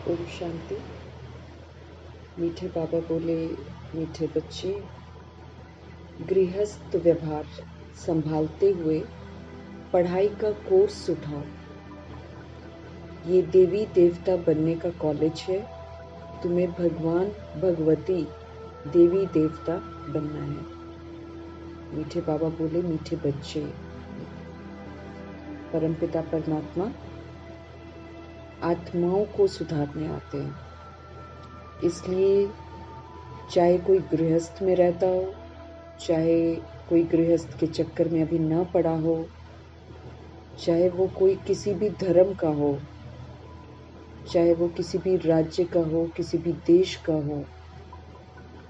ओम शांति। मीठे बाबा बोले, मीठे बच्चे, गृहस्थ व्यवहार संभालते हुए पढ़ाई का कोर्स उठाओ। ये देवी देवता बनने का कॉलेज है। तुम्हें भगवान भगवती देवी देवता बनना है। मीठे बाबा बोले, मीठे बच्चे, परमपिता परमात्मा आत्माओं को सुधारने आते हैं। इसलिए चाहे कोई गृहस्थ में रहता हो, चाहे कोई गृहस्थ के चक्कर में अभी न पड़ा हो, चाहे वो कोई किसी भी धर्म का हो, चाहे वो किसी भी राज्य का हो, किसी भी देश का हो,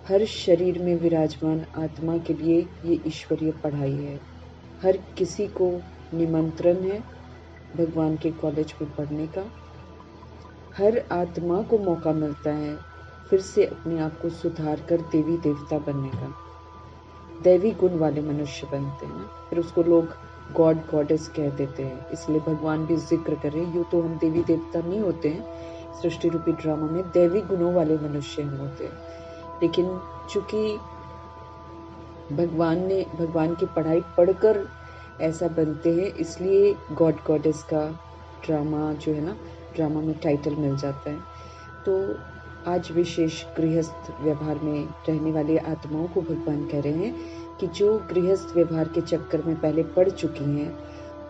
हर शरीर में विराजमान आत्मा के लिए ये ईश्वरीय पढ़ाई है। हर किसी को निमंत्रण है भगवान के कॉलेज में पढ़ने का। हर आत्मा को मौका मिलता है फिर से अपने आप को सुधार कर देवी देवता बनने का। दैवी गुण वाले मनुष्य बनते हैं ना, फिर उसको लोग गॉड गॉडेस कह देते हैं। इसलिए भगवान भी जिक्र करें, यूँ तो हम देवी देवता नहीं होते हैं, सृष्टि रूपी ड्रामा में दैवी गुणों वाले मनुष्य हम होते हैं। लेकिन चूंकि भगवान की पढ़ाई पढ़कर ऐसा बनते हैं, इसलिए गॉड गॉडेस का ड्रामा जो है ना, ड्रामा में टाइटल मिल जाता है। तो आज विशेष गृहस्थ व्यवहार में रहने वाली आत्माओं को भगवान कह रहे हैं कि जो गृहस्थ व्यवहार के चक्कर में पहले पड़ चुकी हैं,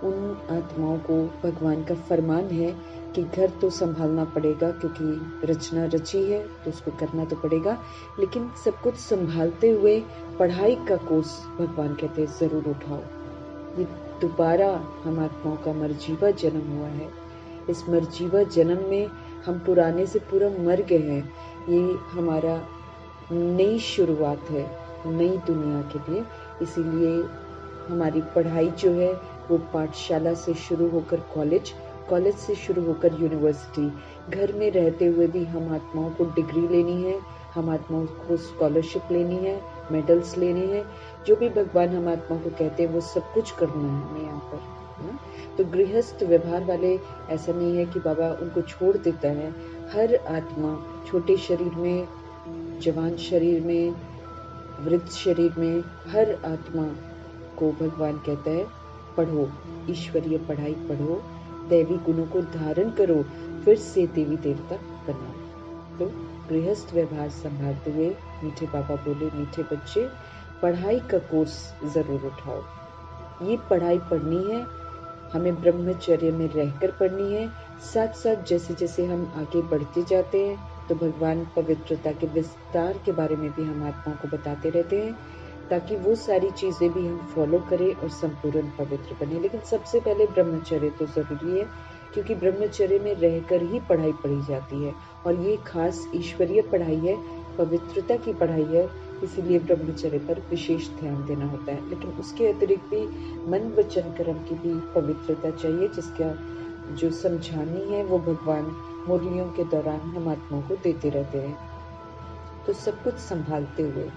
उन आत्माओं को भगवान का फरमान है कि घर तो संभालना पड़ेगा, क्योंकि रचना रची है तो उसको करना तो पड़ेगा, लेकिन सब कुछ संभालते हुए पढ़ाई का कोर्स भगवान कहते हैं जरूर उठाओ। ये दोबारा हम आत्माओं का मरजीवा जन्म हुआ है। इस मरजीवा जन्म में हम पुराने से पूरा मर गए हैं। ये हमारा नई शुरुआत है नई दुनिया के लिए। इसीलिए हमारी पढ़ाई जो है वो पाठशाला से शुरू होकर कॉलेज, कॉलेज से शुरू होकर यूनिवर्सिटी। घर में रहते हुए भी हम आत्माओं को डिग्री लेनी है, हम आत्माओं को स्कॉलरशिप लेनी है, मेडल्स लेने हैं। जो भी भगवान हम आत्मा को कहते हैं वो सब कुछ करना है हमें यहाँ पर, है ना। तो गृहस्थ व्यवहार वाले ऐसा नहीं है कि बाबा उनको छोड़ देता है। हर आत्मा छोटे शरीर में, जवान शरीर में, वृद्ध शरीर में, हर आत्मा को भगवान कहता है पढ़ो, ईश्वरीय पढ़ाई पढ़ो, दैवी गुणों को धारण करो, फिर से देवी देवता बनो। तो गृहस्थ व्यवहार संभालते हुए मीठे बाबा बोले, मीठे बच्चे, पढ़ाई का कोर्स जरूर उठाओ। ये पढ़ाई पढ़नी है, हमें ब्रह्मचर्य में रहकर पढ़नी है। साथ साथ जैसे जैसे हम आगे बढ़ते जाते हैं तो भगवान पवित्रता के विस्तार के बारे में भी हम आत्माओं को बताते रहते हैं, ताकि वो सारी चीजें भी हम फॉलो करें और संपूर्ण पवित्र बने। लेकिन सबसे पहले ब्रह्मचर्य तो जरूरी है, क्योंकि ब्रह्मचर्य में रहकर ही पढ़ाई पढ़ी जाती है, और ये खास ईश्वरीय पढ़ाई है, पवित्रता की पढ़ाई है। इसीलिए ब्रह्मचर्य पर विशेष ध्यान देना होता है। लेकिन उसके अतिरिक्त भी मन वचन कर्म की भी पवित्रता चाहिए, जिसका जो समझानी है वो भगवान मुरलियों के दौरान हम आत्माओं को देते रहते हैं। तो सब कुछ संभालते हुए,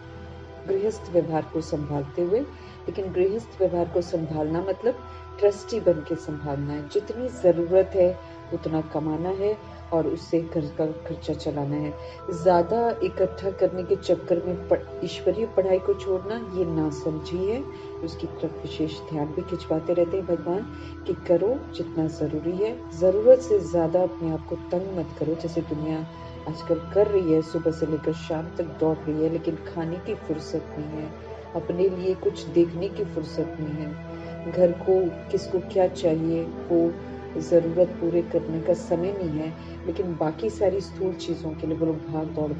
गृहस्थ व्यवहार को संभालते हुए, लेकिन गृहस्थ व्यवहार को संभालना मतलब ट्रस्टी बन के संभालना है। जितनी जरूरत है उतना कमाना है और उससे घर का खर्चा चलाना है। ज्यादा इकट्ठा करने के चक्कर में ईश्वरीय पढ़ाई को छोड़ना ये नासमझी है। उसकी तरफ विशेष ध्यान भी खिंचवाते रहते हैं भगवान कि करो जितना जरूरी है, जरूरत से ज्यादा अपने आप को तंग मत करो। जैसे दुनिया आजकल कर रही है, सुबह से लेकर शाम तक दौड़ रही है, लेकिन खाने की फुर्सत नहीं है, अपने लिए कुछ देखने की फुर्सत नहीं है, घर को किसको क्या चाहिए वो ज़रूरत पूरे करने का समय नहीं है। लेकिन बाकी सारी स्थूल चीज़ों के लिए वो लोग भाग दौड़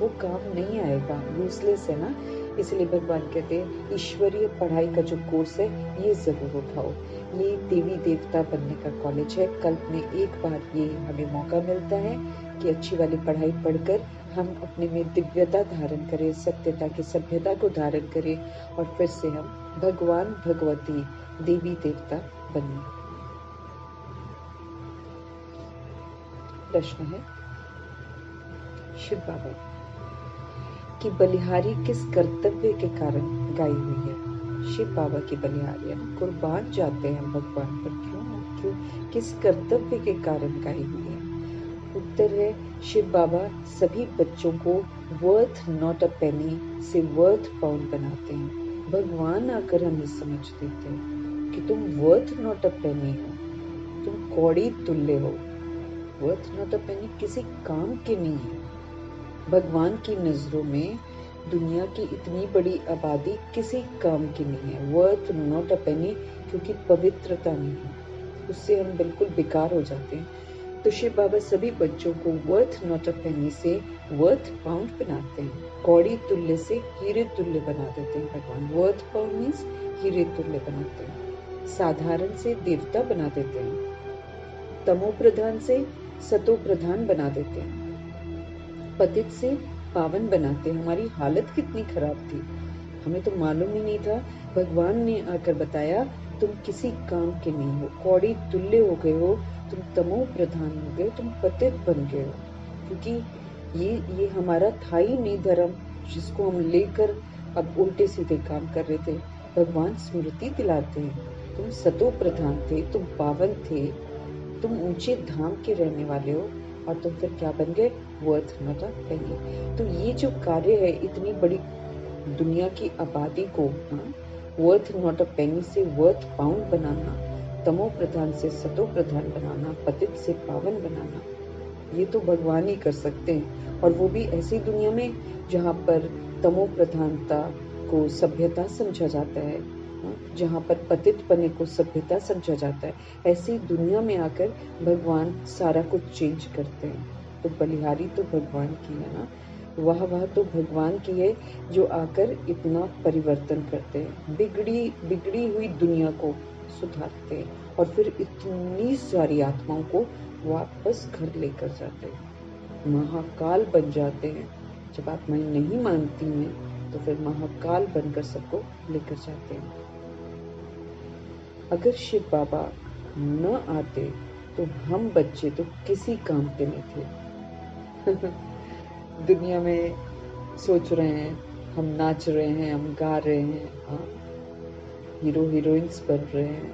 वो काम नहीं आएगा, यूजलेस है ना। इसलिए भगवान कहते हैं ईश्वरीय पढ़ाई का जो कोर्स है ये ज़रूर उठाओ। ये देवी देवता बनने का कॉलेज है। कल में एक बार ये हमें मौका मिलता है कि अच्छी वाली पढ़ाई पढ़कर हम अपने में दिव्यता धारण करें, सत्यता की सभ्यता को धारण करें, और फिर से हम भगवान भगवती देवी देवता बने। प्रश्न है, शिव बाबा की बलिहारी किस कर्तव्य के कारण गाई हुई है? शिव बाबा की बलिहारियां कुर्बान जाते हैं भगवान पर, क्यों किस कर्तव्य के कारण गाई हुई है? उत्तर है शिव बाबा सभी बच्चों को वर्थ नॉट अ पेनी से वर्थ पाउंड बनाते हैं। भगवान आकर हमें समझ देते हैं कि तुम वर्थ नॉट अ पेनी हो, तुम कौड़ी तुल्य हो। वर्थ नॉट अ पेनी किसी काम के नहीं है। भगवान की नजरों में दुनिया की इतनी बड़ी आबादी किसी काम की नहीं है। वर्थ नॉट अ पेनी, क्योंकि पवित्रता नहीं है, उससे हम बिल्कुल बेकार हो जाते हैं। तो शिव बाबा सभी बच्चों को वर्थ नॉट अ पेनी से वर्थ पाउंड बनाते हैं। कौड़ी तुल्य से हीरे तुल्य बना देते हैं भगवान। वर्थ पाउंड मीन्स हीरे तुल्य बनाते हैं। साधारण से देवता बना देते हैं। तमो प्रधान से सतो प्रधान बना देते हैं। पतित से पावन बनाते। हमारी हालत कितनी खराब थी, हमें तो मालूम ही नहीं था। भगवान ने आकर बताया तुम किसी काम के नहीं हो, कौड़ी तुल्य हो गए हो, तुम तमो प्रधान हो गए, तुम पतित बन गए हो। क्योंकि ये हमारा था ही नहीं धर्म, जिसको हम लेकर अब उल्टे सीधे काम कर रहे थे। भगवान स्मृति दिलाते हैं तुम सतो प्रधान थे, तुम पावन थे, तुम ऊंचे धाम के रहने वाले हो, और तुम फिर क्या बन गए? वर्थ नॉट अ पेनी। तो ये जो कार्य है इतनी बड़ी दुनिया की आबादी को वर्थ नॉट अ पेनी से वर्थ पाउंड बनाना, तमो प्रधान से सतो प्रधान बनाना, पतित से पावन बनाना, ये तो भगवान ही कर सकते हैं। और वो भी ऐसी दुनिया में जहाँ पर तमो प्रधानता को सभ्यता समझा जाता है, जहाँ पर पतित पने को सभ्यता समझा जाता है, ऐसी दुनिया में आकर भगवान सारा कुछ चेंज करते हैं। तो बलिहारी तो भगवान की है ना, वाह वाह तो भगवान की है जो आकर इतना परिवर्तन करते हैं, बिगड़ी हुई दुनिया को सुधारते हैं और फिर इतनी सारी आत्माओं को वापस घर लेकर जाते हैं, महाकाल बन जाते हैं। जब आत्माएं नहीं मानती हैं तो फिर महाकाल बनकर सबको लेकर जाते हैं। अगर शिव बाबा न आते तो हम बच्चे तो किसी काम के नहीं थे। दुनिया में सोच रहे हैं, हम नाच रहे हैं, हम गा रहे हैं, हीरो हीरोइंस बन रहे हैं।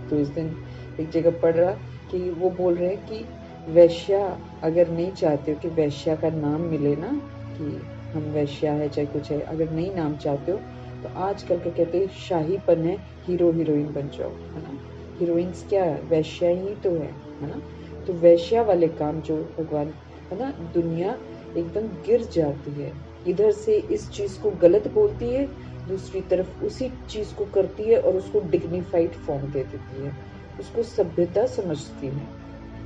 तो इस दिन एक जगह पढ़ रहा कि वो बोल रहे हैं कि वैश्या अगर नहीं चाहते हो कि वैश्या का नाम मिले ना, कि हम वैश्या है चाहे कुछ है, अगर नहीं नाम चाहते हो तो आजकल के कहते हैं शाहीपन है, हीरो हीरोइन बन जाओ, है ना। हीरोइंस क्या है? वैश्या ही तो है ना। तो वैश्या वाले काम जो भगवान, है ना, दुनिया एकदम गिर जाती है। इधर से इस चीज को गलत बोलती है, दूसरी तरफ उसी चीज को करती है और उसको डिग्निफाइड फॉर्म दे देती है, उसको सभ्यता समझती है।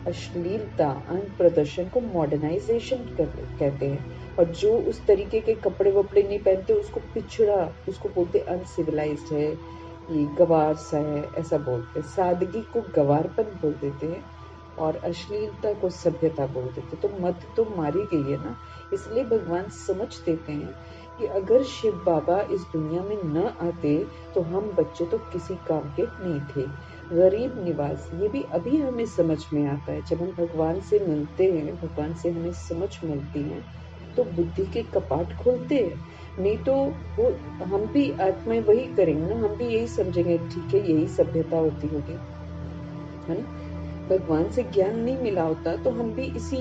अश्लीलता, अंग प्रदर्शन को मॉडर्नाइजेशन कहते हैं। और जो उस तरीके के कपड़े वपड़े नहीं पहनते उसको पिछड़ा, उसको बोलते अनसिविलाइज्ड है, ये गवार सा है, ऐसा बोलते हैं। सादगी को गवारपन बोल देते हैं और अश्लीलता को सभ्यता बोल देते। तो मत तो मारी गई है ना। इसलिए भगवान समझ देते हैं कि अगर शिव बाबा इस दुनिया में न आते तो हम बच्चे तो किसी काम के नहीं थे। गरीब निवास, ये भी अभी हमें समझ में आता है। जब हम भगवान से मिलते हैं, भगवान से हमें समझ मिलती है तो बुद्धि के कपाट खुलते हैं। नहीं तो वो हम भी आत्माएं वही करेंगे ना, हम भी यही समझेंगे ठीक है यही सभ्यता होती होगी, है ना। भगवान से ज्ञान नहीं मिला होता तो हम भी इसी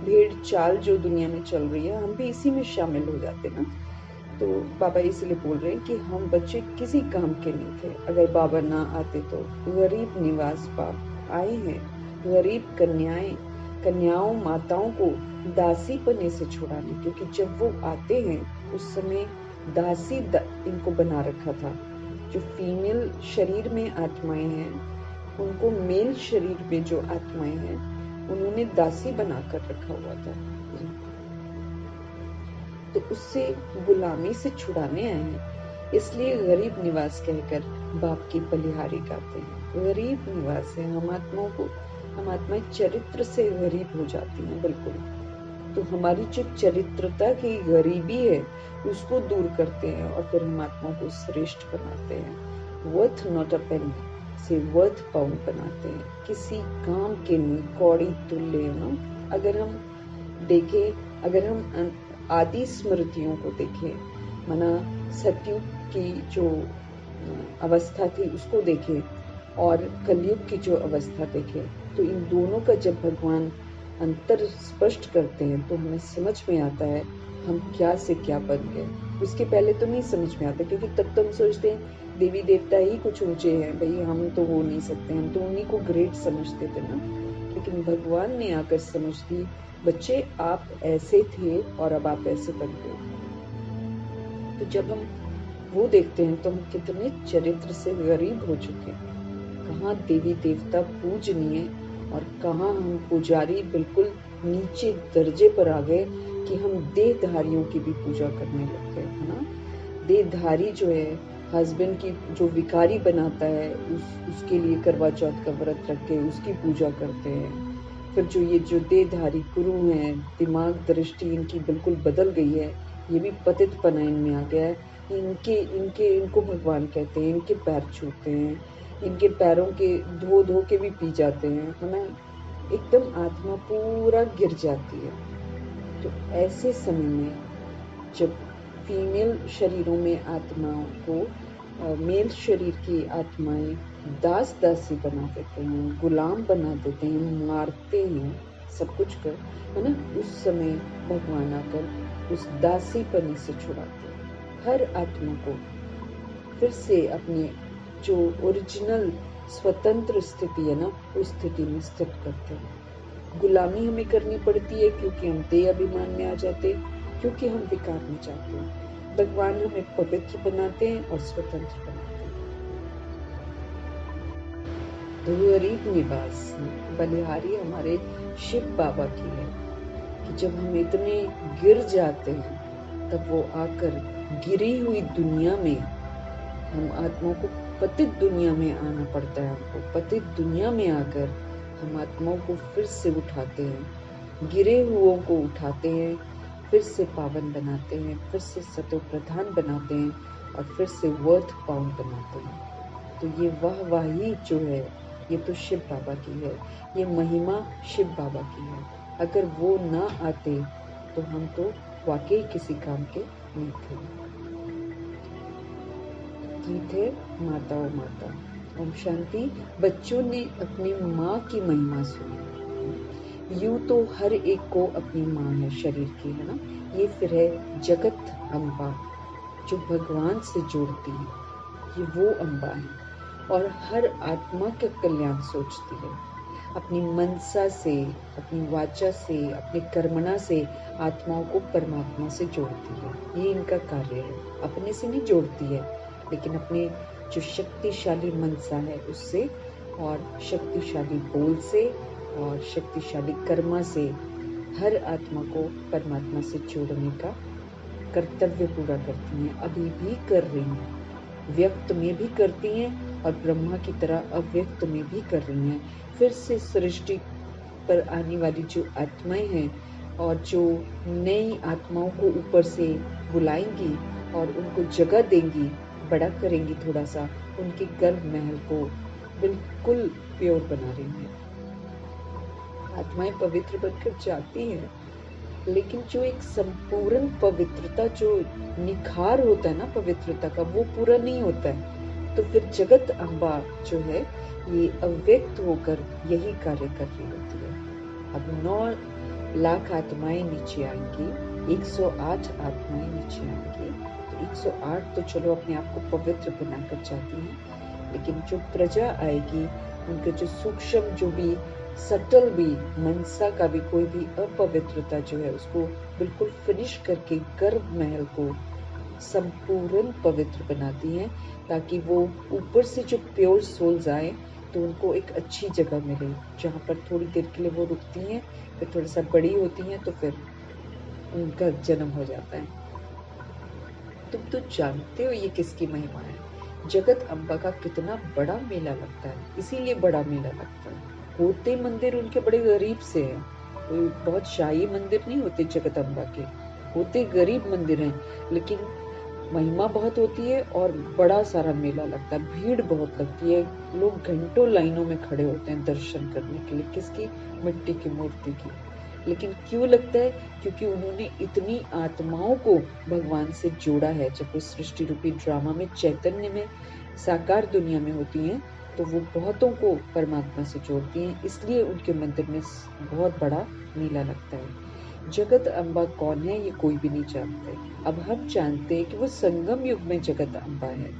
भेड़ चाल जो दुनिया में चल रही है, हम भी इसी में शामिल हो जाते ना। तो बाबा इसलिए बोल रहे हैं कि हम बच्चे किसी काम के नहीं थे अगर बाबा ना आते तो। गरीब निवास बाप आए हैं, गरीब कन्याओं माताओं को दासी पने से छुड़ाने, क्योंकि जब वो आते हैं उस समय दासी इनको बना रखा था। जो फीमेल शरीर में आत्माएं हैं उनको मेल शरीर में जो आत्माएं हैं उन्होंने दासी बनाकर रखा हुआ था। तो उससे गुलामी से छुड़ाने आए हैं। इसलिए गरीब निवास कहकर बाप की बलिहारी गाते हैं। गरीब निवास है, हम आत्माएं चरित्र से गरीब हो जाती हैं बिल्कुल। तो हमारी जो चरित्रता की गरीबी है उसको दूर करते हैं और फिर हम आत्माओं को श्रेष्ठ बनाते हैं। वर्थ नॉट अ पेनी से वर्थ पाउंड बनाते हैं, किसी काम के नहीं, कौड़ी तुल्य ना। अगर हम देखें, अगर हम आदि स्मृतियों को देखें, माना सतयुग की जो अवस्था थी उसको देखें और कलयुग की जो अवस्था देखें, तो इन दोनों का जब भगवान अंतर स्पष्ट करते हैं तो हमें समझ में आता है हम क्या से क्या बन गए। उसके पहले तो नहीं समझ में आता, क्योंकि तब तो हम सोचते हैं देवी देवता ही कुछ ऊंचे हैं, भाई हम तो हो नहीं सकते, हम तो उन्हीं को ग्रेट समझते थे ना। लेकिन भगवान ने आकर समझ दी, बच्चे आप ऐसे थे और अब आप ऐसे बन गए। तो जब हम वो देखते हैं तो हम कितने चरित्र से गरीब हो चुके हैं। कहाँ देवी देवता पूजनीय और कहाँ हम पुजारी बिल्कुल नीचे दर्जे पर आ गए कि हम देहधारियों की भी पूजा करने लग गए, है ना। देहधारी जो है हस्बैंड की जो विकारी बनाता है उसके लिए करवा चौथ का व्रत रख के उसकी पूजा करते हैं। फिर जो ये जो देहधारी गुरु हैं, दिमाग दृष्टि इनकी बिल्कुल बदल गई है, ये भी पतितपना इनमें आ गया है। इनको भगवान कहते हैं, इनके पैर छूते हैं, इनके पैरों के धो धो के भी पी जाते हैं, है ना। एकदम आत्मा पूरा गिर जाती है। तो ऐसे समय में जब फीमेल शरीरों में आत्माओं को मेल शरीर की आत्माएं दास दासी बना देते हैं, गुलाम बना देते हैं, मारते हैं, सब कुछ कर, है ना। उस समय भगवान आकर उस दासीपनी से छुड़ाते हैं, हर आत्मा को फिर से अपने जो ओरिजिनल स्वतंत्र स्थिति है ना, उस स्थिति में स्थित करते हैं। गुलामी हमें करनी पड़ती है क्योंकि हम देह अभिमान में आ जाते हैं, क्योंकि हम विकार में जाते हैं। भगवान हमें पवित्र बनाते हैं और स्वतंत्र बनाते हैं। गरीब निवास बलिहारी हमारे शिव बाबा की है कि जब हम इतने गिर जाते हैं तब वो आकर गिरी हुई दुनिया में, हम आत्माओं को पतित दुनिया में आना पड़ता है। हमको पतित दुनिया में आकर हम आत्माओं को फिर से उठाते हैं, गिरे हुओं को उठाते हैं, फिर से पावन बनाते हैं, फिर से सतो प्रधान बनाते हैं और फिर से वर्थ पाउंड बनाते हैं। तो ये वाहवाही जो है ये तो शिव बाबा की है, ये महिमा शिव बाबा की है। अगर वो ना आते तो हम तो वाकई किसी काम के नहीं थे। गीत है माता ओ माता। ओम शांति। बच्चों ने अपनी माँ की महिमा सुनी। यूं तो हर एक को अपनी माँ है शरीर की, है ना। ये फिर है जगत अम्बा जो भगवान से जोड़ती है, ये वो अम्बा है और हर आत्मा के कल्याण सोचती है। अपनी मनसा से, अपनी वाचा से, अपने कर्मणा से आत्माओं को परमात्मा से जोड़ती है। ये इनका कार्य है। अपने से नहीं जोड़ती है, लेकिन अपने जो शक्तिशाली मनसा है उससे और शक्तिशाली बोल से और शक्तिशाली कर्मा से हर आत्मा को परमात्मा से जोड़ने का कर्तव्य पूरा करती हैं। अभी भी कर रही हैं, व्यक्त में भी करती हैं और ब्रह्मा की तरह अव्यक्त में भी कर रही हैं। फिर से सृष्टि पर आने वाली जो आत्माएं हैं और जो नई आत्माओं को ऊपर से बुलाएंगी और उनको जगह देंगी, बड़ा करेंगी, थोड़ा सा उनके गर्भ महल को बिल्कुल प्योर बना रही हैं। आत्माएं पवित्र बनकर जाती हैं, लेकिन जो एक संपूर्ण पवित्रता, जो निखार होता है ना पवित्रता का, वो पूरा नहीं होता है। तो फिर जगत अम्बा जो है ये अव्यक्त होकर यही कार्य कर रही होती है। अब 9 लाख आत्माएं नीचे आएंगी, 108 आत्माएं नीचे आएंगी। तो 108 तो चलो अपने आप को पवित्र बनाकर जाती हैं, लेकिन जो प्रजा आएगी उनके जो सूक्ष्म, जो भी सटल भी मनसा का भी कोई भी अपवित्रता जो है उसको बिल्कुल फिनिश करके गर्भ महल को संपूर्ण पवित्र बनाती हैं, ताकि वो ऊपर से जो प्योर सोल्स आए तो उनको एक अच्छी जगह मिले जहाँ पर थोड़ी देर के लिए वो रुकती हैं, फिर थोड़ा सा बड़ी होती हैं तो फिर उनका जन्म हो जाता है। तुम तो जानते हो ये किसकी महिमा है। जगत अम्बा का कितना बड़ा मेला लगता है, इसीलिए बड़ा मेला लगता है। होते मंदिर उनके बड़े गरीब से हैं, कोई बहुत शाही मंदिर नहीं होते जगत अम्बा के, होते गरीब मंदिर हैं, लेकिन महिमा बहुत होती है और बड़ा सारा मेला लगता है, भीड़ बहुत लगती है, लोग घंटों लाइनों में खड़े होते हैं दर्शन करने के लिए। किसकी? मिट्टी की मूर्ति की। लेकिन क्यों लगता है? क्योंकि उन्होंने इतनी आत्माओं को भगवान से जोड़ा है। जब वो सृष्टि रूपी ड्रामा में चैतन्य में साकार दुनिया में होती हैं तो वो बहुतों को परमात्मा से जोड़ती हैं, इसलिए उनके मंदिर में बहुत बड़ा मेला लगता है। जगत अम्बा कौन है ये कोई भी नहीं जानते। अब हम जानते हैं कि वो संगम युग में जगत अम्बा है।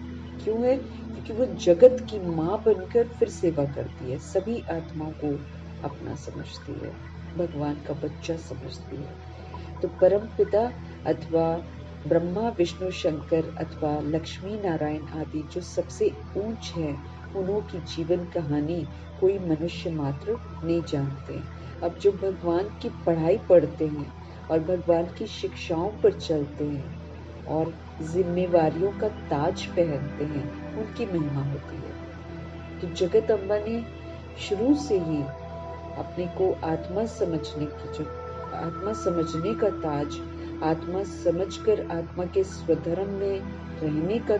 क्यों है? क्योंकि वो जगत की माँ बनकर फिर सेवा करती है, सभी आत्माओं को अपना समझती है, भगवान का बच्चा समझती है। तो परम पिता अथवा ब्रह्मा विष्णु शंकर अथवा लक्ष्मी नारायण आदि जो सबसे ऊंच है, उन्हों की जीवन कहानी कोई मनुष्य मात्र नहीं जानते। अब जो भगवान की पढ़ाई पढ़ते हैं और भगवान की शिक्षाओं पर चलते हैं और जिम्मेवारियों का ताज पहनते हैं, उनकी महिमा होती है। तो जगत अम्बा ने शुरू से ही अपने को आत्मा समझने का ताज, आत्मा समझकर आत्मा के स्वधर्म में रहने का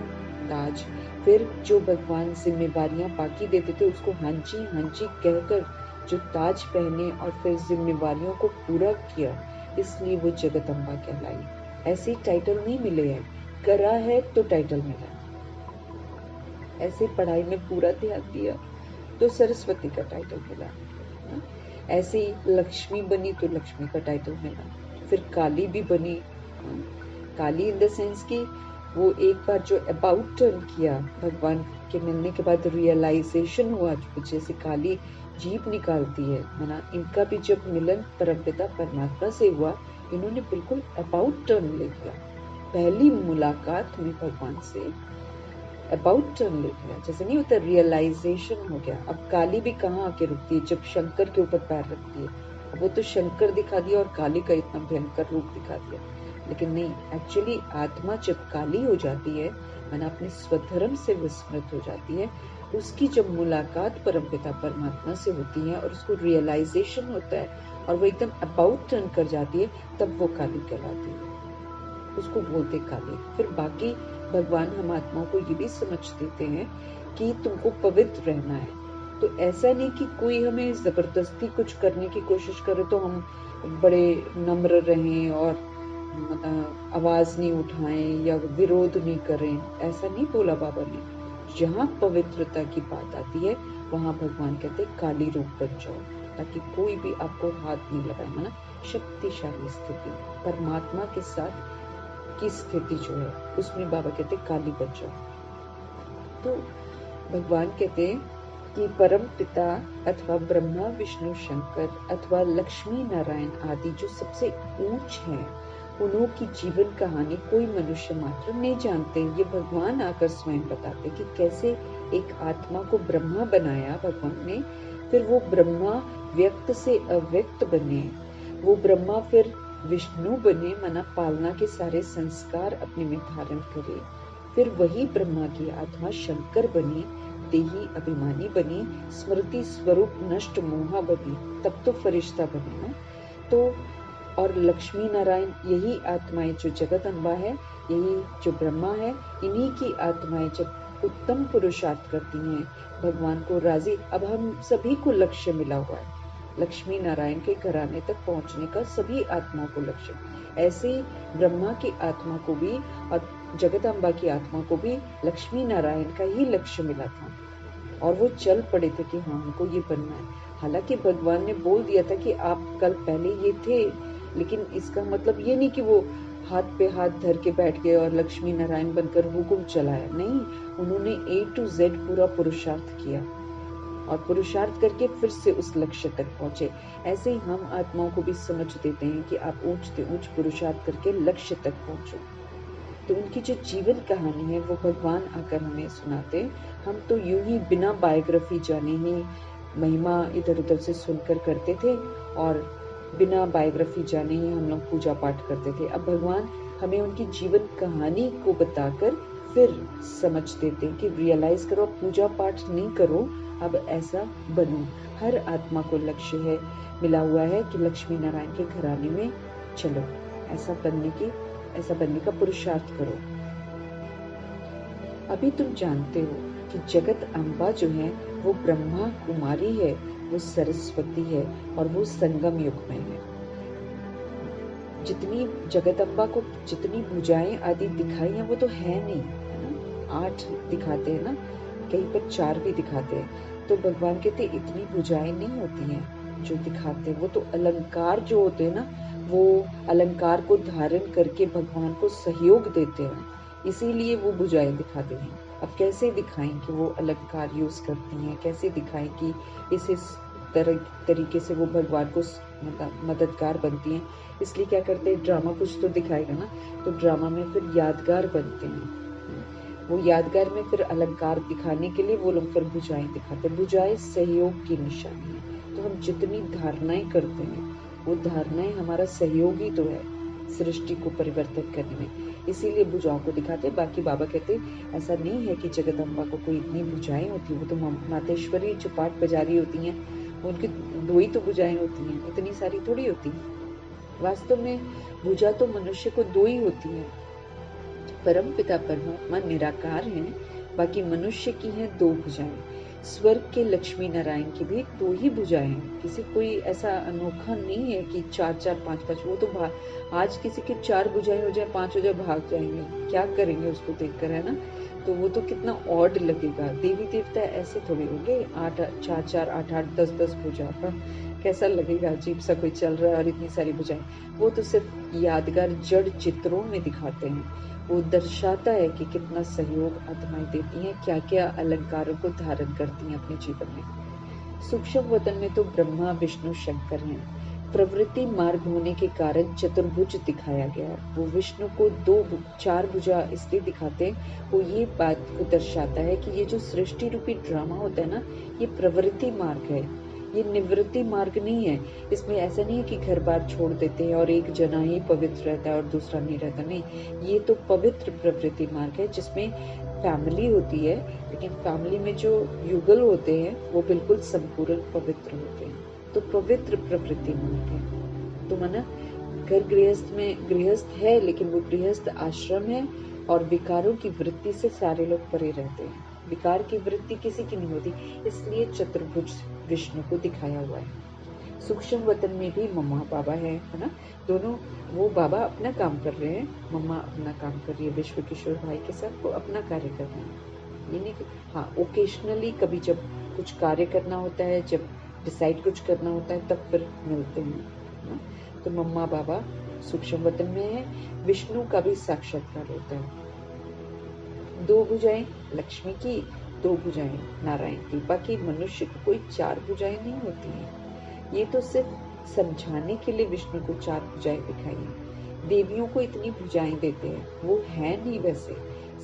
ताज, फिर जो भगवान जिम्मेवारियां बाकी देते थे उसको हाँ जी कहकर जो ताज पहने और फिर जिम्मेवारियों को पूरा किया, इसलिए वो जगत अम्बा कहलाई। ऐसे टाइटल नहीं मिले हैं, करा है तो टाइटल मिला, ऐसे पढ़ाई में पूरा ध्यान दिया तो सरस्वती का टाइटल मिला, ऐसे ही लक्ष्मी बनी तो लक्ष्मी का टाइटल मिला, फिर काली भी बनी। काली इन द सेंस कि वो एक बार जो अबाउट टर्न किया भगवान के मिलने के बाद रियलाइजेशन हुआ, जैसे काली जीभ निकालती है ना, इनका भी जब मिलन परमपिता परमात्मा से हुआ, इन्होंने बिल्कुल अबाउट टर्न ले लिया। पहली मुलाकात में भगवान से अबाउट टर्न ले लिया, जैसे नहीं होता, रियलाइजेशन हो गया। अब काली भी कहाँ आके रुकती है? जब शंकर के ऊपर पैर रखती है। अब वो तो शंकर दिखा दिया और काली का इतना भयंकर रूप दिखा दिया, लेकिन नहीं, एक्चुअली आत्मा जब काली हो जाती है, माना अपने स्वधर्म से विस्मृत हो जाती है, उसकी जब मुलाकात परमपिता परमात्मा से होती है और उसको रियलाइजेशन होता है और वो एकदम अबाउट टर्न कर जाती है, तब वो काली कहलाती है, उसको बोलते काली। फिर बाकी भगवान हम आत्माओं को ये भी समझ देते हैं कि तुमको पवित्र रहना है। तो ऐसा नहीं कि कोई हमें जबरदस्ती कुछ करने की कोशिश करे तो हम बड़े नम्र रहें और मतलब आवाज नहीं उठाएं या विरोध नहीं करें, ऐसा नहीं बोला बाबा ने। जहाँ पवित्रता की बात आती है वहां भगवान कहते काली रूप बन जाओ, ताकि कोई भी आपको हाथ नहीं लगाए। माना शक्तिशाली स्थिति, परमात्मा के साथ की स्थिति जो है उसमें बाबा कहते काली बन जाओ। तो भगवान कहते हैं कि परम पिता अथवा ब्रह्मा विष्णु शंकर अथवा लक्ष्मी नारायण आदि जो सबसे ऊंच हैं, उन्हों की जीवन कहानी कोई मनुष्य मात्र नहीं जानते। ये भगवान आकर स्वयं बताते कि कैसे एक आत्मा को ब्रह्मा बनाया भगवान ने, फिर वो ब्रह्मा व्यक्त से अव्यक्त बने, वो ब्रह्मा फिर विष्णु बने, मना पालना के सारे संस्कार अपने में धारण करे, फिर वही ब्रह्मा की आत्मा शंकर बनी, देही अभिमानी बनी, स्मृति स्वरूप नष्ट मोहा बनी, तब तो फरिश्ता बने ना। तो और लक्ष्मी नारायण यही आत्माएं जो जगत अम्बा है, यही जो ब्रह्मा है, इन्हीं की आत्माएं जब उत्तम पुरुषार्थ करती हैं, भगवान को राजी। अब हम सभी को लक्ष्य मिला हुआ है, लक्ष्मी नारायण के घराने तक पहुंचने का सभी आत्माओं को लक्ष्य। ऐसे ब्रह्मा की आत्मा को भी और जगदम्बा की आत्मा को भी लक्ष्मी नारायण का ही लक्ष्य मिला था और वो चल पड़े थे कि हाँ हमको ये बनना है। हालांकि भगवान ने बोल दिया था कि आप कल पहले ये थे, लेकिन इसका मतलब ये नहीं कि वो हाथ पे हाथ धर के बैठ गए और लक्ष्मी नारायण बनकर हुकुम चलाया। नहीं, उन्होंने A to Z पूरा पुरुषार्थ किया और पुरुषार्थ करके फिर से उस लक्ष्य तक पहुंचे। ऐसे ही हम आत्माओं को भी समझ देते हैं कि आप ऊंच से ऊंच पुरुषार्थ करके लक्ष्य तक पहुंचो। तो उनकी जो जीवन कहानी है वो भगवान आकर हमें सुनाते। हम तो यूं ही बिना बायोग्राफी जाने ही महिमा इधर उधर से सुनकर करते थे और बिना बायोग्राफी जाने ही हम लोग पूजा पाठ करते थे। अब भगवान हमें उनकी जीवन कहानी को बताकर फिर समझ देते कि रियलाइज करो, पूजा पाठ नहीं करो, अब ऐसा बनो। हर आत्मा को लक्ष्य है मिला हुआ है कि लक्ष्मी नारायण के घराने में चलो, ऐसा बनने का पुरुषार्थ करो। अभी तुम जानते हो कि जगत अम्बा जो है वो ब्रह्मा कुमारी है, वो सरस्वती है और वो संगम युग में है। जितनी जगदम्बा को जितनी भुजाएं आदि दिखाई हैं वो तो है नहीं, है ना, 8 दिखाते हैं ना, कहीं पर 4 भी दिखाते हैं। तो भगवान कहते इतनी भुजाएं नहीं होती हैं जो दिखाते हैं, वो तो अलंकार जो होते हैं ना, वो अलंकार को धारण करके भगवान को सहयोग देते हैं, इसीलिए वो भुजाएं दिखाते हैं। अब कैसे दिखाएं कि वो अलंकार यूज करती हैं, कैसे दिखाएं कि इस तरीके से वो भगवान को मददगार बनती हैं। इसलिए क्या करते हैं, ड्रामा कुछ तो दिखाएगा ना, तो ड्रामा में फिर यादगार बनते हैं। वो यादगार में फिर अलंकार दिखाने के लिए वो लोग फिर भुजाएं दिखाते हैं। भुजाएं सहयोग की निशानी है। तो हम जितनी धारणाएं करते हैं, वो धारणाएं हमारा सहयोग ही तो है सृष्टि को परिवर्तित करने में, इसीलिए भुजाओं को दिखाते हैं। बाकी बाबा कहते ऐसा नहीं है कि जगदम्बा को कोई इतनी भुजाएं होती, वो तो मातेश्वरी जो पाठ बजारी होती हैं, उनकी 2 ही तो भुजाएं होती हैं, इतनी सारी थोड़ी होती। वास्तव में भुजा तो मनुष्य को 2 ही होती है। परम पिता परमात्मा निराकार हैं, बाकी मनुष्य की हैं 2 भुजाएं। स्वर्ग के लक्ष्मी नारायण की भी 2 ही भुजाएं हैं। किसी कोई ऐसा अनोखा नहीं है कि 4-4 5-5, वो तो आज किसी की 4 भुजाएं हो जाए, 5 हो जाए, भाग जाएंगे, क्या करेंगे उसको देखकर, है ना। तो वो तो कितना ऑड लगेगा। देवी देवता ऐसे थोड़े होंगे 4-4 8-8 10-10 भुजा, कैसा लगेगा, अजीब सा कोई चल रहा है और इतनी सारी भुजाएं। वो तो सिर्फ यादगार जड़ चित्रों में दिखाते हैं। वो दर्शाता है कि कितना सहयोग आत्माएं देती हैं, क्या क्या अलंकारों को धारण करती हैं अपने जीवन में। सूक्ष्म वतन में तो ब्रह्मा विष्णु शंकर हैं। प्रवृत्ति मार्ग होने के कारण चतुर्भुज दिखाया गया। वो विष्णु को 4 भुजा इसलिए दिखाते हैं, वो ये बात को दर्शाता है कि ये जो सृष्टि रूपी ड्रामा होता है ना, ये प्रवृत्ति मार्ग है, ये निवृत्ति मार्ग नहीं है। इसमें ऐसा नहीं है कि घर बार छोड़ देते हैं और एक जना ही पवित्र रहता है और दूसरा नहीं रहता, नहीं। ये तो पवित्र प्रवृत्ति मार्ग है जिसमें फैमिली होती है, लेकिन फैमिली में जो युगल होते हैं वो बिल्कुल संपूर्ण पवित्र होते हैं। तो पवित्र प्रवृत्ति मार्ग है। तो माना घर गृहस्थ में गृहस्थ है, लेकिन वो गृहस्थ आश्रम है और विकारों की वृत्ति से सारे लोग परे रहते हैं। विकार की वृत्ति किसी की नहीं होती, इसलिए चतुर्भुज विष्णु को दिखाया हुआ है। सूक्ष्म वतन में भी मम्मा बाबा है ना, दोनों। वो बाबा अपना काम कर रहे हैं, मम्मा अपना काम कर रही है, विश्व किशोर भाई के साथ वो अपना कार्य कर रहे हैं। ये नहीं कि हाँ ओकेशनली कभी जब कुछ कार्य करना होता है, जब डिसाइड कुछ करना होता है, तब फिर मिलते हैं ना। तो मम्मा बाबा सूक्ष्म वतन में है। विष्णु का भी साक्षात्कार होता है। 2 भुजाएं लक्ष्मी की, 2 भुजाएं नारायण की। बाकी मनुष्य को कोई 4 भुजाएं नहीं होती हैं। ये तो सिर्फ समझाने के लिए विष्णु को 4 भुजाएं दिखाई हैं। देवियों को इतनी भुजाएं देते हैं, वो है नहीं वैसे।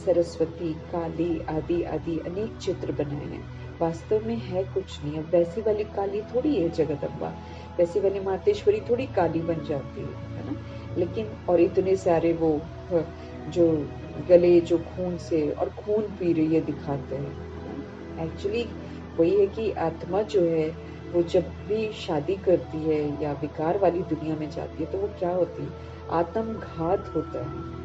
सरस्वती, काली आदि आदि अनेक चित्र बनाए हैं, वास्तव में है कुछ नहीं। अब वैसी वाली काली थोड़ी है जगदम्बा, वैसी वाली मातेश्वरी थोड़ी काली बन जाती है ना। लेकिन और इतने सारे वो जो गले जो खून से और खून पी रही है दिखाते हैं। एक्चुअली वही है कि आत्मा जो है वो जब भी शादी करती है या विकार वाली दुनिया में जाती है, तो वो क्या होती है, आत्मघात होता है।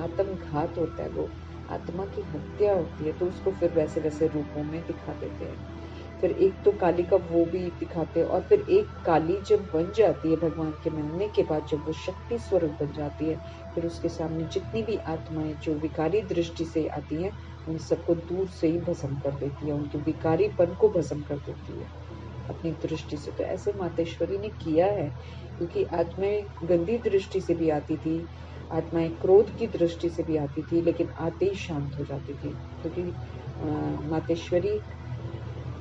आत्मघात होता है, वो आत्मा की हत्या होती है। तो उसको फिर वैसे वैसे रूपों में दिखा देते हैं। फिर एक तो काली का वो भी दिखाते हैं, और फिर एक काली जब बन जाती है भगवान के मिलने के बाद, जब वो शक्ति स्वरूप बन जाती है, फिर उसके सामने जितनी भी आत्माएं जो विकारी दृष्टि से आती हैं, उन सबको दूर से ही भस्म कर देती है, उनके विकारीपन को भस्म कर देती है अपनी दृष्टि से। तो ऐसे मातेश्वरी ने किया है, क्योंकि आत्माएं गंदी दृष्टि से भी आती थी, आत्माएं क्रोध की दृष्टि से भी आती थी, लेकिन आते ही शांत हो जाती थी, क्योंकि मातेश्वरी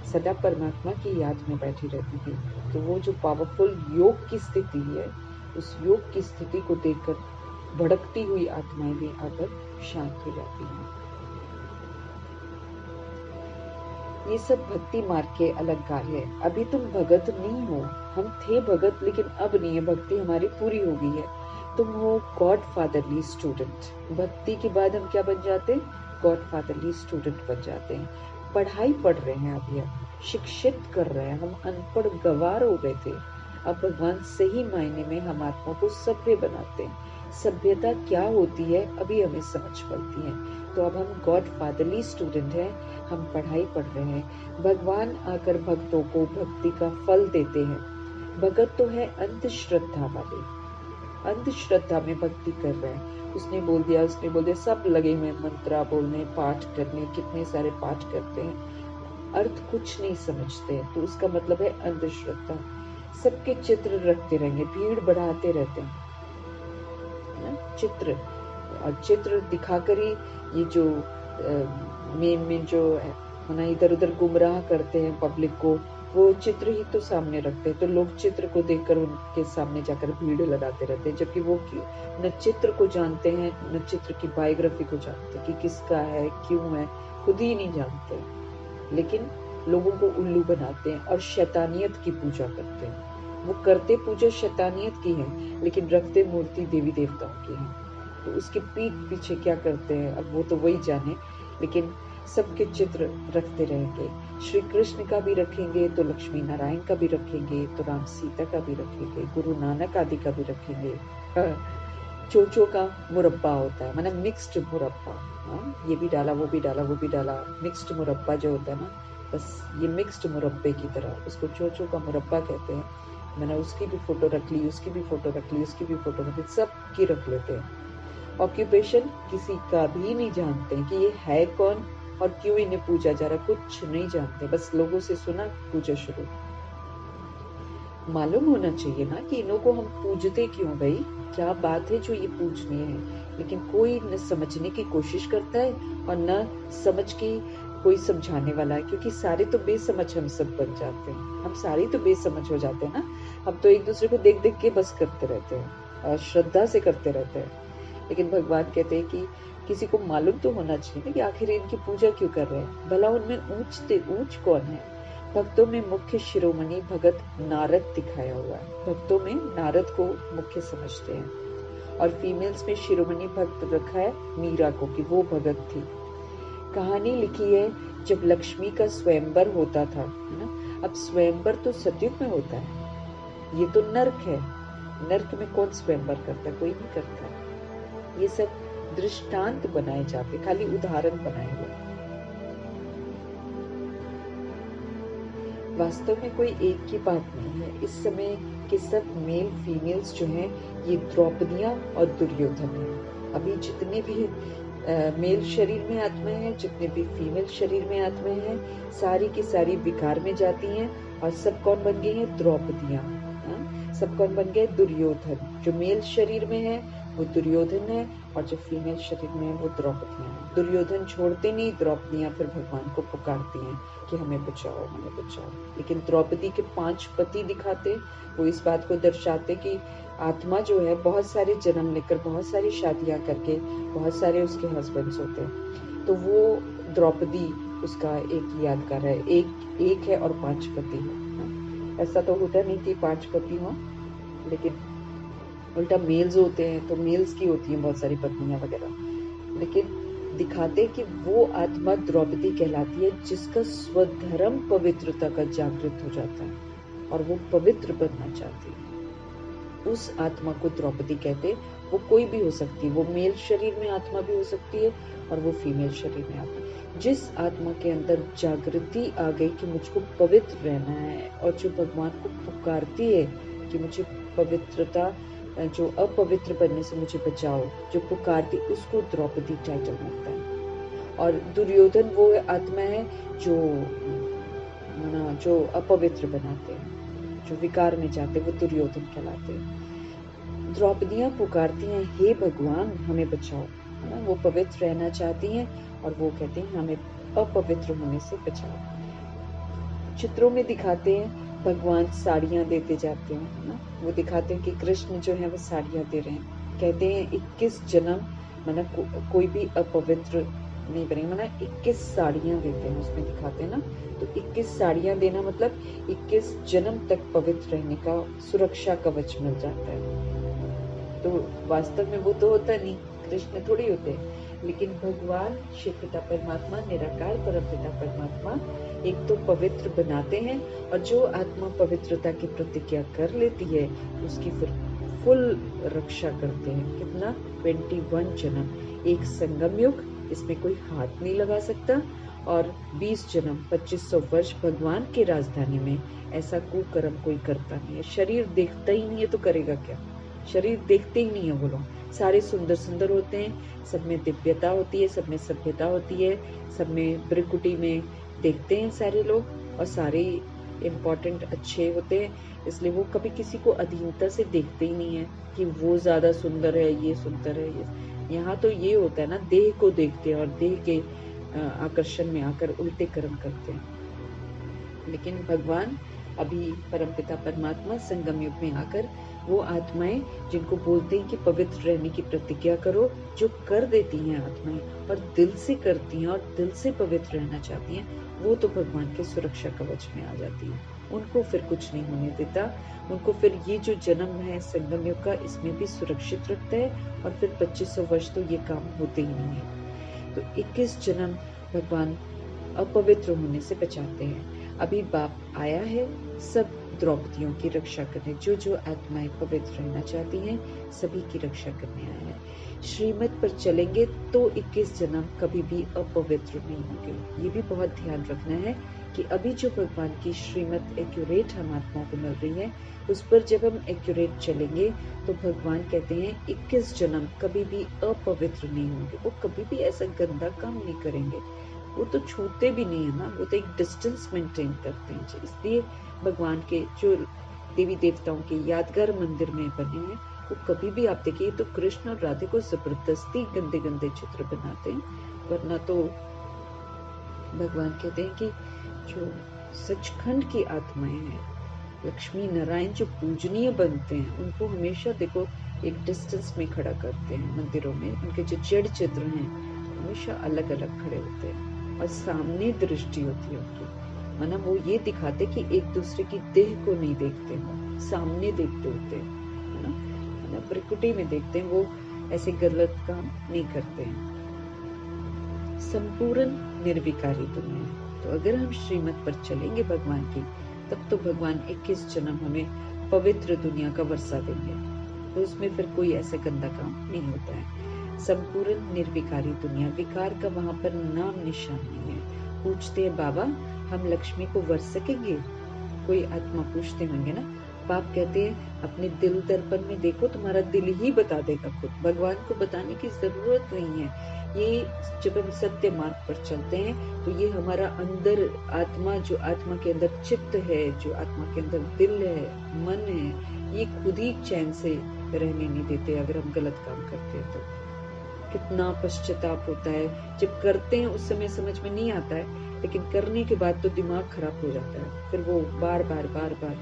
सदा परमात्मा की याद में बैठी रहती थी। तो वो जो पावरफुल योग की स्थिति है, उस योग की स्थिति को देखकर भड़कती हुई आत्माएं भी आकर शांत हो जाती हैं। ये सब भक्ति मार्ग के अलंकार है। अभी तुम भगत नहीं हो, हम थे भगत, लेकिन अब नहीं है, भक्ति हमारी पूरी हो गई है। तुम हो गॉड फादरली स्टूडेंट। भक्ति के बाद हम क्या बन जाते हैं, गॉड फादरली स्टूडेंट बन जाते हैं। पढ़ाई पढ़ रहे हैं अभी, हम शिक्षित कर रहे हैं, हम अनपढ़ गवार हो गए थे। अब भगवान सही मायने में हम आत्मा को सभ्य बनाते हैं। सभ्यता क्या होती है अभी हमें समझ पड़ती है। तो अब हम गॉड फादरली स्टूडेंट हैं, हम पढ़ाई पढ़ रहे हैं। भगवान आकर भक्तों को भक्ति का फल देते हैं। भगत तो है अंधश्रद्धा वाले, अंधश्रद्धा में भक्ति कर रहे हैं। उसने बोल दिया, सब लगे हुए मंत्रा बोलने, पाठ करने, कितने सारे पाठ करते हैं, अर्थ कुछ नहीं समझते, तो उसका मतलब है अंधश्रद्धा। सबके चित्र रखते रहेंगे, भीड़ बढ़ाते रहते हैं चित्र, और चित्र दिखाकर ही ये जो मेन जो है ना, इधर उधर गुमराह करते हैं पब्लिक को, वो चित्र ही तो सामने रखते हैं, तो लोग चित्र को देखकर उनके सामने जाकर भीड़ लगाते रहते हैं, जबकि वो न चित्र को जानते हैं, न चित्र की बायोग्राफी को जानते हैं कि किसका है, क्यों है, खुद ही नहीं जानते, लेकिन लोगों को उल्लू बनाते हैं और शैतानियत की पूजा करते हैं। वो करते पूजा शैतानियत की है, लेकिन रखते मूर्ति देवी देवताओं की है। तो उसके पीठ पीछे क्या करते हैं अब वो तो वही जाने, लेकिन सबके चित्र रखते रहेंगे। श्री कृष्ण का भी रखेंगे तो लक्ष्मी नारायण का भी रखेंगे, तो राम सीता का भी रखेंगे, गुरु नानक आदि का भी रखेंगे। चोचो का मुरब्बा होता है, मतलब मिक्स्ड मुरब्बा, ये भी डाला, वो भी डाला, वो भी डाला, मिक्स्ड मुरब्बा जो होता है ना, बस ये मिक्स्ड मुरब्बे की तरह, उसको चोचो का मुरब्बा कहते हैं। मैंने उसकी भी फोटो रख ली, उसकी भी फोटो रख ली, उसकी भी फोटो रख ली, सब की रख लेते हैं। ऑक्यूपेशन किसी का भी नहीं जानते हैं कि ये है कौन और क्यों इन्हें पूजा जा रहा, कुछ नहीं जानते, बस लोगों से सुना पूजा शुरू। मालूम होना चाहिए ना कि इन्हों को हम पूजते क्यों भाई, क्या बात है जो ये पूजनीय है, लेकिन कोई न समझने की कोशिश करता है और न समझ के कोई समझाने वाला है, क्योंकि सारे तो बेसमझ हम सब बन जाते हैं, हम सारे तो बेसमझ हो जाते हैं ना, हम तो एक दूसरे को देख देख के बस करते रहते हैं, श्रद्धा से करते रहते हैं, लेकिन भगवान कहते हैं कि किसी को मालूम तो होना चाहिए ना कि आखिर इनकी पूजा क्यों कर रहे हैं, भला उनमें ऊंच कौन है। भक्तों में मुख्य शिरोमणि भगत नारद दिखाया हुआ है, भक्तों में नारद को मुख्य समझते हैं, और फीमेल्स में शिरोमणि भक्त रखा है मीरा को कि वो भगत थी। कहानी लिखी है जब लक्ष्मी का स्वयंवर होता था, है ना। अब स्वयंवर तो सतयुग में होता है, ये तो नर्क है, नर्क में कौन स्वयंवर करता है, कोई नहीं करता है। ये सब दृष्टांत बनाए जाते, खाली उदाहरण बनाए हुए, वास्तव में कोई एक की बात नहीं है। इस समय के सब मेल फीमेल्स जो हैं ये द्रौपदियां और दुर्योधन हैं। अभी जितने भी मेल शरीर में आत्माएं हैं, जितने भी फीमेल शरीर में आत्माएं हैं, सारी की सारी विकार में जाती हैं, और सब कौन बन गई हैं, द्रौपदियां। सब कौन बन गए, दुर्योधन। जो मेल शरीर में है वो दुर्योधन है, और जो फीमेल शरीर में है वो द्रौपदियां हैं। दुर्योधन छोड़ते नहीं, द्रौपदियां फिर भगवान को पुकारती हैं कि हमें बचाओ, हमें बचाओ। लेकिन द्रौपदी के 5 पति दिखाते, वो इस बात को दर्शाते कि आत्मा जो है बहुत सारे जन्म लेकर, बहुत सारी शादियां करके, बहुत सारे उसके हस्बैंड्स होते हैं, तो वो द्रौपदी उसका एक यादगार है, एक है और 5 पति है। ऐसा तो होता नहीं कि 5 पति हो, लेकिन उल्टा मेल्स होते हैं तो मेल्स की होती हैं बहुत सारी पत्नियां वगैरह, लेकिन दिखाते कि वो आत्मा द्रौपदी कहलाती है जिसका स्वधर्म पवित्रता का जागृत हो जाता है और वो पवित्र बनना चाहती है। उस आत्मा को द्रौपदी कहते। वो कोई भी हो सकती है, वो मेल शरीर में आत्मा भी हो सकती है और वो फीमेल शरीर में आत्मा। जिस आत्मा के अंदर जागृति आ गई कि मुझको पवित्र रहना है, और जो भगवान को पुकारती है कि मुझे पवित्रता, जो अपवित्र बनने से मुझे बचाओ, जो पुकारती, उसको द्रौपदी टाइटल मिलता है। और दुर्योधन वो आत्मा है जो अपवित्र बनाते हैं, जो विकार में जाते, वो दुर्योधन कहलाते हैं। द्रौपदियां पुकारती हैं, हे भगवान हमें बचाओ, है ना। वो पवित्र रहना चाहती हैं और वो कहते हैं हमें अपवित्र होने से बचाओ। चित्रों में दिखाते हैं भगवान साड़ियां देते जाते हैं, है ना। वो दिखाते हैं कि कृष्ण जो है वो साड़ियां दे रहे हैं। कहते हैं 21 जन्म, मतलब कोई भी अपवित्र नहीं बनेगा, मतलब 21 साड़ियां देते हैं, उसमें दिखाते हैं ना। तो 21 साड़ियां देना मतलब 21 जन्म तक पवित्र रहने का सुरक्षा कवच मिल जाता है। तो वास्तव में वो तो होता नहीं, कृष्ण थोड़ी होते, लेकिन भगवान श्री पिता परमात्मा, निराकार परमपिता परमात्मा एक तो पवित्र बनाते हैं, और जो आत्मा पवित्रता की प्रतिज्ञा कर लेती है उसकी फिर फुल रक्षा करते हैं। कितना, 21 जन्म, एक संगम युग, इसमें कोई हाथ नहीं लगा सकता, और 20 जन्म 2500 वर्ष भगवान की राजधानी में। ऐसा कुकर्म कोई करता नहीं है, शरीर देखता ही नहीं है तो करेगा क्या। शरीर देखते ही नहीं है वो लोग। सारे सुंदर सुंदर होते हैं, सब में दिव्यता होती है, सब में सभ्यता होती है, सब में ब्रिकुटी में देखते हैं सारे लोग, और सारे इम्पोर्टेंट अच्छे होते हैं। इसलिए वो कभी किसी को अधीनता से देखते ही नहीं है कि वो ज्यादा सुंदर है, ये सुंदर है। ये यहाँ तो ये होता है ना, देह को देखते हैं और देह के आकर्षण में आकर उल्टे कर्म करते हैं। लेकिन भगवान अभी परमपिता परमात्मा संगम युग में आकर वो आत्माएं जिनको बोलते हैं कि पवित्र रहने की प्रतिज्ञा करो, जो कर देती हैं आत्माएं और दिल से करती हैं और दिल से पवित्र रहना चाहती हैं, वो तो भगवान के सुरक्षा कवच में आ जाती है। उनको फिर कुछ नहीं होने देता। उनको फिर ये जो जन्म है संगम युग का, इसमें भी सुरक्षित रखता है, और फिर 2500 वर्ष तो ये काम होते ही नहीं है। तो 21 जन्म भगवान अपवित्र होने से बचाते हैं। अभी बाप आया है सब द्रौपदियों की रक्षा करने, जो जो आत्माएं पवित्र रहना चाहती हैं सभी की रक्षा करने आया है। श्रीमत पर चलेंगे तो 21 जन्म कभी भी अपवित्र नहीं होंगे। ये भी बहुत ध्यान रखना है कि अभी जो भगवान की श्रीमत एक्यूरेट हम आत्माओं को मिल रही है, उस पर जब हम एक्यूरेट चलेंगे तो भगवान कहते हैं 21 जन्म कभी भी अपवित्र नहीं होंगे। वो कभी भी ऐसा गंदा काम नहीं करेंगे, वो तो छूते भी नहीं है ना, वो तो एक डिस्टेंस मेंटेन करते हैं। इसलिए भगवान के जो देवी देवताओं के यादगार मंदिर में बने हैं, वो कभी भी आप देखिए तो कृष्ण और राधे को जबरदस्ती गंदे गंदे चित्र बनाते हैं, वरना तो भगवान कहते हैं कि जो सचखंड की आत्माएं हैं, लक्ष्मी नारायण जो पूजनीय बनते हैं, उनको हमेशा देखो एक डिस्टेंस में खड़ा करते हैं मंदिरों में। उनके जो जड़ चित्र हैं हमेशा अलग अलग खड़े होते हैं और सामने दृष्टि होती है उनकी, माना वो ये दिखाते कि एक दूसरे की देह को नहीं देखते हो, सामने देखते होते हैं, है ना, प्रकृति में देखते हैं। वो ऐसे गलत काम नहीं करते हैं। संपूर्ण निर्विकारी दुनिया। तो अगर हम श्रीमत पर चलेंगे भगवान की, तब तो भगवान 21 जन्म हमें पवित्र दुनिया का वर्षा देंगे, तो उसमें फिर कोई ऐसा गंदा काम नहीं होता है। संपूर्ण निर्विकारी दुनिया, विकार का वहां पर नाम निशान नहीं है। पूछते हैं बाबा हम लक्ष्मी को वर सकेंगे? कोई आत्मा पूछते होंगे ना। बाप कहते हैं अपने दिल दर्पण में देखो, तुम्हारा दिल ही बता देगा खुद, भगवान को बताने की जरूरत नहीं है। ये जब हम सत्य मार्ग पर चलते हैं तो ये हमारा अंदर आत्मा, जो आत्मा के अंदर चित्त है, जो आत्मा के अंदर दिल है, मन है, ये खुद ही चैन से रहने नहीं देते अगर हम गलत काम करते हैं तो। कितना पश्चाताप होता है जब करते हैं, उस समय समझ में नहीं आता है, लेकिन करने के बाद तो दिमाग खराब हो जाता है, फिर वो बार बार बार बार।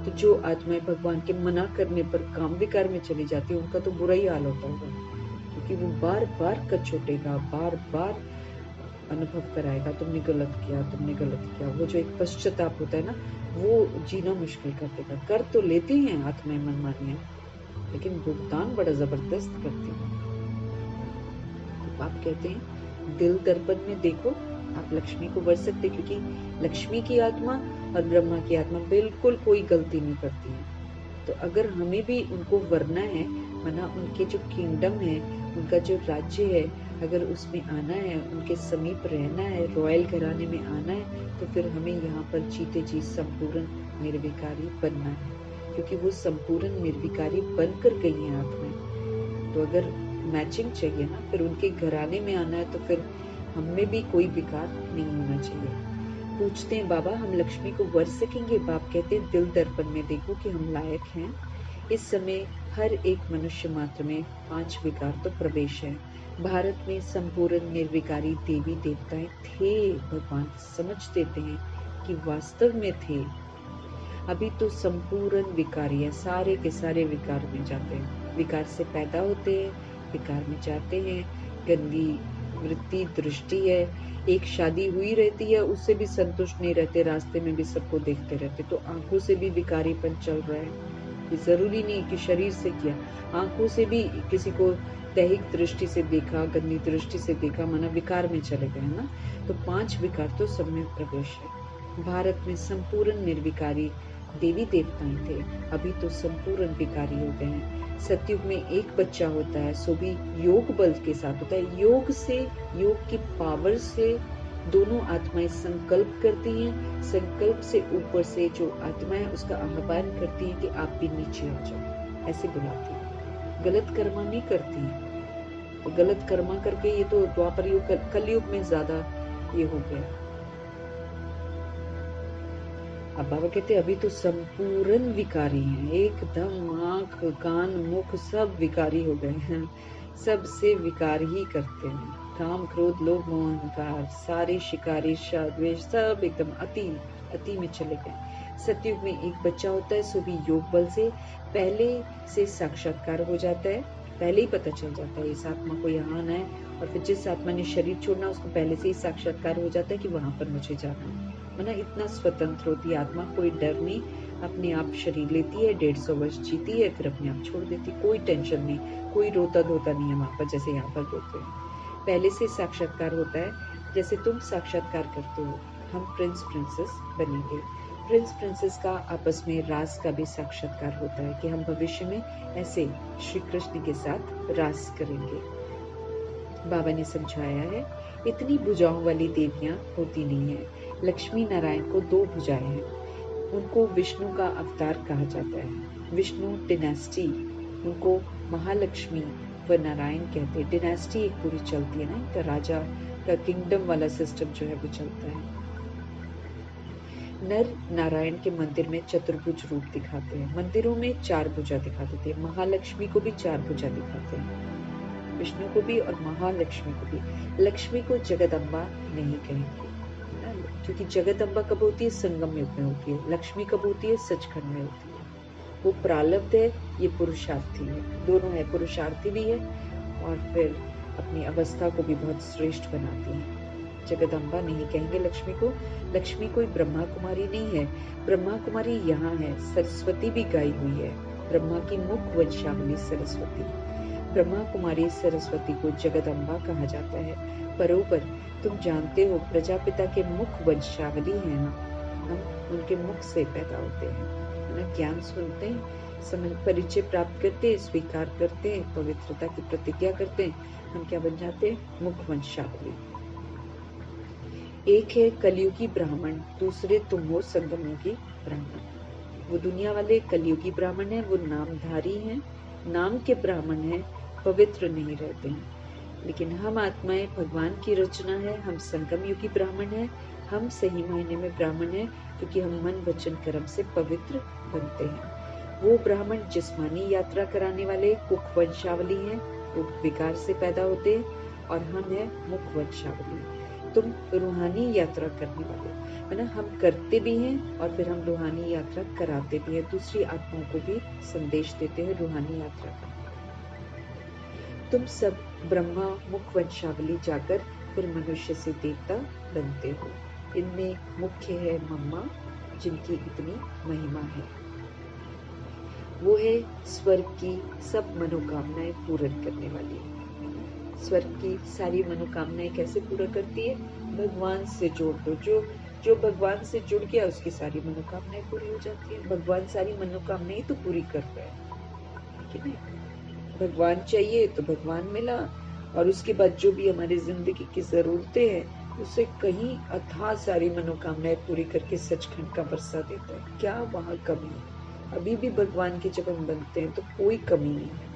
तो जो आत्माएं भगवान के मना करने पर काम विकार में चली जाती है, उनका तो बुरा ही हाल होता होगा, क्योंकि वो बार बार कचोटेगा, बार बार अनुभव कराएगा तुमने गलत किया, तुमने गलत किया। वो जो एक पश्चाताप होता है ना, वो जीना मुश्किल कर देगा। कर तो लेते हैं आत्माएं मनमानियां, लेकिन भुगतान बड़ा जबरदस्त करती है। आप कहते हैं दिल दर्पण में देखो, आप लक्ष्मी को वर सकते, क्योंकि लक्ष्मी की आत्मा और ब्रह्मा की आत्मा बिल्कुल कोई गलती नहीं करती है। तो अगर हमें भी उनको वरना है, माना उनके जो किंगडम है, उनका जो राज्य है, अगर उसमें आना है, उनके समीप रहना है, रॉयल घराने में आना है, तो फिर हमें यहाँ पर जीते जी संपूर्ण निर्विकारी बनना है, क्योंकि वो संपूर्ण निर्विकारी बनकर गई हैं आत्माएं। तो अगर मैचिंग चाहिए ना, फिर उनके घराने में आना है, तो फिर हमें भी कोई विकार नहीं होना चाहिए। पूछते हैं बाबा हम लक्ष्मी को वर सकेंगे? बाप कहते हैं दिल दर्पण में देखो कि हम लायक हैं। इस समय हर एक मनुष्य मात्र में 5 विकार तो प्रवेश है। भारत में संपूर्ण निर्विकारी देवी देवताएं थे, भगवान समझ देते हैं कि वास्तव में थे। अभी तो संपूर्ण विकारी है, सारे के सारे विकार में जाते हैं, विकार से पैदा होते हैं, विकार में जाते हैं। गंदी वृत्ति दृष्टि है, एक शादी हुई रहती है, उससे भी संतुष्ट नहीं रहते, रास्ते में भी सबको देखते रहते, तो आंखों से भी विकारीपन चल रहा है। ये जरूरी नहीं कि शरीर से किया, आंखों से भी किसी को दैहिक दृष्टि से देखा, गंदी दृष्टि से देखा, माना विकार में चले गए ना। तो 5 विकार तो सब में प्रवेश है। भारत में संपूर्ण निर्विकारी देवी देवताएं थे, अभी तो संपूर्ण विकारी हो गए हैं। सतयुग में एक बच्चा होता है, सो भी योग बल के साथ होता है। योग से, योग की पावर से दोनों आत्माएं संकल्प करती हैं। संकल्प से ऊपर से जो आत्मा है उसका आह्वान करती है कि आप भी नीचे आ जाओ। ऐसे बुलाती है, गलत कर्मा नहीं करती। तो गलत कर्मा करके ये तो द्वापर युग कलयुग में ज्यादा ये हो गया। अब बाबा कहते अभी तो संपूर्ण विकारी हैं, एकदम आंख कान मुख सब विकारी हो गए हैं, सबसे विकार ही करते हैं। काम क्रोध लोभ मोह अहंकार सारे शिकारी द्वेष सब एकदम अति में चले गए। सतयुग में एक बच्चा होता है, सो भी योग बल से पहले से साक्षात्कार हो जाता है, पहले ही पता चल जाता है इस आत्मा को यहाँ आना है, और फिर जिस आत्मा ने शरीर छोड़ना उसको पहले से ही साक्षात्कार हो जाता है कि वहां पर मुझे जाना है ना। इतना स्वतंत्र होती है आत्मा, कोई डर नहीं, अपने आप शरीर लेती है, 150 वर्ष जीती है, फिर अपने आप छोड़ देती, कोई टेंशन नहीं, कोई रोता धोता नहीं है वहां पर जैसे यहाँ पर रोते हैं। पहले से साक्षात्कार होता है, जैसे तुम साक्षात्कार करते हो, हम प्रिंस प्रिंसेस बनेंगे। प्रिंस प्रिंसेस का आपस में रास का भी साक्षात्कार होता है कि हम भविष्य में ऐसे श्री कृष्ण के साथ रास करेंगे। बाबा ने समझाया है, इतनी भुजाओं वाली देवियां होती नहीं है। लक्ष्मी नारायण को 2 भुजाएं हैं, उनको विष्णु का अवतार कहा जाता है। विष्णु डिनेस्टी, उनको महालक्ष्मी व नारायण कहते हैं। डिनेस्टी एक पूरी चलती है ना, इनका राजा का किंगडम वाला सिस्टम जो है वो चलता है। नर नारायण के मंदिर में चतुर्भुज रूप दिखाते हैं, मंदिरों में 4 भुजा दिखा देते हैं। महालक्ष्मी को भी 4 भुजा दिखाते हैं, विष्णु को भी और महालक्ष्मी को भी। लक्ष्मी को जगदम्बा नहीं कहेंगे, क्योंकि जगदम्बा कब होती है? संगम युग में होती है। लक्ष्मी कब होती है? सचखंड में होती है। वो प्रारब्ध है, ये पुरुषार्थी है, दोनों है, पुरुषार्थी भी है और फिर अपनी अवस्था को भी बहुत श्रेष्ठ बनाती है। जगदम्बा नहीं कहेंगे लक्ष्मी को। लक्ष्मी कोई ब्रह्मा कुमारी नहीं है, ब्रह्मा कुमारी यहाँ है। सरस्वती भी गाई हुई है, ब्रह्मा की मुख वंशावली सरस्वती। ब्रह्मा कुमारी सरस्वती को जगदम्बा कहा जाता है। परोपर तुम जानते हो प्रजापिता के मुख वंशावली है ना, हम उनके मुख से पैदा होते हैं, है ना। ज्ञान सुनते हैं, समझ परिचय प्राप्त करते हैं, स्वीकार करते हैं, पवित्रता की प्रतिज्ञा करते हैं, हम क्या बन जाते हैं? मुख वंशावली। एक है कलयुगी ब्राह्मण, दूसरे तुम हो संगमयुगी ब्राह्मण। वो दुनिया वाले कलयुगी ब्राह्मण है, वो नामधारी हैं, नाम के ब्राह्मण हैं, पवित्र नहीं रहते हैं। लेकिन हम आत्माएं भगवान की रचना है, हम संगम युगी ब्राह्मण हैं, हम सही मायने में ब्राह्मण हैं, क्योंकि हम मन वचन कर्म से पवित्र बनते हैं। वो ब्राह्मण जिस्मानी यात्रा कराने वाले कुख वंशावली हैं, वो विकार से पैदा होते हैं, और हम हैं मुख वंशावली। तुम रूहानी यात्रा करने वाले, है ना। हम करते भी हैं और फिर हम रूहानी यात्रा कराते भी हैं, दूसरी आत्माओं को भी संदेश देते हैं रूहानी यात्रा का। तुम सब ब्रह्मा मुख वंशावली जाकर फिर मनुष्य से देवता बनते हो। इनमें मुख्य है मम्मा, जिनकी इतनी महिमा है। वो है स्वर्ग की सब मनोकामनाएं पूर्ण करने वाली। स्वर्ग की सारी मनोकामनाएं कैसे पूरा करती है? भगवान से जोड़ दो, जो भगवान से जुड़ गया उसकी सारी मनोकामनाएं पूरी हो जाती है। भगवान सारी मनोकामनाएं तो पूरी कर रहे हैं कि नहीं। भगवान चाहिए तो भगवान मिला, और उसके बाद जो भी हमारी जिंदगी की जरूरतें हैं उसे कहीं अथाह सारी मनोकामनाएं पूरी करके सचखंड का बरसा देता है। क्या वहां कमी है? अभी भी भगवान की जब हम बनते हैं तो कोई कमी नहीं है,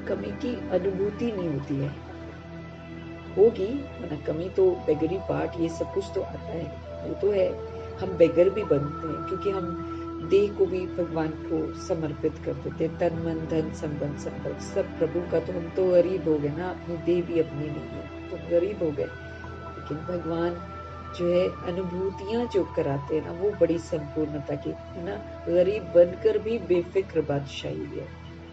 कमी की अनुभूति नहीं होती है। होगी वरना कमी तो, बेगरी पार्ट ये सब कुछ तो आता है, वो तो है। हम बेगर भी बनते हैं क्योंकि हम देह को भी भगवान को समर्पित कर देते हैं, तन मन धन संबंध संपर्क सब प्रभु का। तो हम तो गरीब हो गए ना, अपनी देह भी अपनी नहीं है तो गरीब हो गए। लेकिन भगवान जो है अनुभूतियां जो कराते हैं ना, वो बड़ी संपूर्णता की, है ना। गरीब बनकर भी बेफिक्र बादशाही है।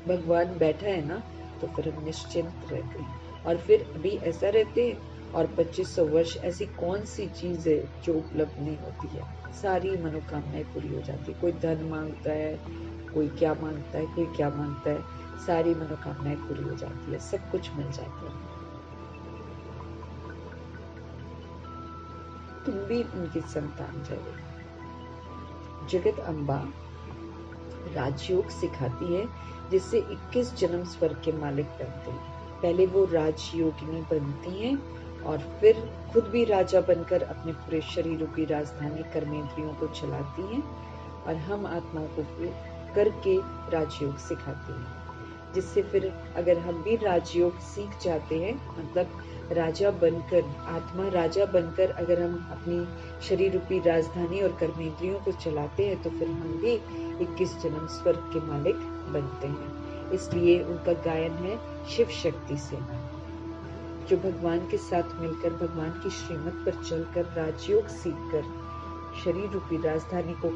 भगवान बैठा है ना, तो फिर हम निश्चिंत रहते हैं, और फिर अभी ऐसा रहते हैं। और 2500 वर्ष ऐसी कौन सी चीज है जो उपलब्ध नहीं होती है? सारी मनोकामनाएं पूरी हो जाती है। कोई धन मांगता है, कोई क्या मांगता है, कोई क्या मांगता है, सारी मनोकामनाएं पूरी हो जाती है, सब कुछ मिल जाता है। तुम भी उनकी संतान रहे। जगत अम्बा राजयोग सिखाती है, जिससे 21 जन्म स्वर्ग के मालिक बनते हैं। पहले वो राजयोगिनी बनती हैं और फिर खुद भी राजा बनकर अपने पूरे शरीरों की राजधानी कर्मेंद्रियों को चलाती हैं, और हम आत्मा को फिर करके राजयोग सिखाते हैं, जिससे फिर अगर हम भी राजयोग सीख जाते हैं, मतलब राजा बनकर, आत्मा राजा बनकर अगर हम अपनी शरीर रूपी राजधानी और कर्मेंद्रियों को चलाते हैं, तो फिर हम भी 21 जन्म स्वर्ग के मालिक बनते हैं। इसलिए उनका गायन है शिव शक्ति सेना, जो भगवान के साथ मिलकर भगवान की श्रीमत पर चलकर राजयोग सीखकर शरीर रूपी राजधानी को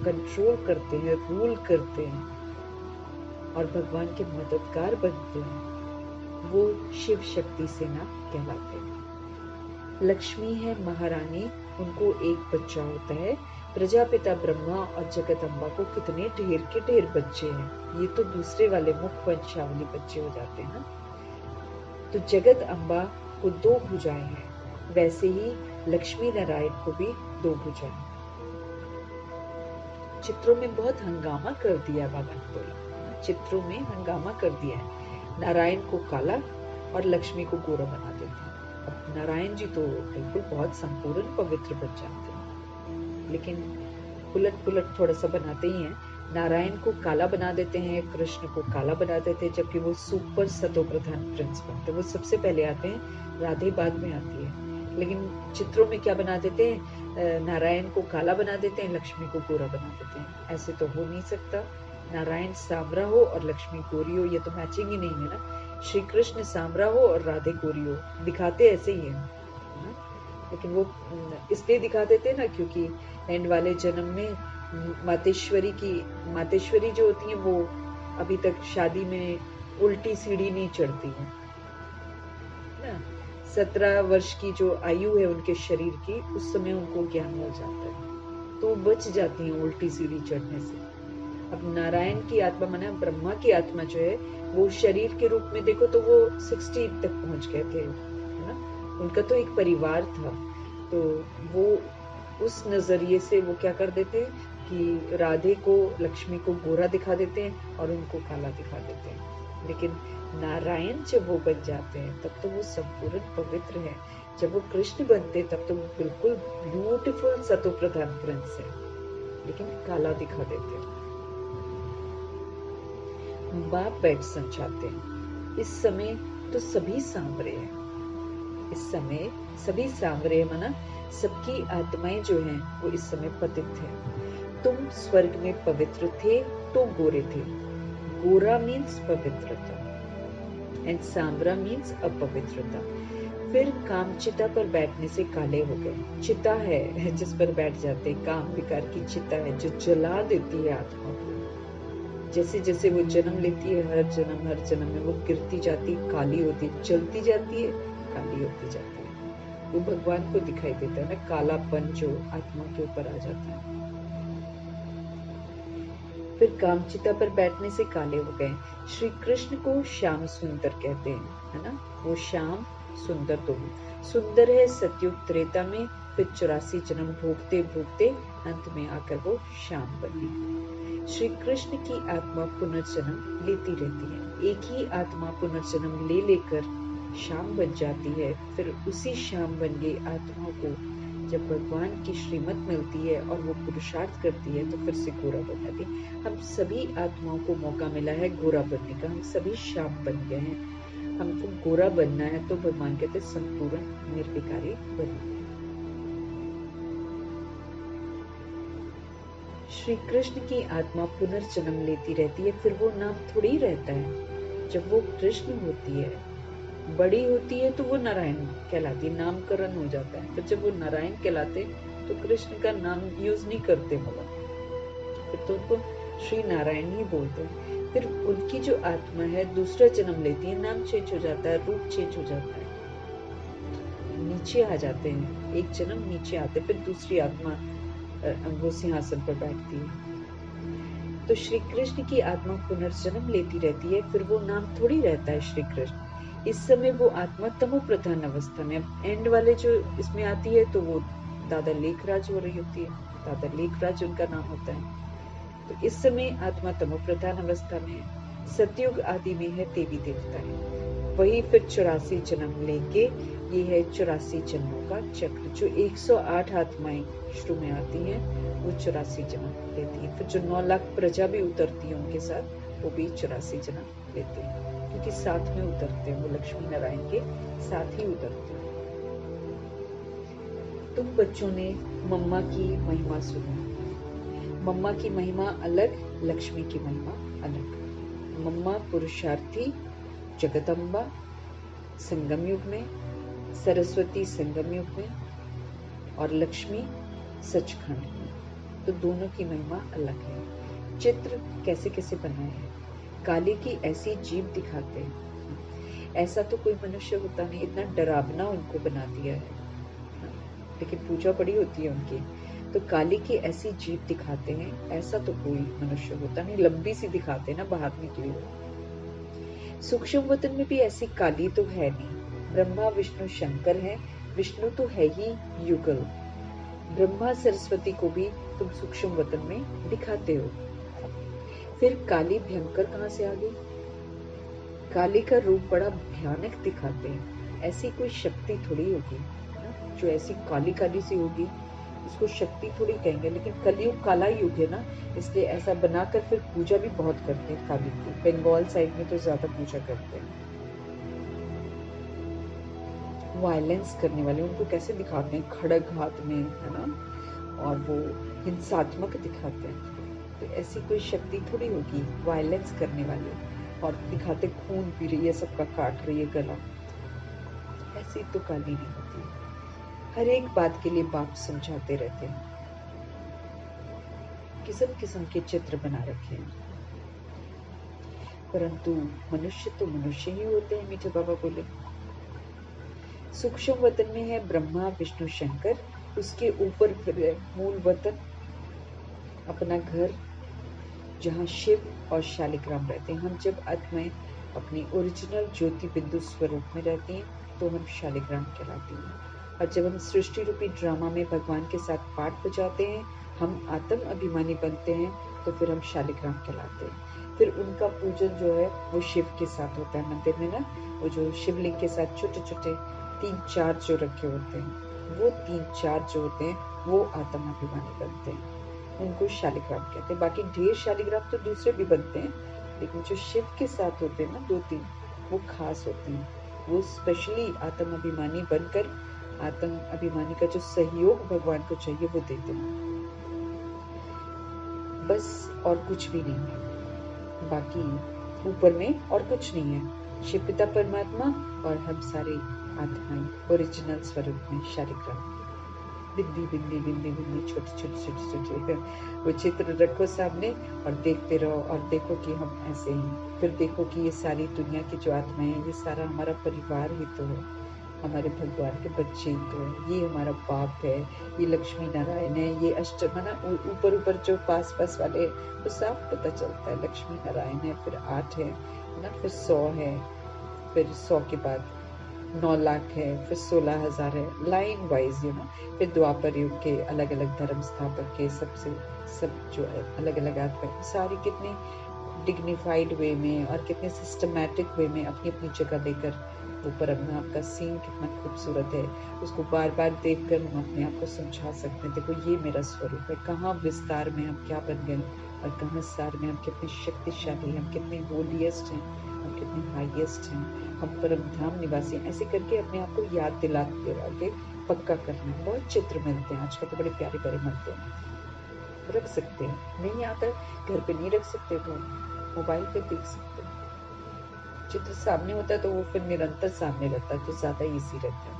कंट्रोल करते हैं, रूल करते हैं और भगवान के मददगार बनते हैं, वो शिव शक्ति सेना कहलाते हैं। लक्ष्मी है महारानी, उनको एक बच्चा होता है। प्रजापिता ब्रह्मा और जगत अम्बा को कितने ढेर के ढेर बच्चे हैं, ये तो दूसरे वाले मुख वंशावली बच्चे हो जाते हैं ना। तो जगत अम्बा को 2 भुजाएं हैं, वैसे ही लक्ष्मी नारायण को भी 2 भुजाएं। चित्रों में बहुत हंगामा कर दिया बाबा ने बोला, चित्रों में हंगामा कर दिया है। नारायण को काला और लक्ष्मी को गोरा बना देते हैं। अब नारायण जी तो बिल्कुल बहुत संपूर्ण पवित्र बन जाते हैं, लेकिन उलट पुलट थोड़ा सा बनाते ही हैं। नारायण को काला बना देते हैं, कृष्ण को काला बना देते हैं, जबकि वो सुपर सतो प्रधान प्रिंस बनते हैं। वो सबसे पहले आते हैं, राधे बाद में आती है। लेकिन चित्रों में क्या बना देते हैं, नारायण को काला बना देते हैं, लक्ष्मी को गोरा बना देते हैं। ऐसे तो हो नहीं सकता, नारायण सांवरा हो और लक्ष्मी गोरी हो, ये तो मैचिंग ही नहीं है ना। श्री कृष्ण सांवरा हो और राधे गोरी हो, दिखाते ऐसे ही है, लेकिन वो इसलिए दिखा देते हैं ना, क्योंकि एंड वाले जन्म में मातेश्वरी जो होती है वो अभी तक शादी में उल्टी सीढ़ी नहीं चढ़ती है ना। 17 वर्ष की जो आयु है उनके शरीर की, उस समय उनको ज्ञान हो जाता है, तो बच जाती हैं उल्टी सीढ़ी चढ़ने से। अब नारायण की आत्मा माना ब्रह्मा की आत्मा जो है, वो शरीर के रूप में देखो तो वो 60 तक पहुंच गए थे, है ना। उनका तो एक परिवार था, तो वो उस नजरिए से वो क्या कर देते हैं कि राधे को, लक्ष्मी को गोरा दिखा देते हैं और उनको काला दिखा देते हैं। लेकिन नारायण जब वो बन जाते हैं तब तो वो संपूर्ण पवित्र है। जब वो कृष्ण बनते तब तो वो बिल्कुल ब्यूटीफुल सतो प्रधान प्रिंस है, लेकिन काला दिखा देते हैं। बाप बैठ समझाते हैं, इस समय तो सभी सांवरे हैं। इस समय सभी सांवरे माना सबकी आत्माएं जो हैं वो इस समय पतित हैं। तुम स्वर्ग में पवित्र थे तो गोरे थे। गोरा मीन्स पवित्रता एंड सांवरा मीन्स अपवित्रता। फिर काम चिता पर बैठने से काले हो गए। चिता है जिस पर बैठ जाते, काम विकार की चिता है जो जला देती है आत्मा को। जैसे जैसे वो जन्म लेती है, हर जन्म में वो गिरती जाती, काली होती, जलती जाती है, काली होती जाती है। वो भगवान को दिखाई देता है ना, कालापन जो आत्मा के ऊपर आ जाता है। फिर कामचिता पर बैठने से काले हो गए। श्री कृष्ण को श्याम सुंदर कहते हैं, है ना। वो श्याम सुंदर, तो सुंदर है सतयुग त्रेता में, फिर 84 जन्म भोगते भोगते अंत में आकर वो श्याम बनी। श्री कृष्ण की आत्मा पुनर्जन्म लेती रहती है। एक ही आत्मा पुनर्जन्म ले लेकर श्याम बन जाती है। फिर उसी श्याम बन गई आत्मा को जब भगवान की श्रीमत मिलती है और वो पुरुषार्थ करती है तो फिर से गोरा बन जाती है। हम सभी आत्माओं को मौका मिला है गोरा बनने का, हम सभी श्याम बन गए हैं। हमको गोरा बनना है तो भगवान कहते संपूर्ण निर्विकारी बनो। श्री कृष्ण की आत्मा पुनर्जन्म लेती रहती है, फिर वो नाम थोड़ी रहता है। जब वो कृष्ण होती है, बड़ी होती है, तो वो नारायण कहलाती, नामकरण हो जाता है। फिर जब वो नारायण कहलाते तो कृष्ण का नाम यूज नहीं करते, बोला फिर तो उनको श्री नारायण ही बोलते हैं। फिर उनकी जो आत्मा है दूसरा जन्म लेती है, नाम चेंज हो जाता है, रूप चेंज हो जाता है, नीचे आ जाते हैं, एक जन्म नीचे आते, फिर दूसरी आत्मा वो सिंहासन पर बैठती है। तो श्री कृष्ण की आत्मा पुनर्जन्म लेती रहती है, फिर वो नाम थोड़ी रहता है श्री कृष्ण। इस समय वो आत्मा तमो प्रधान अवस्था में, एंड वाले जो इसमें आती है तो वो दादा लेखराज हो रही होती है, दादा लेखराज उनका नाम होता है। तो इस समय आत्मा तमो प्रधान अवस्था में, सतयुग आदि में है देवी देवता है। वही फिर 84 जन्म लेंगे। ये है 84 जन्मों का चक्र, जो 108 आत्माएं शुरू में आती हैं वो 84 जन्म लेती है। फिर जो 9 लाख प्रजा भी उतरती है उनके साथ, वो भी 84 जन्म लेते हैं, क्योंकि साथ में उतरते हैं, वो लक्ष्मी नारायण के साथ ही उतरते हैं। तुम बच्चों ने मम्मा की महिमा सुनी। मम्मा की महिमा अलग, लक्ष्मी की महिमा अलग। मम्मा पुरुषार्थी जगदम्बा संगम युग में, सरस्वती संगम युग में, और लक्ष्मी सचखंड में। तो दोनों की महिमा अलग है। चित्र कैसे कैसे बनाए हैं। काली की ऐसी जीभ दिखाते हैं, ऐसा तो कोई मनुष्य होता नहीं, इतना डरावना उनको बना दिया है, लेकिन पूजा बड़ी होती है उनकी। तो काली की ऐसी जीभ दिखाते हैं, ऐसा तो कोई मनुष्य होता नहीं, लंबी सी दिखाते हैं ना बाहर निकली हुई। सूक्ष्म वतन में भी ऐसी काली तो है नहीं। ब्रह्मा विष्णु शंकर है, विष्णु तो है ही युगल। ब्रह्मा सरस्वती को भी तुम सूक्ष्म वतन में दिखाते हो। फिर काली भयंकर कहाँ से आ गई। काली का रूप बड़ा भयानक दिखाते हैं, ऐसी कोई शक्ति थोड़ी होगी जो ऐसी काली काली सी होगी, उसको शक्ति थोड़ी कहेंगे। लेकिन कलयुग काला युग है ना, इसलिए ऐसा बनाकर फिर पूजा भी बहुत करते हैं काली की। बंगाल साइड में तो ज्यादा पूजा करते हैं। वायलेंस करने वाले उनको कैसे दिखाते हैं, खड़ग हाथ में है ना, और वो हिंसात्मक दिखाते हैं। तो ऐसी कोई शक्ति थोड़ी होगी वायलेंस करने वाली, और दिखाते खून पी रही है, सबका काट रही है गला। ऐसी तो काली नहीं होती। हर एक बात के लिए बाप समझाते रहते हैं। किस्म किस्म के चित्र बना रखे हैं, परंतु मनुष्य तो मनुष्य ही होते हैं, मीठे बाबा बोले। सूक्ष्म वतन में है ब्रह्मा विष्णु शंकर, उसके ऊपर फिर है मूल वतन, अपना घर, जहाँ शिव और शालिग्राम रहते हैं। हम जब आत्माएं अपनी ओरिजिनल ज्योति बिंदु स्वरूप में रहती हैं तो हम शालिग्राम कहलाती हैं। और जब हम सृष्टि रूपी ड्रामा में भगवान के साथ पाठ बजाते हैं, हम आत्म अभिमानी बनते हैं, तो फिर हम शालिग्राम कहलाते हैं। फिर उनका पूजन जो है वो शिव के साथ होता है मंदिर में ना, वो जो शिवलिंग के साथ छोटे छोटे 3-4 जो रखे होते हैं, वो 3-4 जो होते हैं वो आत्म अभिमानी बनते हैं, उनको शालिग्राम कहते हैं। बाकी ढेर शालिग्राम तो दूसरे भी बनते हैं, लेकिन जो शिव के साथ होते हैं ना 2-3, वो खास होते हैं। वो स्पेशली आत्म अभिमानी बनकर आत्म अभिमानी का जो सहयोग भगवान को चाहिए वो देते हैं, बस और कुछ भी नहीं है। बाकी ऊपर में और कुछ नहीं है। शिव पिता परमात्मा और हम सारे आत्माएं ओरिजिनल स्वरूप में शालिग्राम। बिंदी बिंदी बिंदी बिंदी छोटी छोटी छोटी छोटी वो चित्र रखो सामने और देखते रहो, और देखो कि हम ऐसे हैं। फिर देखो कि ये सारी दुनिया की जो आत्माएं हैं, ये सारा हमारा परिवार ही तो है, हमारे भगवान के बच्चे ही तो है। ये हमारा बाप है, ये लक्ष्मी नारायण है, ये अष्टम ना, ऊपर ऊपर जो पास पास वाले वो साफ पता चलता है। लक्ष्मी नारायण है, फिर 8 है ना, फिर 100 है, फिर 100 के बाद 9 लाख है, फिर 16,000 है, लाइन वाइज फिर द्वापर युग के अलग अलग धर्म स्थापक के सबसे सब जो अलग अलग आत्मा सारी कितने डिग्निफाइड वे में और कितने सिस्टमैटिक वे में अपनी अपनी जगह लेकर ऊपर अपना आपका सीन कितना खूबसूरत है, उसको बार बार देखकर हम अपने आप को समझा सकते हैं, देखो ये मेरा स्वरूप है। कहाँ विस्तार में हम क्या बन गए और कहाँ सार में हम कितने शक्तिशाली हैं, हम कितने होलीएस्ट हैं, हम कितने हाईएस्ट हैं, हम परम धाम निवासी हैं। ऐसे करके अपने आप को याद दिलाते के पक्का करना है। बहुत चित्र मिलते हैं आजकल तो, बड़े प्यारे प्यारे मिलते हैं, रख सकते हैं। नहीं आता घर पे नहीं रख सकते तो मोबाइल पे देख सकते हैं। चित्र सामने होता है तो वो फिर निरंतर सामने रहता है, तो ज्यादा इजी रहता है।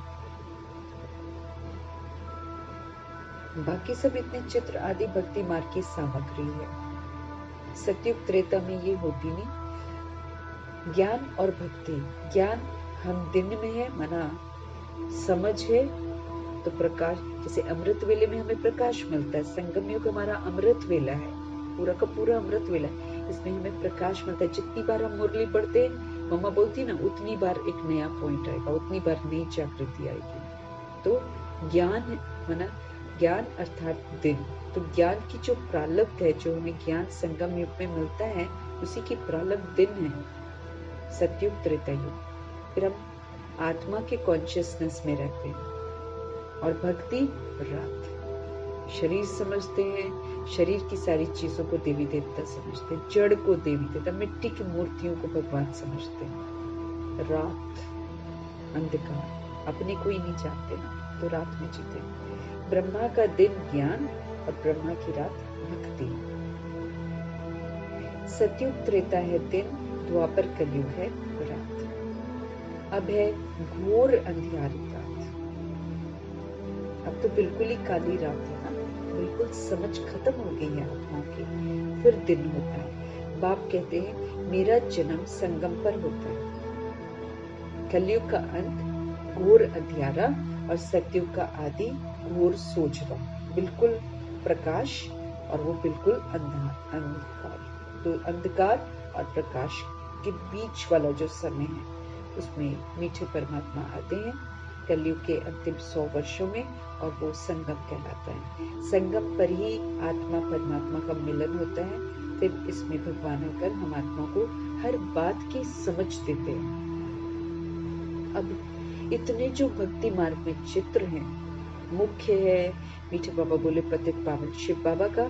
बाकी सब इतने चित्र आदि भक्ति मार्ग की सामग्री है। सतयुग त्रेता में ये होती नहीं। ज्ञान और भक्ति, ज्ञान हम दिन में है, माना समझ है तो प्रकाश, जैसे अमृत वेले में हमें प्रकाश मिलता है। संगम युग हमारा अमृत वेला है, पूरा का पूरा अमृत वेला, इसमें हमें प्रकाश मिलता है। जितनी बार हम मुरली पढ़ते हैं, मम्मा बोलती ना, उतनी बार एक नया पॉइंट आएगा, उतनी बार नई जागृति आएगी। तो ज्ञान माना ज्ञान अर्थात दिन, तो ज्ञान की जो प्रालब्ध है, जो हमें ज्ञान संगम युग में मिलता है, उसी की प्रालब्ध दिन है सतयुग त्रेता युग। फिर हम आत्मा के कॉन्शियसनेस में रहते हैं, और भक्ति रात। शरीर समझते हैं, शरीर की सारी चीजों को देवी देवता समझते हैं, जड़ को देवी देवता, मिट्टी की मूर्तियों को भगवान समझते हैं। रात, अंधकार, अपने कोई नहीं जानते ना, तो रात में जीते। ब्रह्मा का दिन ज्ञान और ब्रह्मा की रात भक्ति। सतयुग त्रेता है दिन, द्वापर कलयुग है रात। अब है घोर अंधियारी रात। अब तो बिल्कुल ही काली रात है ना, बिल्कुल समझ खत्म हो गई है आत्मा की। फिर दिन होता है। बाप कहते हैं मेरा जन्म संगम पर होता है। कलयुग का अंत घोर अंधियारा और सतयुग का आदि घोर सोचना, बिल्कुल प्रकाश और वो बिल्कुल अंधकार। तो अंधकार और प्रकाश के बीच वाला जो समय है उसमें मीठे परमात्मा आते हैं कलयुग के अंतिम 100 वर्षों में, और वो संगम कहलाता है। संगम पर ही आत्मा परमात्मा का मिलन होता है। फिर इसमें भगवान आकर हम आत्मा को हर बात की समझ देते हैं। अब इतने जो भक्ति मार्ग में चित्र हैं, मुख्य है मीठे बाबा बोले पतित पावन शिव बाबा का।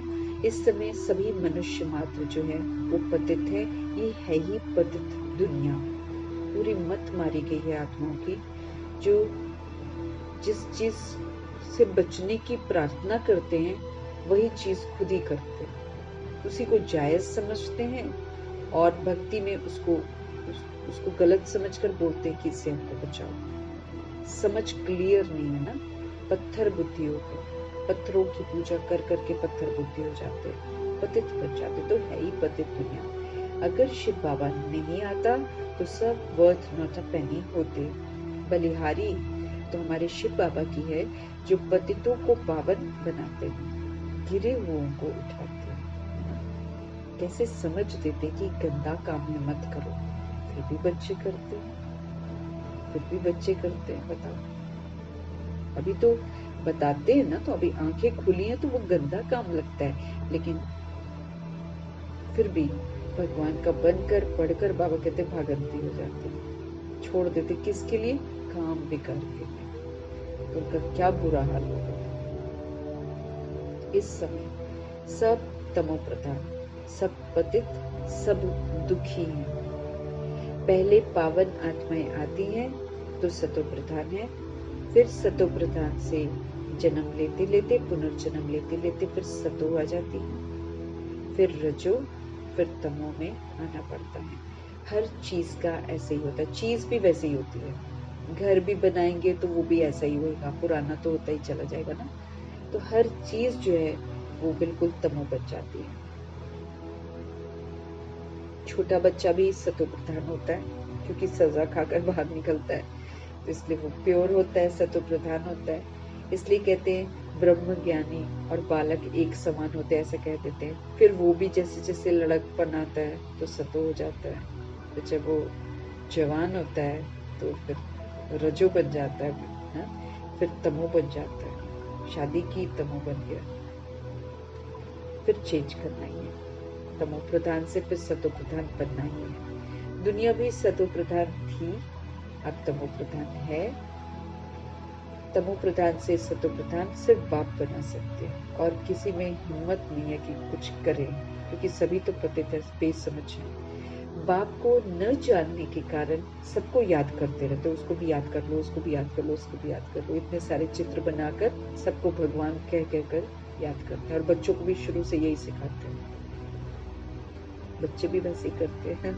इस समय सभी मनुष्य मात्र जो है वो पतित है। ये है ही पतित दुनिया, पूरी मत मारी गई है आत्माओं की, जो जिस चीज से बचने की प्रार्थना करते हैं वही चीज खुद ही करते हैं, उसी को जायज समझते हैं और भक्ति में उसको गलत समझकर बोलते हैं कि इससे हमको बचाओ। समझ क्लियर नहीं है ना, पत्थर बुद्धि हो गई, पत्थरों की पूजा कर करके पत्थर बुद्धि हो जाते, पतित बन जाते। तो है ही पतित दुनिया। अगर शिव बाबा नहीं आता तो सब वर्थ नॉट अ पेनी होते। बलिहारी तो हमारे शिव बाबा की है, जो पतितों को पावन बनाते हैं, गिरे हुओं को उठाते हैं। कैसे समझ देते कि गंदा काम में मत करो, फिर भी बच्चे करते हैं। बताओ, अभी तो बताते हैं ना, तो अभी आंखें खुली हैं तो वो गंदा काम लगता है, लेकिन फिर भी भगवान का बनकर पढ़कर बाबा कहते भागंती हो जाते, छोड़ देते। किसके लिए? काम बिगाड़ के लिए। तो उनका क्या बुरा हाल होगा। इस समय सब तमो प्रधान, सब पतित, सब दुखी हैं। पहले पावन आत्माएं आती हैं तो सतो प्रधान है, फिर सतो प्रधान से जन्म लेते लेते, पुनर्जन्म लेते लेते फिर सतो आ जाती है, फिर रजो, फिर तमो में आना पड़ता है। हर चीज का ऐसे ही होता है। चीज भी वैसे ही होती है। घर भी बनाएंगे तो वो भी ऐसा ही होगा, पुराना तो होता ही चला जाएगा ना। तो हर चीज जो है वो बिल्कुल तमो बन जाती है। छोटा बच्चा भी सतो प्रधान होता है, क्योंकि सजा खाकर बाहर निकलता है, तो इसलिए वो प्योर होता है, सतो प्रधान होता है। इसलिए कहते हैं ब्रह्म ज्ञानी और बालक एक समान होते हैं, ऐसा कह देते हैं। फिर वो भी जैसे जैसे लड़कपन आता है तो सतो हो जाता है, तो जब वो जवान होता है तो फिर रजो बन जाता है, फिर तमो बन जाता है। शादी की, तमो बन गया, फिर चेंज करना ही है। तमो प्रधान से फिर सतो प्रधान बनना ही है। दुनिया भी सतो प्रधान थी, अब तमो प्रधान है। तमो प्रधान से सतो प्रधान सिर्फ बाप बना सकते हैं, और किसी में हिम्मत नहीं है कि कुछ करें, क्योंकि सभी तो पतित है, बेसमझ है। बाप को न जानने के कारण सबको याद करते रहते, उसको भी याद कर लो, उसको भी याद कर लो, उसको भी याद कर लो। इतने सारे चित्र बनाकर सबको भगवान कह कर याद करते हैं, और बच्चों को भी शुरू से यही सिखाते हैं। बच्चे भी वैसे ही करते हैं।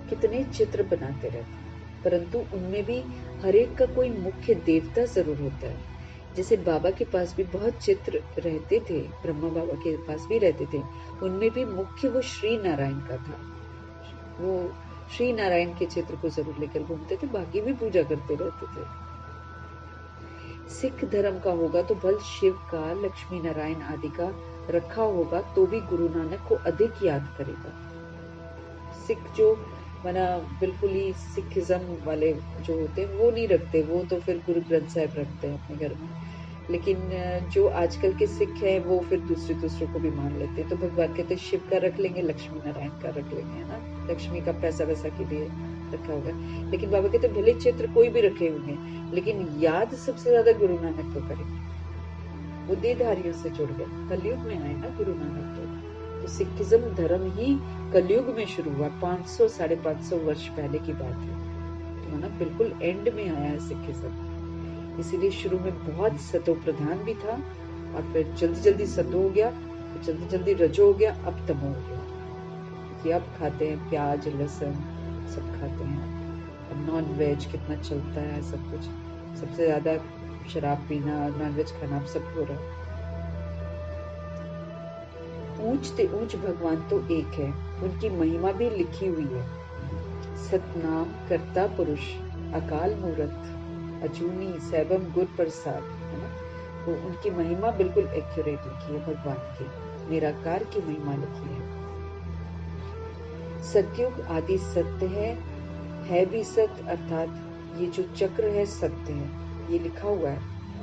कितने चित्र बनाते रहते हैं, परंतु उनमें भी हर एक का कोई मुख्य देवता जरूर होता है। जैसे बाबा के पास भी बहुत चित्र रहते थे, ब्रह्मा बाबा के पास भी रहते थे, उनमें भी मुख्य वो श्री नारायण का था। वो श्री नारायण के चित्र को जरूर लेकर घूमते थे, बाकी भी पूजा करते रहते थे। सिख धर्म का होगा तो बल शिव का, लक्ष्मी नारायण आदि का रखा होगा, तो भी गुरु नानक को अधिक याद करेगा। सिख जो माना बिल्कुल ही सिखिज्म वाले जो होते हैं वो नहीं रखते, वो तो फिर गुरु ग्रंथ साहिब रखते हैं अपने घर में। लेकिन जो आजकल के सिख हैं वो फिर दूसरों को भी मान लेते हैं। तो भगवान कहते हैं शिव का रख लेंगे, लक्ष्मी नारायण का रख लेंगे, है ना। लक्ष्मी का पैसा वैसा के लिए रखा होगा, लेकिन बाबा कहते भले चित्र कोई भी रखे होंगे, लेकिन याद सबसे ज्यादा गुरु नानक को करें। वो देहधारियों से जुड़ गए, कलयुग में आए ना गुरु नानक। तो सिखिज्म धर्म ही कलयुग में शुरू हुआ, 500 550 वर्ष पहले की बात है, तो ना बिल्कुल एंड में आया है सिखिज्म। इसीलिए शुरू में बहुत सतो प्रधान भी था, और फिर जल्दी जल्दी सतो हो गया, जल्दी जल्दी रजो हो गया, अब तमो हो गया कि अब खाते हैं प्याज लहसुन सब खाते हैं, अब नॉन वेज कितना चलता है, सब कुछ, सबसे ज्यादा शराब पीना और नॉन वेज खाना अब सब हो रहा है। ऊंच ते ऊंच भगवान तो एक है, उनकी महिमा भी लिखी हुई है। सतनाम करता पुरुष अकाल मूरत अजूनी सैभम गुर प्रसाद, है ना। तो उनकी महिमा बिल्कुल एक्यूरेट लिखी है, भगवान की निराकार की महिमा लिखी है। सतयुग आदि सत्य है भी सत्य, अर्थात ये जो चक्र है सत्य है, ये लिखा हुआ है।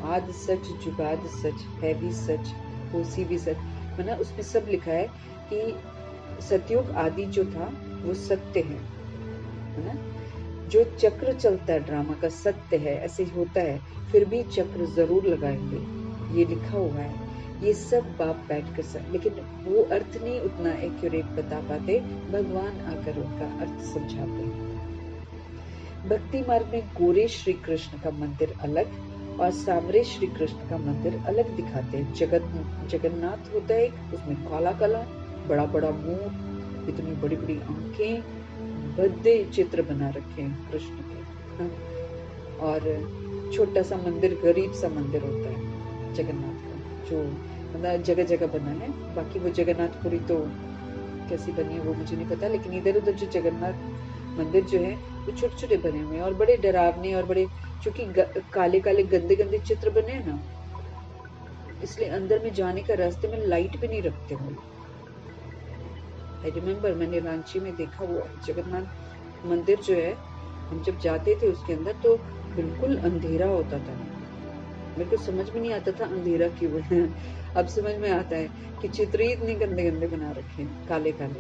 आद सच जुगाद सच है भी सच होसी भी सच, मतलब उसमें सब लिखा है कि सतयुग आदि जो था वो सत्य है ना। जो चक्र चलता है ड्रामा का सत्य है, ऐसे होता है, फिर भी चक्र जरूर लगाएंगे, ये लिखा हुआ है। ये सब बाप बैठ कर लेकिन वो अर्थ नहीं उतना एक्यूरेट बता पाते, भगवान आकर उनका अर्थ समझाते हैं। भक्ति मार्ग में गोरे श्री कृष्ण का मंदिर अलग और सामरे श्री कृष्ण का मंदिर अलग दिखाते हैं। जगन्नाथ होता है, उसमें काला काला बड़ा बड़ा मुंह, इतनी बड़ी बड़ी आंखें, भद्दे चित्र बना रखे हैं कृष्ण के, और छोटा सा मंदिर, गरीब सा मंदिर होता है जगन्नाथ का, जो मतलब जगह जगह बना है। बाकी वो जगन्नाथपुरी तो कैसी बनी है वो मुझे नहीं पता, लेकिन इधर उधर जो जगन्नाथ मंदिर जो है वो छोटे छोटे बने हुए हैं और बड़े डरावने और बड़े, चूंकि काले काले गंदे गंदे चित्र बने हैं ना, इसलिए अंदर में जाने का रास्ते में लाइट भी नहीं रखते वो। आई रिमेम्बर मैंने रांची में देखा वो जगन्नाथ मंदिर जो है, हम जब जाते थे उसके अंदर तो बिल्कुल अंधेरा होता था, मेरे को समझ में नहीं आता था अंधेरा क्यों है। अब समझ में आता है कि चित्र ही इतने गंदे गंदे बना रखे हैं, काले काले,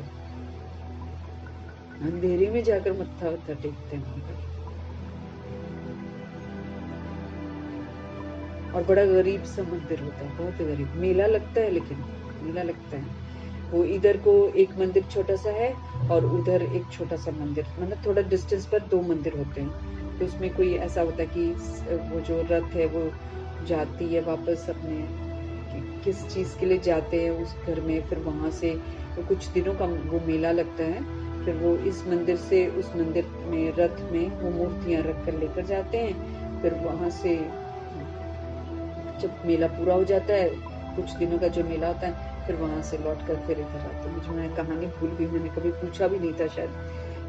अंधेरे में जाकर मत्था वत्था टेकते हैं। और बड़ा गरीब सा मंदिर होता है, बहुत गरीब, मेला लगता है, लेकिन मेला लगता है। वो इधर को एक मंदिर छोटा सा है और उधर एक छोटा सा मंदिर, मतलब थोड़ा डिस्टेंस पर दो मंदिर होते हैं। तो उसमें कोई ऐसा होता है कि वो जो रथ है वो जाती है वापस अपने किस चीज के लिए जाते हैं उस घर में, फिर वहां से तो कुछ दिनों का वो मेला लगता है, फिर वो इस मंदिर से उस मंदिर में रथ में वो मूर्तियां रख कर लेकर जाते हैं। फिर वहां से जब मेला पूरा हो जाता है, कुछ दिनों का जो मेला होता है, फिर वहां से लौट कर फिर इधर आते हैं। मुझे मैं कहानी भूल गई, मैंने कभी पूछा भी नहीं था शायद,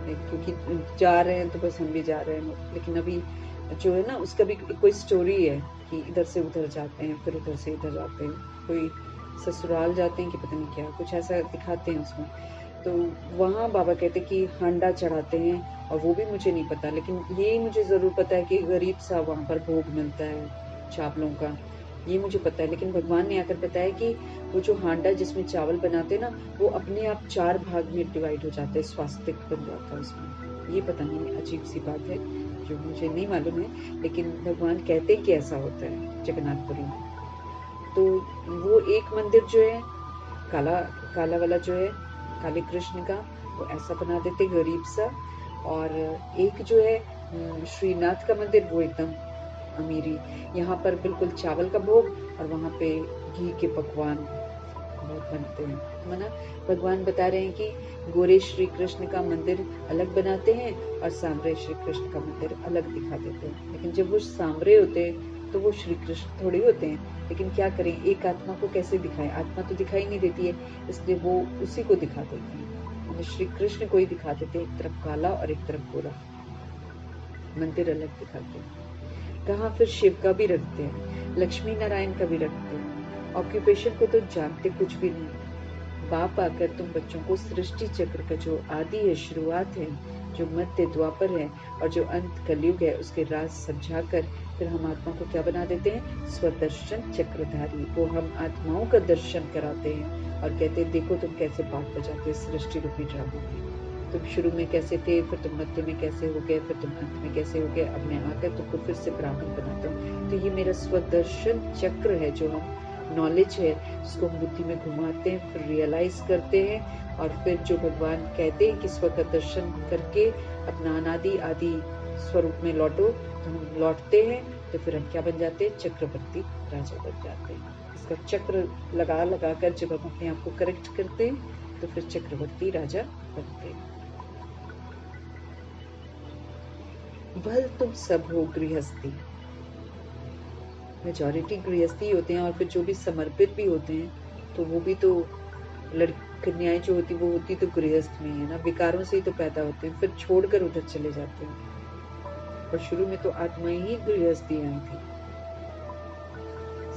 क्योंकि जा रहे हैं तो बस हम भी जा रहे हैं। लेकिन अभी जो है ना उसका भी कोई स्टोरी है कि इधर से उधर जाते हैं, फिर उधर से इधर जाते हैं, कोई ससुराल जाते हैं कि पता नहीं क्या, कुछ ऐसा दिखाते हैं उसमें। तो वहाँ बाबा कहते कि हांडा चढ़ाते हैं, और वो भी मुझे नहीं पता, लेकिन ये मुझे जरूर पता है कि गरीब सा वहाँ पर भोग मिलता है चावलों का, ये मुझे पता है। लेकिन भगवान ने आकर बताया कि वो जो हांडा जिसमें चावल बनाते हैं ना, वो अपने आप 4 भाग में डिवाइड हो जाते हैं, स्वास्तिक बन जाता है उसमें। ये पता नहीं, अजीब सी बात है जो मुझे नहीं मालूम है, लेकिन भगवान कहते हैं कि ऐसा होता है जगन्नाथपुरी में। तो वो एक मंदिर जो है काला काला वाला जो है काले कृष्ण का, वो ऐसा बना देते गरीब सा, और एक जो है श्रीनाथ का मंदिर वो एकदम अमीरी, यहाँ पर बिल्कुल चावल का भोग और वहाँ पे घी के पकवान बहुत बनते हैं। मना भगवान बता रहे हैं कि गोरे श्री कृष्ण का मंदिर अलग बनाते हैं और सांवरे श्री कृष्ण का मंदिर अलग दिखा देते हैं। लेकिन जब वो सांवरे होते हैं तो वो श्री कृष्ण थोड़ी होते हैं, लेकिन क्या करें, एक आत्मा को कैसे दिखाएं, आत्मा तो दिखाई नहीं देती है, इसलिए वो उसी को दिखा देते हैं, श्री कृष्ण को ही दिखा देते हैं, एक तरफ काला और एक तरफ गोरा, मंदिर अलग दिखाते हैं। कहाँ फिर शिव का भी रखते हैं, लक्ष्मी नारायण का भी रखते हैं। ऑक्यूपेशन को तो जानते कुछ भी नहीं। बाप आकर तुम बच्चों को सृष्टि चक्र का जो आदि है, शुरुआत है, जो मध्य द्वापर है और जो अंत कलयुग है, उसके राज समझाकर फिर हम आत्मा को क्या बना देते हैं, स्वदर्शन चक्रधारी। वो हम आत्माओं का दर्शन कराते हैं और कहते हैं देखो तुम कैसे बात बजाते हो सृष्टि रूपी ड्रामा में। तुम शुरू में कैसे थे, फिर तुम मध्य में कैसे हो गए, फिर तुम अंत में कैसे हो गए, अब मैं आकर तुमको फिर से ब्राह्मण बनाता हूँ। तो ये मेरा स्वदर्शन चक्र है, जो हम नॉलेज है जिसको हम बुद्धि में घुमाते हैं, फिर रियलाइज करते हैं, और फिर जो भगवान कहते हैं कि स्व का दर्शन करके अपना अनादि आदि स्वरूप में लौटो, तो हम लौटते हैं। तो फिर हम क्या बन जाते हैं? चक्रवर्ती राजा बन जाते हैं। इसका चक्र लगा लगा कर जब हम अपने आप को करेक्ट करते हैं तो फिर चक्रवर्ती राजा बनते हैं। भल तुम सब हो गृहस्थी, मेजॉरिटी गृहस्थी होते हैं, और फिर जो भी समर्पित भी होते हैं तो वो भी तो कन्याएं जो होती वो होती तो गृहस्थ में है ना, विकारों से ही तो पैदा होते हैं, फिर छोड़कर उधर चले जाते हैं। और शुरू में तो आत्माएं ही गृहस्थी आई थी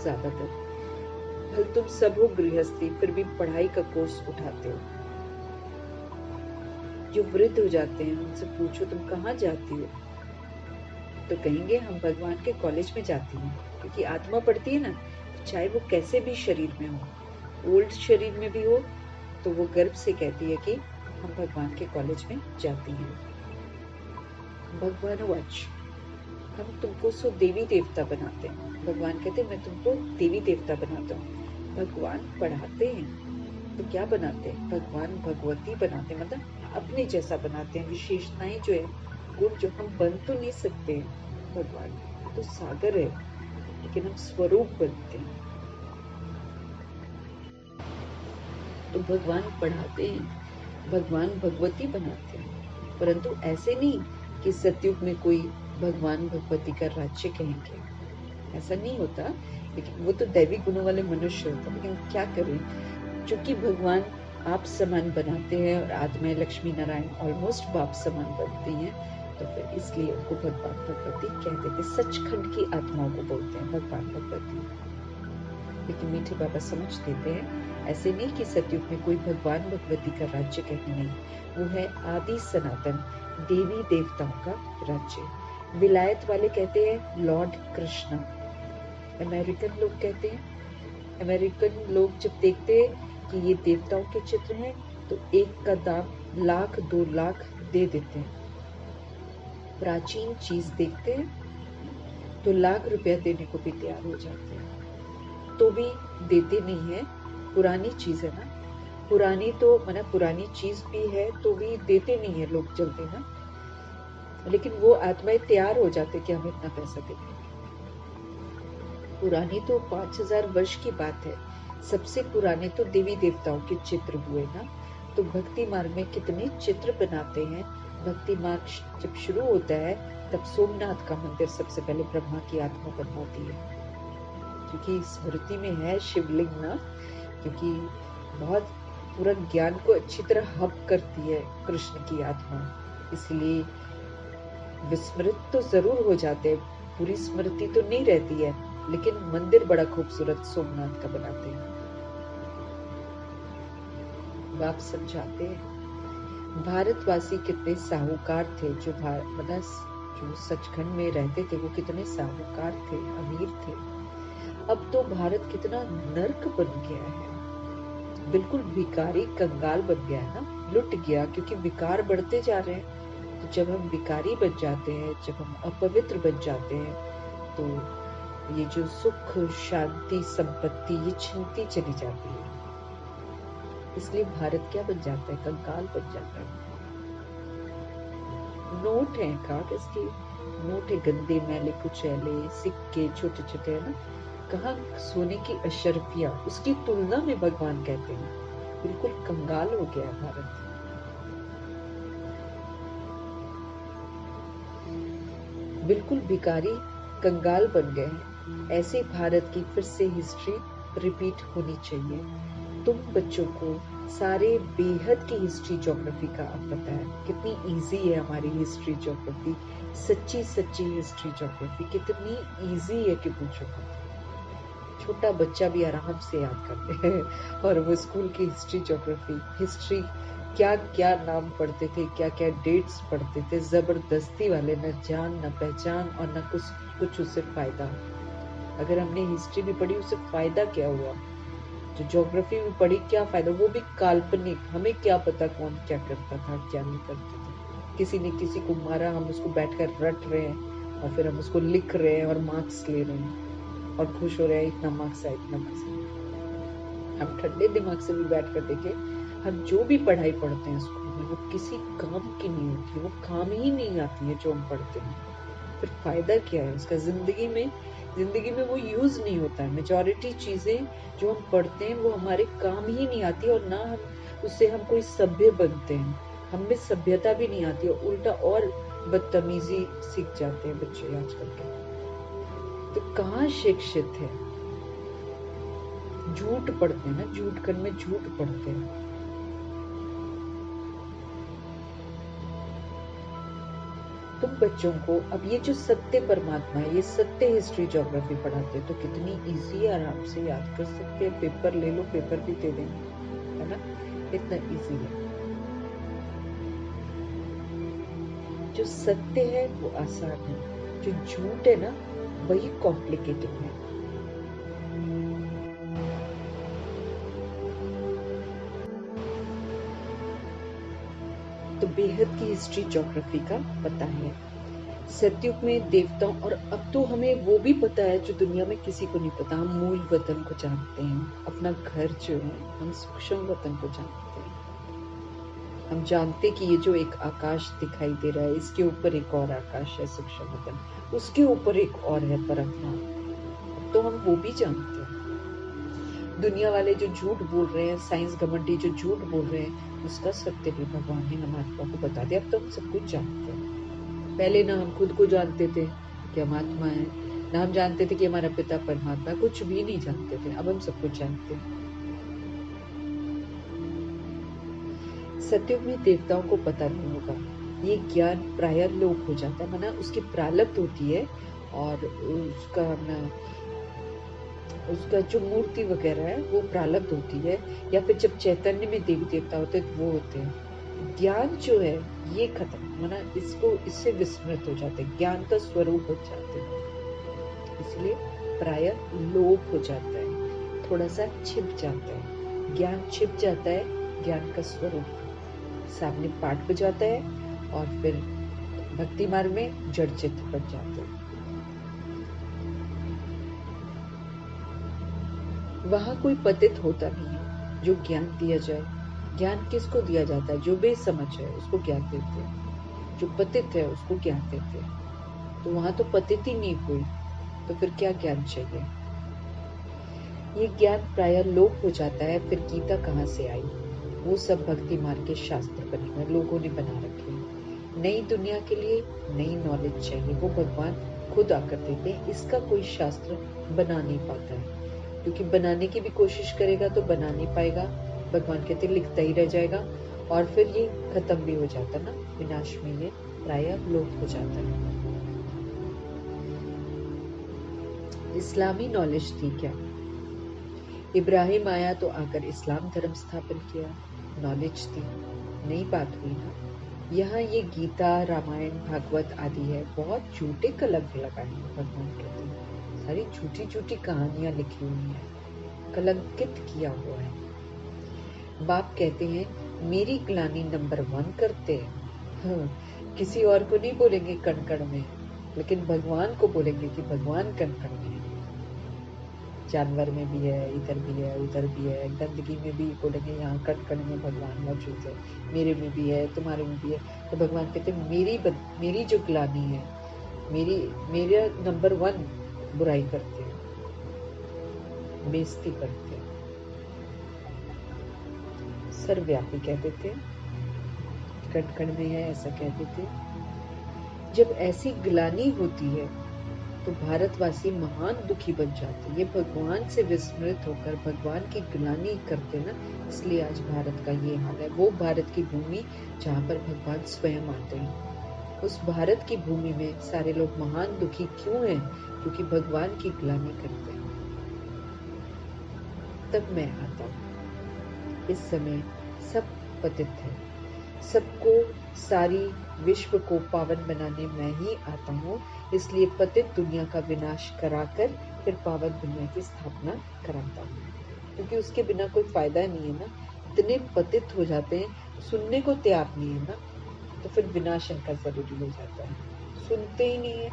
ज्यादातर। भल तुम सब हो गृहस्थी, फिर भी पढ़ाई का कोर्स उठाते हो। जो वृद्ध हो जाते हैं उनसे पूछो तुम कहाँ जाती हो, तो कहेंगे हम भगवान के कॉलेज में जाती हैं, क्योंकि आत्मा पढ़ती है ना, चाहे वो कैसे भी शरीर में हो, ओल्ड शरीर में भी हो, तो वो गर्व से कहती है कि हम भगवान के कॉलेज में जाती हैं। भगवान वाच, हम तुमको सो देवी देवता बनाते हैं। भगवान कहते हैं मैं तुमको देवी देवता बनाता हूँ। भगवान पढ़ाते हैं तो क्या बनाते हैं? भगवान भगवती बनाते हैं, मतलब अपने जैसा बनाते हैं। विशेषताएं जो है, गुण जो हम बन तो नहीं सकते हैं, भगवान तो सागर है, लेकिन हम स्वरूप बनते हैं। तो भगवान पढ़ाते हैं, भगवान भगवती बनाते हैं, परंतु ऐसे नहीं कि सतयुग में कोई भगवान भगवती का राज्य कहेंगे, ऐसा नहीं होता। लेकिन वो तो दैवी गुणों वाले मनुष्य होते हैं। लेकिन क्या करें, चूंकि भगवान आप समान बनाते हैं और आत्माएं लक्ष्मी नारायण ऑलमोस्ट बाप समान बनती हैं, तो फिर इसलिए उनको भगवान भगवती कह देते। सचखंड की आत्माओं को बोलते हैं भगवान भगवती। लेकिन मीठे बाबा समझ देते हैं ऐसे नहीं कि सतयुग में कोई भगवान भगवती का राज्य कहीं नहीं, वो है आदि सनातन देवी देवताओं का राज्य। विलायत वाले कहते हैं लॉर्ड कृष्णा, अमेरिकन लोग कहते हैं, अमेरिकन लोग जब देखते हैं कि ये देवताओं के चित्र हैं तो एक का दाम 1,00,000 2,00,000 दे देते हैं। प्राचीन चीज देखते हैं तो 1,00,000 रुपया देने को भी तैयार हो जाते हैं, तो भी देते नहीं है। पुरानी चीज है ना, पुरानी तो माना पुरानी चीज भी है तो भी देते नहीं है लोग जल्दी ना, लेकिन वो आत्माएं तैयार हो जाते कि हम इतना पैसा देंगे। पुरानी तो 5,000 वर्ष की बात है, सबसे पुराने तो देवी देवताओं के चित्र हुए ना। तो भक्ति मार्ग में कितने चित्र बनाते हैं। भक्ति मार्ग जब शुरू होता है तब सोमनाथ का मंदिर सबसे पहले ब्रह्मा की आत्मा बनवाती है, क्योंकि स्मृति में है शिवलिंग ना, क्योंकि बहुत पूरा ज्ञान को अच्छी तरह हब करती है कृष्ण की आत्मा, इसलिए विस्मृत तो जरूर हो जाते हैं, पूरी स्मृति तो नहीं रहती है, लेकिन मंदिर बड़ा खूबसूरत सोमनाथ का बनाते हैं। बाप समझाते हैं भारतवासी कितने साहूकार थे, जो मतलब जो सचखंड में रहते थे वो कितने साहूकार थे, अमीर थे। अब तो भारत कितना नर्क बन गया है, बिल्कुल भिखारी कंगाल बन गया है ना, लुट गया, क्योंकि विकार बढ़ते जा रहे हैं। तो जब हम विकारी बन जाते हैं, जब हम अपवित्र बन जाते हैं, तो ये जो सुख शांति संपत्ति ये छिनती चली जाती है। इसलिए भारत क्या बन जाता है? कंकाल बन जाता है। नोट है कागज के, नोट है गंदे मैले कुचैले, सिक्के छोटे छोटे है ना, कहाँ सोने की अशर्फियां, उसकी तुलना में भगवान कहते हैं बिल्कुल कंगाल हो गया भारत। बिल्कुल भिखारी कंगाल बन गए हैं। ऐसे भारत की फिर से हिस्ट्री रिपीट होनी चाहिए। तुम बच्चों को सारे बेहद की हिस्ट्री ज्योग्राफी का अब पता है, कितनी इजी है हमारी हिस्ट्री ज्योग्राफी, सच्ची सच्ची हिस्ट्री ज्योग्राफी कितनी इजी है कि पूछो मत। छोटा बच्चा भी आराम से याद करते हैं। और वो स्कूल की हिस्ट्री ज्योग्राफी, हिस्ट्री क्या क्या नाम पढ़ते थे, क्या क्या डेट्स पढ़ते थे, जबरदस्ती वाले, न जान न पहचान और न कुछ उससे फायदा। अगर हमने हिस्ट्री भी पढ़ी उससे फायदा क्या हुआ? जो ज्योग्राफी में पढ़ी क्या फायदा, वो भी काल्पनिक, हमें क्या पता कौन क्या करता था क्या नहीं करता था। किसी ने किसी को मारा, हम उसको बैठकर रट रहे हैं और फिर हम उसको लिख रहे हैं और मार्क्स ले रहे हैं और खुश हो रहे हैं इतना मार्क्स आया इतना मार्क्स आया। हम ठंडे दिमाग से भी बैठ कर देखें, हम जो भी पढ़ाई पढ़ते हैं स्कूल में वो किसी काम की नहीं होती, वो काम ही नहीं आती है जो हम पढ़ते हैं। फिर फायदा क्या है उसका? जिंदगी में वो यूज नहीं होता है। मेजॉरिटी चीजें जो हम पढ़ते हैं वो हमारे काम ही नहीं आती, और ना हम उससे हम कोई सभ्य बनते हैं। हमें सभ्यता भी नहीं आती और उल्टा और बदतमीजी सीख जाते हैं बच्चे आजकल के। तो कहाँ शिक्षित है? झूठ पढ़ते हैं ना, झूठ कर में झूठ पढ़ते हैं। तुम बच्चों को अब ये जो सत्य परमात्मा है, ये सत्य हिस्ट्री ज्योग्राफी पढ़ाते हैं तो कितनी इजी, आराम से याद कर सकते हैं। पेपर ले लो, पेपर भी दे देंगे, है ना? इतना इजी है। जो सत्य है वो आसान है, जो झूठ है ना वही कॉम्प्लिकेटेड है। तो बेहद की हिस्ट्री ज्योग्राफी का पता है। सतयुग में देवताओं, और अब तो हमें वो भी पता है जो दुनिया में किसी को नहीं पता। हम मूल वतन को जानते हैं, अपना घर जो है, हम सूक्ष्म वतन को जानते हैं। हम जानते कि ये जो एक आकाश दिखाई दे रहा है, इसके ऊपर एक और आकाश है सूक्ष्म वतन, उसके ऊपर एक और है परमात्मा। अब तो हम वो भी जानते हैं। दुनिया वाले जो झूठ बोल रहे हैं, साइंस घमंडी जो झूठ बोल रहे हैं, उसका सत्य भी भगवान ने हम आत्मा को बता दिया। अब तो हम सब कुछ जानते हैं। पहले ना हम खुद को जानते थे कि हम आत्मा है, ना हम जानते थे कि हमारा पिता परमात्मा, कुछ भी नहीं जानते थे। अब हम सब कुछ जानते हैं। सतयुग में देवताओं को पता नहीं होगा, ये ज्ञान प्राय लोप हो जाता है, माना उसकी प्रारब्ध होती है और उसका जो मूर्ति वगैरह है वो प्रारब्ध होती है, या फिर जब चैतन्य में देवी देवता होते हैं वो होते हैं। ज्ञान जो है ये खत्म, माना इससे विस्मृत हो जाते हैं, ज्ञान का स्वरूप हो जाते हैं, इसलिए प्राय लोप हो जाता है, थोड़ा सा छिप जाता है। ज्ञान छिप जाता है, ज्ञान का स्वरूप सामने पाठ बजाता है और फिर भक्ति मार्ग में जड़ चित्त बन जाते हैं। वहां कोई पतित होता नहीं है जो ज्ञान दिया जाए। ज्ञान किसको दिया जाता है? जो बेसमझ है उसको ज्ञान देते हैं, जो पतित है उसको ज्ञान देते हैं। तो वहां तो पतित ही नहीं कोई, तो फिर क्या ज्ञान चाहिए? ये ज्ञान प्राय लोप हो जाता है। फिर गीता कहाँ से आई? वो सब भक्ति मार्ग के शास्त्र बने हुए लोगों ने बना रखे हैं। नई दुनिया के लिए नई नॉलेज चाहिए, वो भगवान खुद आकर देते हैं। इसका कोई शास्त्र बना नहीं पाता है, क्योंकि बनाने की भी कोशिश करेगा तो बना नहीं पाएगा। भगवान कहते लिखता ही रह जाएगा और फिर ये खत्म भी हो जाता ना, विनाश में ये प्राय लोप हो जाता है। इस्लामी नॉलेज थी क्या? इब्राहिम आया तो आकर इस्लाम धर्म स्थापन किया, नॉलेज थी, नई बात हुई ना। यहाँ ये गीता, रामायण, भागवत आदि है, बहुत झूठे कलंक लगाए हैं। भगवान कहते हैं सारी झूठी झूठी कहानियां लिखी हुई हैं, कलंकित किया हुआ है। बाप कहते हैं मेरी ग्लानि नंबर 1 करते हैं। किसी और को नहीं बोलेंगे कण कण में, लेकिन भगवान को बोलेंगे कि भगवान कण कण में है। जानवर में भी है, इधर भी है, उधर भी है, गंदगी में भी बोलेंगे यहाँ कण कण में भगवान मौजूद है। मेरे में भी है, तुम्हारे में भी है। तो भगवान कहते हैं मेरी जो ग्लानि है, मेरा नंबर 1 बुराई करते हैं, बेइज्जती करते हैं। सर्वव्यापी कहते थे, कण कण में है ऐसा कहते थे। जब ऐसी ग्लानि होती है तो भारतवासी महान दुखी बन जाते। ये भगवान से विस्मृत होकर भगवान की ग्लानि करते ना, इसलिए आज भारत का ये हाल है। वो भारत की भूमि जहाँ पर भगवान स्वयं आते हैं, उस भारत की भूमि में सारे लोग महान दुखी क्यों हैं? क्योंकि भगवान की ग्लानि करते हैं। तब मैं आता हूँ। इस समय सब पतित है, सबको, सारी विश्व को पावन बनाने मैं ही आता हूँ। इसलिए पतित दुनिया का विनाश कराकर फिर पावन दुनिया की स्थापना कराता हूँ। क्योंकि उसके बिना कोई फायदा नहीं है ना। इतने पतित हो जाते हैं, सुनने को तैयार नहीं है ना, तो फिर विनाश इनका जरूरी हो जाता है। सुनते ही नहीं है।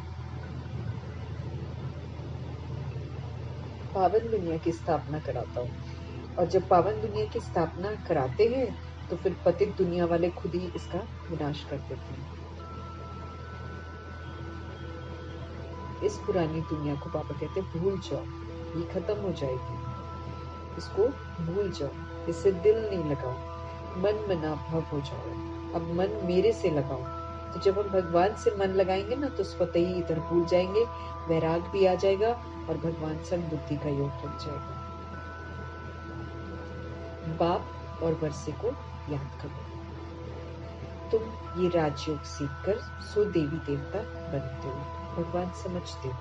पावन दुनिया की स्थापना कराता हूँ, और जब पावन दुनिया की स्थापना कराते हैं तो फिर पतित दुनिया वाले खुद ही इसका विनाश कर देते हैं। इस पुरानी दुनिया को पापा कहते हैं भूल जाओ, ये खत्म हो जाएगी, इसको भूल जाओ, इससे दिल नहीं लगाओ, मन मना भव हो जाओ, अब मन मेरे से लगाओ। तो जब हम भगवान से मन लगाएंगे ना तो स्वतः ही इधर भूल जाएंगे, वैराग भी आ जाएगा और भगवान संग बुद्धि का योग लग जाएगा। बाप और वर्षे को याद करो, तुम ये राजयोग सीखकर सो देवी देवता बनते हो, भगवान समझते हो।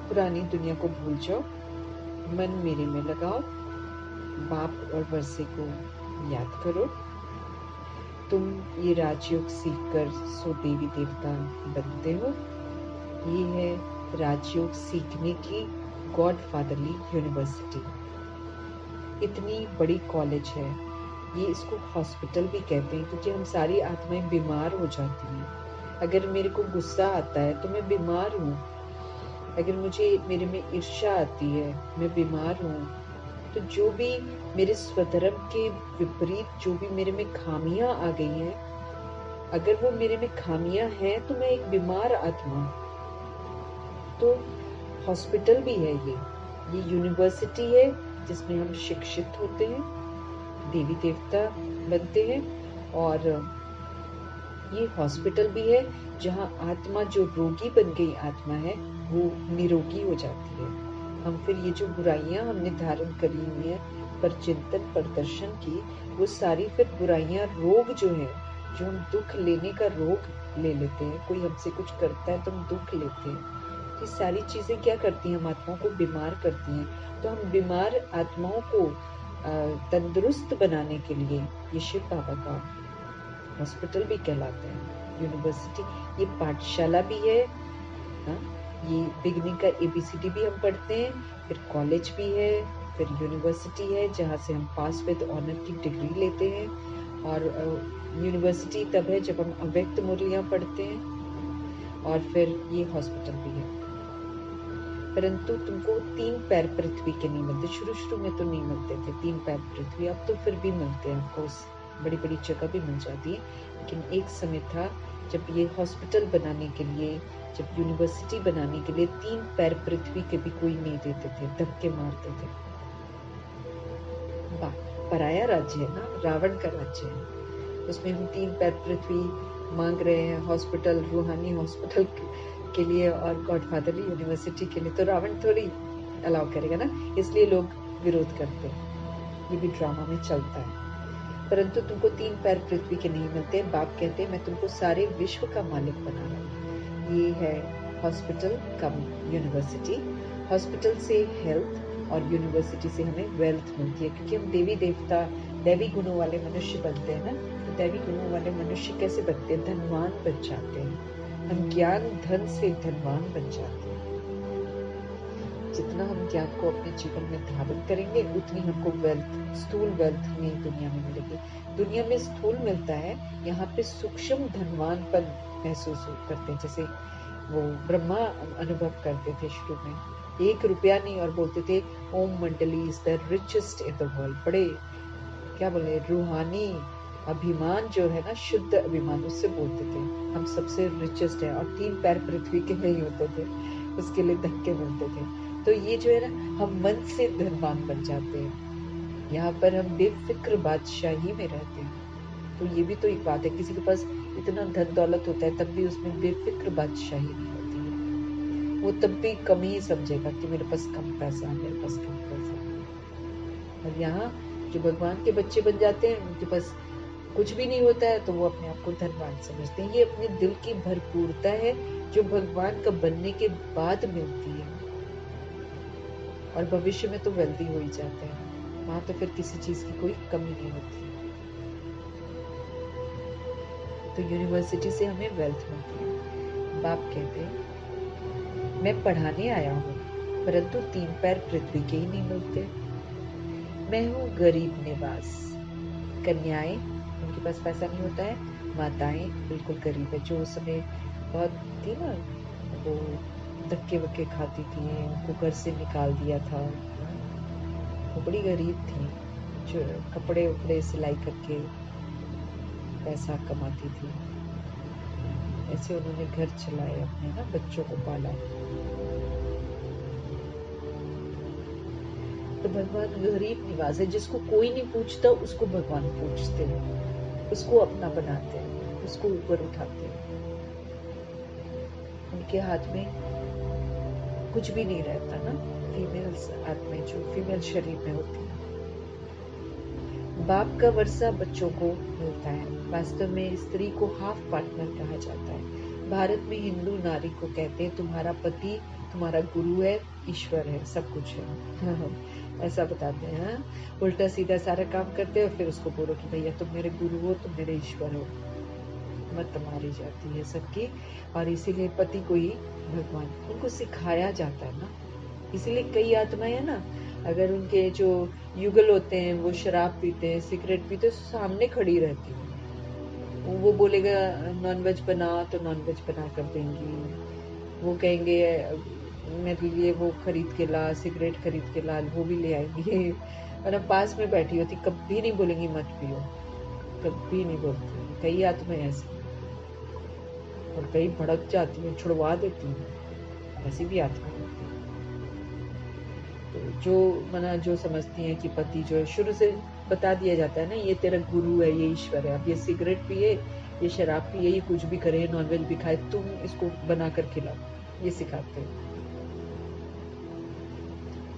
पुरानी दुनिया को भूल जाओ, मन मेरे में लगाओ, बाप और वर्षे को याद करो, तुम ये राजयोग सीखकर सो देवी देवता बनते हो। ये है राजयोग सीखने की गॉडफादरली यूनिवर्सिटी। इतनी बड़ी कॉलेज है, ये इसको हॉस्पिटल भी कहते हैं, क्योंकि हम सारी आत्माएं बीमार हो जाती हैं। अगर मेरे को गुस्सा आता है तो मैं बीमार हूँ, अगर मेरे में ईर्ष्या आती है मैं बीमार हूँ। तो जो भी मेरे स्वधर्म के विपरीत जो भी मेरे में खामियां आ गई हैं, अगर वो मेरे में खामियां हैं तो मैं एक बीमार आत्मा हूँ। तो हॉस्पिटल भी है ये यूनिवर्सिटी है जिसमें हम शिक्षित होते हैं, देवी देवता बनते हैं, और ये हॉस्पिटल भी है जहाँ आत्मा जो रोगी बन गई आत्मा है वो निरोगी हो जाती है। हम फिर ये जो बुराइयां हमने धारण करी हुई है पर चिंतन प्रदर्शन की, वो सारी फिर बुराइयां रोग जो है, जो हम दुख लेने का रोग ले लेते हैं, कोई हमसे कुछ करता है तो हम दुख लेते हैं, ये सारी चीजें क्या करती हैं, हम आत्माओं को बीमार करती हैं। तो हम बीमार आत्माओं को तंदुरुस्त बनाने के लिए ये शिव बाबा का हॉस्पिटल भी कहलाता है, यूनिवर्सिटी। ये पाठशाला भी है ना, ये बिगनिंग का ABCD भी हम पढ़ते हैं, फिर कॉलेज भी है, फिर यूनिवर्सिटी है जहाँ से हम पास विद ऑनर की डिग्री लेते हैं। और यूनिवर्सिटी तब है जब हम अव्यक्त मुरलियाँ पढ़ते हैं, और फिर ये हॉस्पिटल भी है। परंतु तुमको 3 पैर पृथ्वी के नहीं मिलते, शुरू में तो नहीं मिलते थे 3 पैर पृथ्वी, अब तो फिर भी मिलते हैं, ऑफकोर्स बड़ी बड़ी जगह भी मिल जाती है। लेकिन एक समय था जब ये हॉस्पिटल बनाने के लिए, जब यूनिवर्सिटी बनाने के लिए 3 पैर पृथ्वी के भी कोई नहीं देते थे, धक्के मारते थे। पराया राज्य है ना, रावण का राज्य है, उसमें हम 3 पैर पृथ्वी मांग रहे हैं हॉस्पिटल, रूहानी हॉस्पिटल के लिए और गॉडफादरली यूनिवर्सिटी के लिए, तो रावण थोड़ी अलाउ करेगा ना, इसलिए लोग विरोध करते हैं। ये भी ड्रामा में चलता है। परंतु तुमको 3 पैर पृथ्वी के नहीं मिलते। बाप कहते हैं मैं तुमको सारे विश्व का मालिक बना रहा हूँ। ये है हॉस्पिटल कम यूनिवर्सिटी। हॉस्पिटल से हेल्थ और यूनिवर्सिटी से हमें वेल्थ मिलती है, क्योंकि हम देवी देवता दैवी गुणों वाले मनुष्य बनते हैं ना। तो दैवी गुणों वाले मनुष्य कैसे बनते हैं, धनवान बन जाते हैं, हम ज्ञान धन से धनवान बन जाते हैं। जितना हम ज्ञान को अपने जीवन में धारण करेंगे उतनी हमको वेल्थ, स्थूल वेल्थ नई दुनिया में मिलेगी। दुनिया में स्थूल मिलता है, यहाँ पे सूक्ष्म धनवानपन महसूस करते हैं, जैसे वो ब्रह्मा अनुभव करते थे शुरू में, 1 रुपया नहीं, और बोलते थे ओम मंडली is the richest in the world. बड़े क्या बोले, रूहानी अभिमान जो है ना, शुद्ध अभिमान, उससे बोलते थे हम सबसे रिचेस्ट है, और 3 पैर पृथ्वी के नहीं होते थे, उसके लिए धक्के मिलते थे। तो ये जो है ना, हम मन से धनवान बन जाते हैं, यहाँ पर हम बेफिक्र बादशाही में रहते हैं। तो ये भी तो एक बात है, किसी के पास इतना धन दौलत होता है तब भी उसमें बेफिक्र बादशाही नहीं होती है, वो तब भी कम ही समझेगा कि मेरे पास कम पैसा है, मेरे पास कम पैसा है। और यहाँ जो भगवान के बच्चे बन जाते हैं, उनके पास कुछ भी नहीं होता है तो वो अपने आप को धनवान समझते हैं। ये अपने दिल की भरपूरता है जो भगवान का बनने के बाद मिलती है, और भविष्य में तो वेल्दी हो ही जाते हैं, वहां तो फिर किसी चीज की कोई कमी नहीं होती। तो यूनिवर्सिटी से हमें वेल्थ मिलती है। बाप कहते हैं मैं पढ़ाने आया हूँ, परंतु 3 पैर पृथ्वी के ही नहीं मिलते। मैं हूँ गरीब निवास। कन्याएं, उनके पास पैसा नहीं होता है, माताएं बिल्कुल गरीब है, जो उस समय बहुत थी ना, वो धक्के वक्के खाती थी, उनको घर से निकाल दिया था, वो बड़ी गरीब थी, जो कपड़े उपड़े सिलाई करके पैसा कमाती थी। ऐसे उन्होंने घर चलाए, अपने ना बच्चों को पाला। तो भगवान गरीब निवास है, जिसको कोई नहीं पूछता उसको भगवान पूछते हैं, उसको अपना बनाते हैं, उसको ऊपर उठाते हैं। उनके हाथ में कुछ भी नहीं रहता ना, फीमेल्स आत्माएं जो फीमेल शरीर में होती है। बाप का वर्षा बच्चों को मिलता है। वास्तव में स्त्री को हाफ पार्टनर कहा जाता है। भारत में हिंदू नारी को कहते हैं तुम्हारा पति तुम्हारा गुरु है, ईश्वर है, सब कुछ है। ऐसा बताते हैं, उल्टा सीधा सारा काम करते हो, फिर उसको बोलो कि भैया तुम मेरे गुरु हो, तुम मेरे ईश्वर हो। मत मारी जाती है सबकी, और इसीलिए पति को ही भगवान उनको सिखाया जाता है ना। इसीलिए कई आत्माएं है ना, अगर उनके जो युगल होते हैं वो शराब पीते हैं, सिगरेट पीते हैं, सामने खड़ी रहती है। वो बोलेगा नॉनवेज बना तो नॉनवेज बना कर देंगी, वो कहेंगे मेरे लिए वो खरीद के ला, सिगरेट खरीद के ला, वो भी ले आएंगे। और अब पास में बैठी होती, कभी नहीं बोलेंगी मत पियो, कभी नहीं बोलती। कई आत्माएं ऐसी, और कई भड़क जाती है, छुड़वा देती है, ऐसी भी आत्माएं होती है। तो जो मना जो समझती हैं कि पति जो है, शुरू से बता दिया जाता है ना, ये तेरा गुरु है, ये ईश्वर है। अब ये सिगरेट पिए, ये शराब पिए, ये कुछ भी करे, नॉनवेज भी खाए, तुम इसको बना कर खिलाओ, ये सिखाते हैं।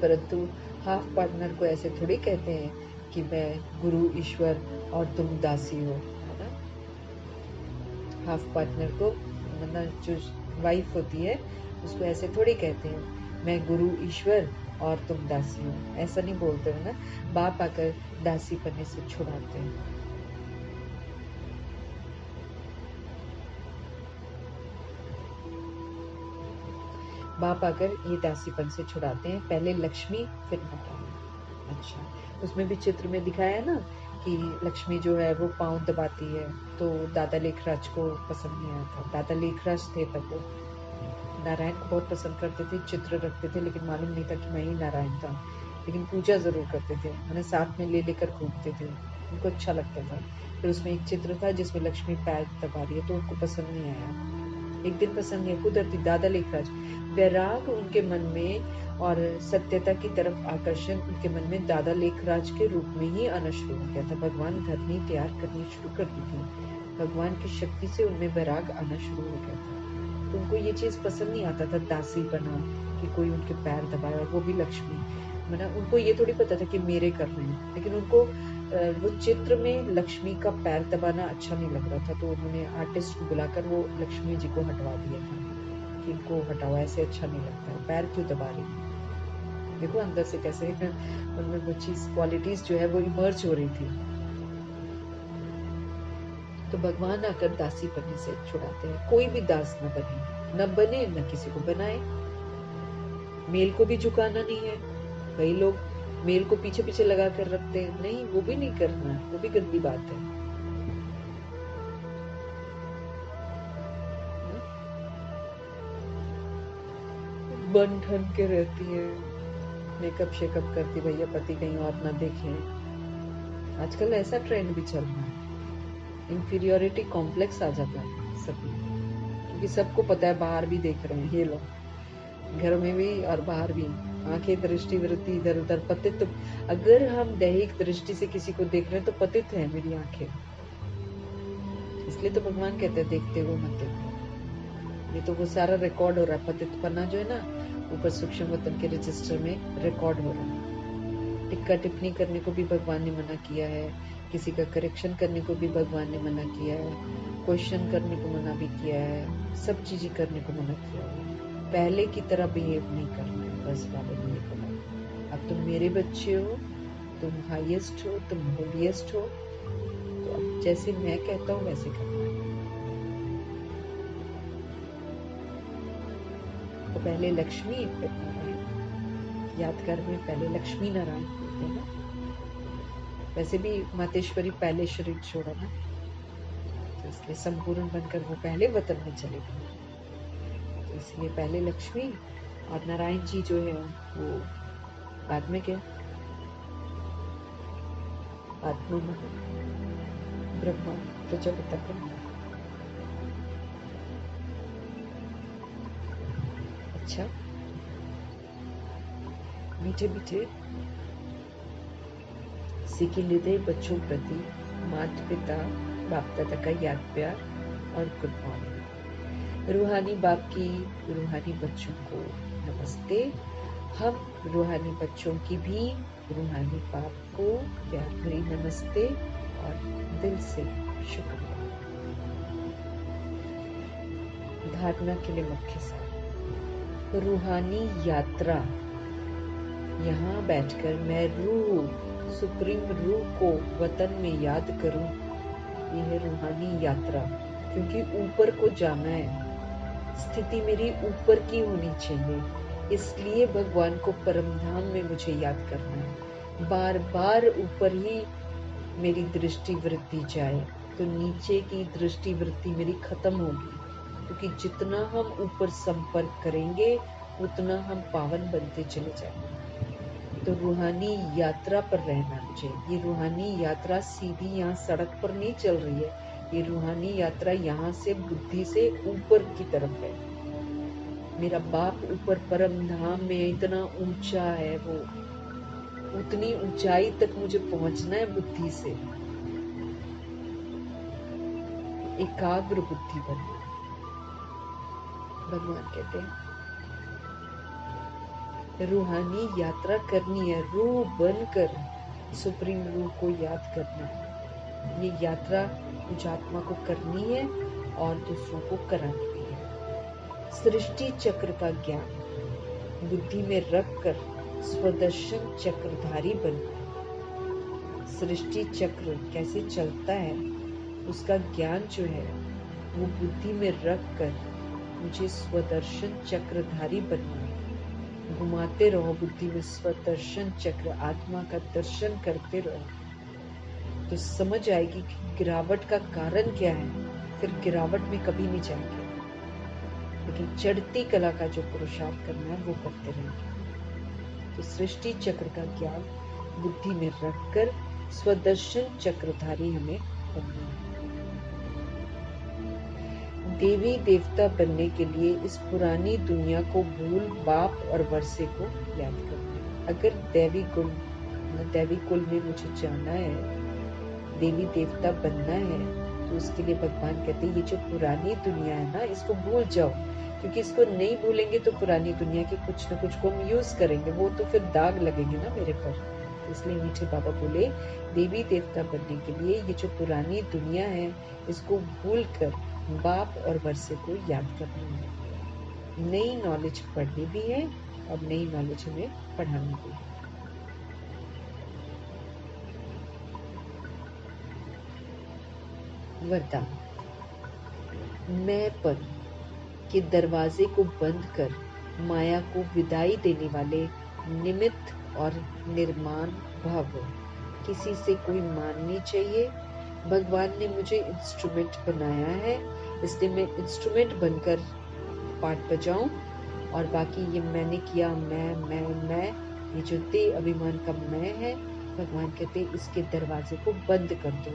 परंतु हाफ पार्टनर को ऐसे थोड़ी कहते हैं कि मैं गुरु ईश्वर और तुम दासी हो, है ना। हाफ पार्टनर को मतलब जो वाइफ होती है उसको ऐसे थोड़ी कहते हैं मैं गुरु ईश्वर और तुम दासी हो, ऐसा नहीं बोलते हैं ना। बाप आकर दासी बनने से छुड़ाते हैं। बाप आकर ये दासीपन से छुड़ाते हैं, पहले लक्ष्मी फिर नारायण। अच्छा, उसमें भी चित्र में दिखाया है ना कि लक्ष्मी जो है वो पाँव दबाती है, तो दादा लेखराज को पसंद नहीं आया था। दादा लेखराज थे तब वो नारायण को बहुत पसंद करते थे, चित्र रखते थे, लेकिन मालूम नहीं था कि मैं ही नारायण था। लेकिन पूजा जरूर करते थे, मैंने साथ में ले लेकर घूमते थे, उनको अच्छा लगता था। फिर उसमें एक चित्र था जिसमें लक्ष्मी पैर दबा रही है, तो उनको पसंद नहीं आया। एक दिन पसंद नहीं, कुदरती दादा लेखराज वैराग उनके मन में और सत्यता की तरफ आकर्षण उनके मन में दादा लेखराज के रूप में ही आना शुरू हो गया था। भगवान धरनी तैयार करनी शुरू कर दी थी, भगवान की शक्ति से उनमें वैराग आना शुरू हो गया था। तो उनको ये चीज पसंद नहीं आता था, दासी बना कि कोई उनके पैर दबाए, और वो भी लक्ष्मी। मतलब उनको ये थोड़ी पता था कि मेरे कर रहे हैं, लेकिन उनको वो चित्र में लक्ष्मी का पैर दबाना अच्छा नहीं लग रहा था, तो उन्होंने आर्टिस्ट को बुलाकर वो लक्ष्मी जी को हटवा दिया था कि इनको हटाओ, ऐसे अच्छा नहीं लगता है, पैर क्यों दबा रही है। देखो अंदर से कैसे उनमें वो चीज क्वालिटीज जो है वो इमर्ज हो रही थी। तो भगवान आकर दासी बनने से छुड़ाते हैं। कोई भी दास न बने, न बने न किसी को बनाए। मेल को भी झुकाना नहीं है। कई लोग मेल को पीछे पीछे लगा कर रखते हैं, नहीं वो भी नहीं करना, वो भी गंदी बात है। बन ठन के रहती है, मेकअप शेकअप करती, भैया पति कहीं और ना देखे। आजकल ऐसा ट्रेंड भी चल रहा है, इंफीरियोरिटी कॉम्प्लेक्स आ जाता है सभी, क्योंकि सबको पता है, बाहर भी देख रहे हैं ये लोग, घर में भी और बाहर भी। आंखें दृष्टि वृत्ति इधर उधर पतित, तो अगर हम दैहिक दृष्टि से किसी को देख रहे हैं तो पतित है मेरी आंखें। इसलिए तो भगवान कहते हैं देखते हुए मत देखो। ये तो वो सारा रिकॉर्ड हो रहा है, पतित पन्ना जो है ना, ऊपर सूक्ष्म वतन के रजिस्टर में रिकॉर्ड हो रहा है। टिक्का टिप्पणी करने को भी भगवान ने मना किया है, किसी का करेक्शन करने को भी भगवान ने मना किया है, क्वेश्चन करने को मना भी किया है, सब चीजें करने को मना किया है। पहले की तरह बिहेव नहीं करना है, बस बाबा ने बोला। अब तुम मेरे बच्चे हो, तुम हाईएस्ट हो, तुम होलीएस्ट हो, तो अब जैसे मैं कहता हूँ वैसे करना है। तो पहले लक्ष्मी फिर नारायण। यादगार में पहले लक्ष्मी नारायण होते हैं ना। वैसे भी मातेश्वरी पहले शरीर छोड़ा ना, तो इसलिए संपूर्ण बनकर वो पहले वतन में चले गए, तो इसलिए पहले लक्ष्मी और नारायण जी जो है वो बाद में गए। आत्मा ब्रह्मा प्रजापिता ब्रह्मा। अच्छा, मीठे मीठे सीखे हृदय बच्चों प्रति माता पिता बाप दादा का याद प्यार और गुड मॉर्निंग। रूहानी बाप की रूहानी बच्चों को नमस्ते। हम रूहानी बच्चों की भी रूहानी बाप को प्यार भरी नमस्ते और दिल से शुक्रिया। धारणा के लिए मुख्य सार रूहानी यात्रा। यहाँ बैठकर मैं रूह सुप्रीम रूह को वतन में याद करूं। यह है रूहानी यात्रा, क्योंकि ऊपर को जाना है, स्थिति मेरी ऊपर की होनी चाहिए, इसलिए भगवान को परमधाम में मुझे याद करना है। बार बार ऊपर ही मेरी दृष्टि वृत्ति जाए तो नीचे की दृष्टि वृत्ति मेरी खत्म होगी, क्योंकि जितना हम ऊपर संपर्क करेंगे उतना हम पावन बनते चले जाएंगे। तो रूहानी यात्रा पर रहना मुझे। ये रूहानी यात्रा सीधी यहाँ सड़क पर नहीं चल रही है, ये रूहानी यात्रा यहाँ से बुद्धि से ऊपर की तरफ है। मेरा बाप ऊपर परम धाम में इतना ऊंचा है, वो उतनी ऊंचाई तक मुझे पहुंचना है बुद्धि से। एकाग्र बुद्धि बनना भगवान कहते हैं। रूहानी यात्रा करनी है, रूह बनकर सुप्रीम रूह को याद करना है। ये यात्रा कुछ आत्मा को करनी है और दूसरों को करानी भी है। सृष्टि चक्र का ज्ञान बुद्धि में रखकर स्वदर्शन चक्रधारी बनना। सृष्टि चक्र कैसे चलता है उसका ज्ञान जो है वो बुद्धि में रखकर मुझे स्वदर्शन चक्रधारी बनना है। घुमाते रहो बुद्धि में स्वदर्शन चक्र, आत्मा का दर्शन करते रहो तो समझ आएगी कि गिरावट का कारण क्या है। फिर गिरावट में कभी नहीं जाएंगे, लेकिन चढ़ती कला का जो पुरुषार्थ करना है वो करते रहेंगे। तो सृष्टि चक्र का ज्ञान बुद्धि में रखकर स्वदर्शन चक्रधारी हमें बनना है। देवी देवता बनने के लिए इस पुरानी दुनिया को भूल बाप और वर्षे को याद करना है। अगर दैवी कुल में मुझे जाना है, देवी देवता बनना है, तो उसके लिए भगवान कहते हैं ये जो पुरानी दुनिया है ना इसको भूल जाओ, क्योंकि इसको नहीं भूलेंगे तो पुरानी दुनिया के कुछ न कुछ को हम यूज करेंगे, वो तो फिर दाग लगेंगे ना मेरे पर। इसलिए मीठे बाबा बोले देवी देवता बनने के लिए ये जो पुरानी दुनिया है इसको भूल कर बाप और वर्षे को याद करना है। नई नॉलेज पढ़नी भी है और नई नॉलेज हमें पढ़ानी भी है। वरदान। मैं पद के दरवाजे को बंद कर माया को विदाई देने वाले निमित्त और निर्माण भव। किसी से कोई मान नहीं चाहिए। भगवान ने मुझे इंस्ट्रूमेंट बनाया है, इसलिए मैं इंस्ट्रूमेंट बनकर पाठ बजाऊं और बाकी ये मैंने किया, मैं ये जो देह अभिमान का मैं है, भगवान कहते हैं इसके दरवाजे को बंद कर दो।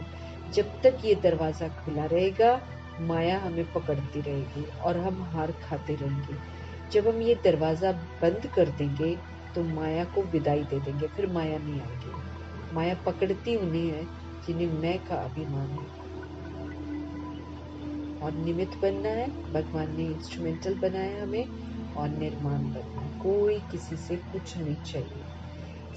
जब तक ये दरवाजा खुला रहेगा माया हमें पकड़ती रहेगी और हम हार खाते रहेंगे। जब हम ये दरवाजा बंद कर देंगे तो माया को विदाई दे देंगे, फिर माया नहीं आएगी। माया पकड़ती उन्हें है जिन्हें मैं का अभिमान है। और निमित्त बनना है, भगवान ने इंस्ट्रूमेंटल बनाया हमें, और निर्माण बनना। कोई किसी से कुछ नहीं चाहिए।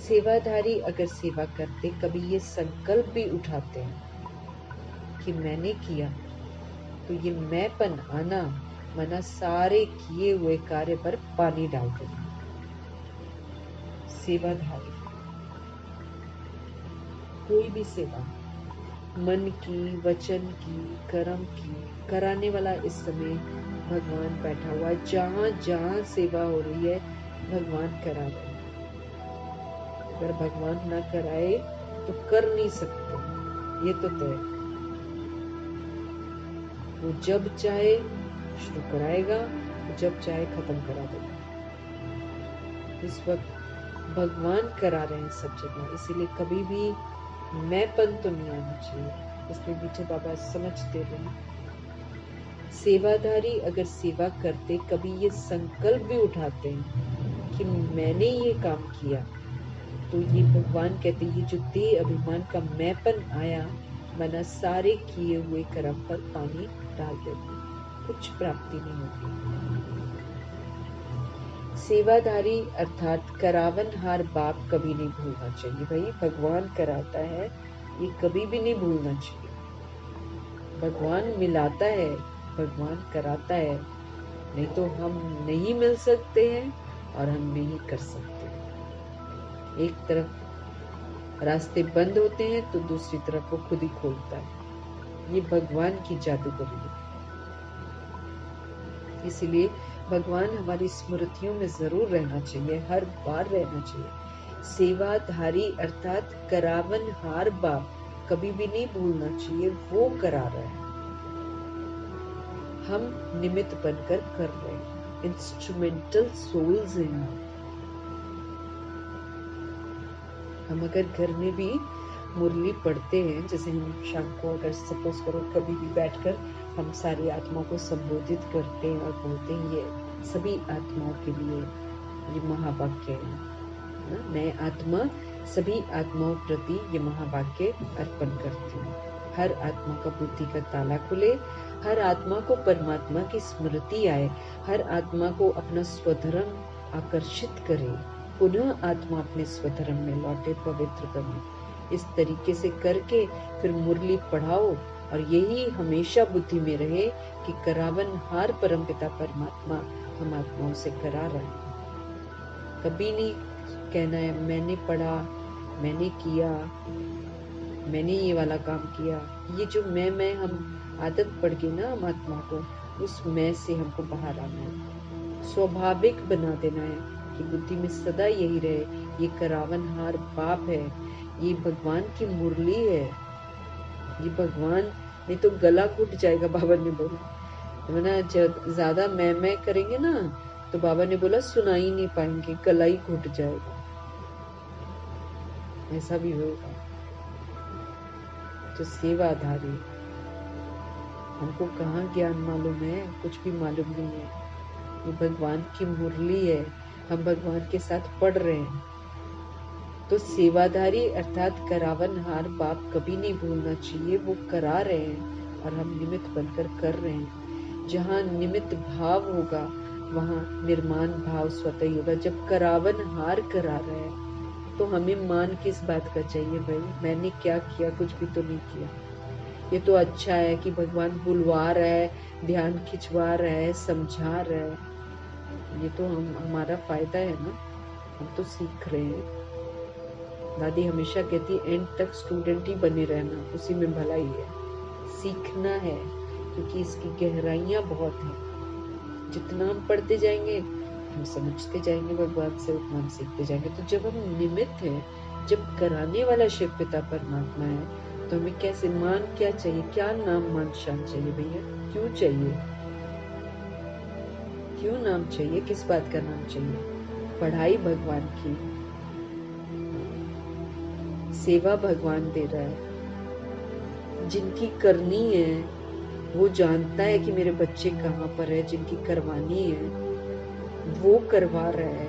सेवाधारी अगर सेवा करते कभी ये संकल्प भी उठाते हैं कि मैंने किया, तो ये मैंपन आना मना सारे किए हुए कार्य पर पानी डाल देना। सेवाधारी कोई भी सेवा, मन की, वचन की, कर्म की कराने वाला इस समय भगवान बैठा हुआ है, जहाँ जहाँ सेवा हो रही है भगवान करा रहे हैं। अगर भगवान ना कराए तो कर नहीं सकते, ये तो तय। वो जब चाहे शुरू कराएगा, वो जब चाहे खत्म करा देगा। इस वक्त भगवान करा रहे हैं सब जगह, इसीलिए कभी भी मैंपन तो नहीं आना चाहिए। इसलिए मीठे बाबा समझते रहे। सेवाधारी अगर सेवा करते, कभी ये संकल्प भी उठाते हैं कि मैंने ये काम किया, तो ये भगवान कहते हैं, ये जो देह अभिमान का मैंपन आया, मना सारे किए हुए कर्म पर पानी डाल देते, कुछ प्राप्ति नहीं होती। सेवाधारी अर्थात करावनहार बाप कभी नहीं भूलना चाहिए। भाई भगवान कराता है, ये कभी भी नहीं भूलना चाहिए। भगवान मिलाता है, भगवान कराता है, नहीं तो हम नहीं मिल सकते हैं और हम नहीं कर सकते। एक तरफ रास्ते बंद होते हैं तो दूसरी तरफ वो खुद ही खोलता है। ये भगवान की जादूगरी है। इसीलिए भगवान हमारी स्मृतियों में जरूर रहना चाहिए, हर बार रहना चाहिए। सेवाधारी अर्थात करावनहार बाप कभी भी नहीं भूलना चाहिए, वो करा रहा है, हम निमित्त बनकर कर रहे हैं, इंस्ट्रूमेंटल सोल्स हैं। हम अगर घर में भी मुरली पढ़ते हैं, जैसे हम शाम को अगर सपोज करो कभी भी बैठकर हम सारी आत्माओं को संबोधित करते हैं और बोलते हैं, ये सभी आत्माओं के लिए ये महावाक्य है ना, मैं आत्मा सभी आत्माओं प्रति ये महावाक्य अर्पण करती हूँ। हर आत्मा का बुद्धि का ताला खुले, हर आत्मा को परमात्मा की स्मृति आए, हर आत्मा को अपना स्वधर्म आकर्षित करे, पुनः आत्मा अपने स्वधर्म में लौटे, पवित्र बने। इस तरीके से करके फिर मुरली पढ़ाओ और यही हमेशा बुद्धि में रहे कि करावनहार परमपिता परमात्मा हम आत्माओं से करा रहे हैं। कभी नहीं कहना है मैंने पढ़ा, मैंने किया, मैंने ये वाला काम किया। ये जो मैं हम आदत पड़ गई ना हम आत्मा को, उस मैं से हमको बाहर आना है, स्वाभाविक बना देना है कि बुद्धि में सदा यही रहे, ये करावनहार बाप है, ये भगवान की मुरली है, ये भगवान, नहीं तो गला घुट जाएगा। बाबा ने बोला वरना जब ज्यादा मैं करेंगे ना तो बाबा ने बोला सुना ही नहीं पाएंगे, गला ही घुट जाएगा, ऐसा भी होगा। तो सेवाधारी, हमको कहाँ ज्ञान मालूम है, कुछ भी मालूम नहीं है, ये भगवान की मुरली है, हम भगवान के साथ पढ़ रहे हैं। तो सेवाधारी अर्थात करावनहार बाप कभी नहीं भूलना चाहिए, वो करा रहे हैं और हम निमित्त बनकर कर रहे हैं। जहाँ निमित्त भाव होगा वहाँ निर्माण भाव स्वतः ही होगा। जब करावनहार करा रहे हैं तो हमें मान किस बात का चाहिए भाई, मैंने क्या किया, कुछ भी तो नहीं किया। ये तो अच्छा है कि भगवान बुलवा रहा है, ध्यान खिंचवा रहा है, समझा रहा है, ये तो हमारा फायदा है ना, हम तो सीख रहे हैं। दादी हमेशा कहती है एंड तक स्टूडेंट ही बने रहना, उसी में भलाई है, सीखना है, क्योंकि इसकी गहराइयां बहुत हैं। जितना हम पढ़ते जाएंगे हम समझते जाएंगे भगवान से, उतना हम सीखते जाएंगे। तो जब हम निमित्त हैं, जब कराने वाला शिव पिता परमात्मा है, तो हमें कैसे मान क्या चाहिए, क्या नाम मान शान चाहिए भैया, क्यों चाहिए, क्यों नाम चाहिए, किस बात का नाम चाहिए? पढ़ाई भगवान की, सेवा भगवान दे रहा है, जिनकी करनी है वो जानता है कि मेरे बच्चे कहाँ पर है, जिनकी करवानी है वो करवा रहा है,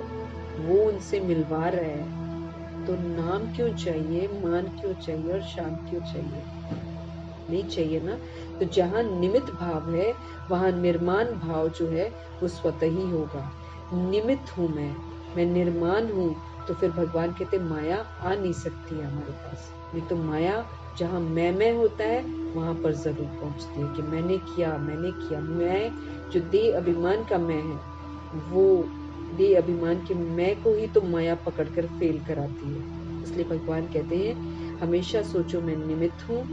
वो उनसे मिलवा रहा है। तो नाम क्यों चाहिए, मान क्यों चाहिए और शान क्यों चाहिए? नहीं चाहिए ना। तो जहाँ निमित्त भाव है वहाँ निर्माण भाव जो है वो स्वतः ही होगा। निमित्त हूँ मैं निर्माण हूँ, तो फिर भगवान कहते माया आ नहीं सकती है हमारे पास। नहीं तो माया जहाँ मैं होता है वहां पर जरूर पहुंचती है कि मैंने किया। मैं जो देह अभिमान का मैं है, वो देह अभिमान के मैं को ही तो माया पकड़कर फेल कराती है। इसलिए भगवान कहते हैं हमेशा सोचो मैं निमित्त हूँ,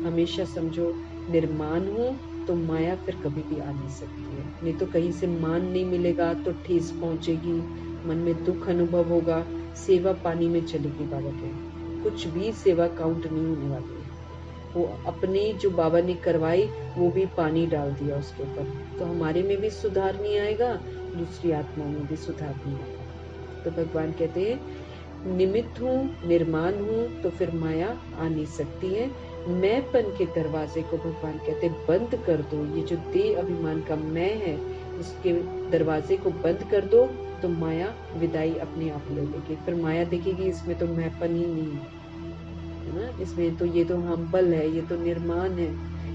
हमेशा समझो निर्माण हूँ, तो माया फिर कभी भी आ नहीं सकती है। नहीं तो कहीं से मान नहीं मिलेगा तो ठेस पहुंचेगी, मन में दुख अनुभव होगा, सेवा पानी में चलेगी। बाबा के कुछ भी सेवा काउंट नहीं होने वाली है। वो अपने जो बाबा ने करवाई वो भी पानी डाल दिया उसके ऊपर, तो हमारे में भी सुधार नहीं आएगा, दूसरी आत्माओं में भी सुधार नहीं आएगा। तो भगवान कहते हैं निमित्त हूँ, निर्माण हूँ, तो फिर माया आ नहीं सकती है। मैंपन के दरवाजे को भगवान कहते बंद कर दो। ये जो देह अभिमान का मैं है उसके दरवाजे को बंद कर दो, तो माया विदाई अपने आप ले लेगी। फिर माया देखेगी इसमें तो मैंपन ही नहीं है ना, इसमें तो ये तो हम्बल है, ये तो निर्माण है,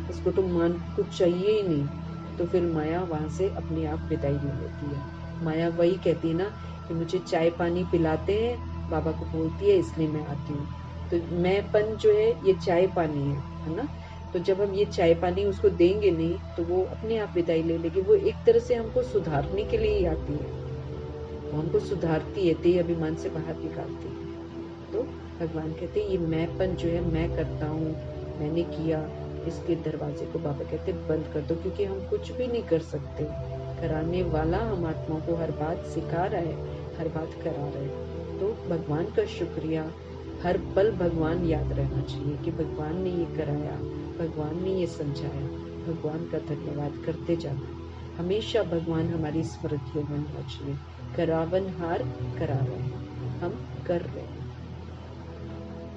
इसको तो मान कुछ चाहिए ही नहीं। तो फिर माया वहां से अपने आप विदाई ले लेती है। माया वही कहती है ना कि मुझे चाय पानी पिलाते हैं, बाबा को बोलती है इसलिए मैं आती हूँ। तो मैंपन जो है ये चाय पानी है ना। तो जब हम ये चाय पानी उसको देंगे नहीं तो वो अपने आप विदाई ले लेगी। वो एक तरह से हमको सुधारने के लिए ही आती है, वो हमको सुधारती है, देह अभिमान से बाहर निकालती है। तो भगवान कहते हैं ये मैंपन जो है मैं करता हूँ, मैंने किया, इसके दरवाजे को बाबा कहते बंद कर दो, क्योंकि हम कुछ भी नहीं कर सकते। कराने वाला हम आत्माओं को हर बात सिखा रहा है, हर बात करा रहा है। तो भगवान का शुक्रिया, हर पल भगवान याद रहना चाहिए कि भगवान ने ये कराया, भगवान ने ये समझाया, भगवान का धन्यवाद करते जाना। हमेशा भगवान हमारी स्मृतियों में होना चाहिए। करावन हार करा रहे हैं, हम कर रहे हैं।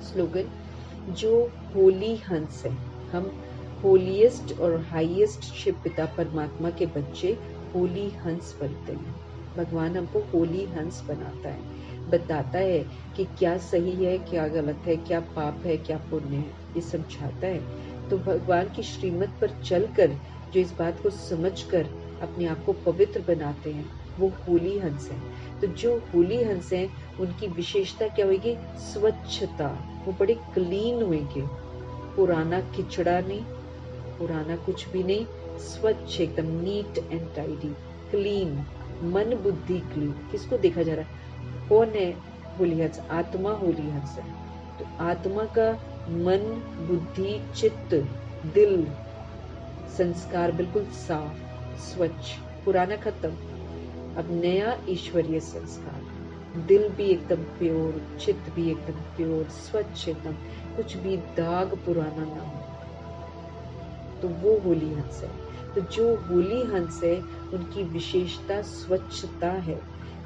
स्लोगन जो होली हंस है, हम होलीएस्ट और हाईएस्ट शिव पिता परमात्मा के बच्चे होली हंस बनते हैं। भगवान हमको होली हंस बनाता है, बताता है कि क्या सही है, क्या गलत है, क्या पाप है, क्या पुण्य है, ये समझाता है। तो भगवान की श्रीमत पर चलकर जो इस बात को समझकर अपने आप को पवित्र बनाते हैं वो होली हंस है। तो जो होली हंस है उनकी विशेषता क्या होगी? स्वच्छता। वो बड़े क्लीन होंगे, पुराना किचड़ा नहीं, पुराना कुछ भी नहीं, स्वच्छ एकदम नीट एंड टाइडी, क्लीन, मन बुद्धि क्लीन। किसको देखा जा रहा है? कौन है होली हंस? आत्मा होली हंस है। तो आत्मा का मन बुद्धि चित्त दिल संस्कार बिल्कुल साफ स्वच्छ, पुराना खत्म, अब नया ईश्वरीय संस्कार, दिल भी एकदम प्योर, चित्त भी एकदम प्योर, स्वच्छ एकदम, कुछ भी दाग पुराना ना हो। तो वो होली हंस है। तो जो होली हंस है उनकी विशेषता स्वच्छता है।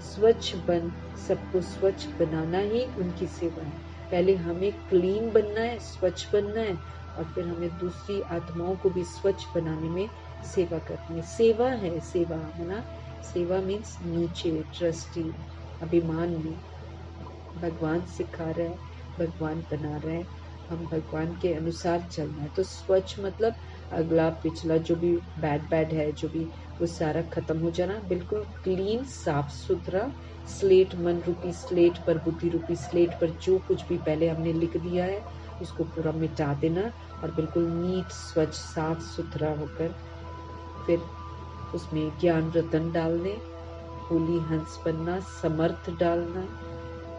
स्वच्छ बन सबको स्वच्छ बनाना ही उनकी सेवा है। पहले हमें क्लीन बनना है, स्वच्छ बनना है, और फिर हमें दूसरी आत्माओं को भी स्वच्छ बनाने में सेवा करनी है। सेवा है, सेवा है ना। सेवा मीन्स नीचे, ट्रस्टी, अभिमान में। भगवान सिखा रहा है, भगवान बना रहा है, हम भगवान के अनुसार चलना है। तो स्वच्छ मतलब अगला पिछला जो भी बैड है, जो भी वो सारा खत्म हो जाना, बिल्कुल क्लीन साफ सुथरा स्लेट, मन रूपी स्लेट पर, बुद्धि रूपी स्लेट पर जो कुछ भी पहले हमने लिख दिया है उसको पूरा मिटा देना और बिल्कुल नीट स्वच्छ साफ सुथरा होकर फिर उसमें ज्ञान रतन डालने, होली हंस बनना, समर्थ डालना,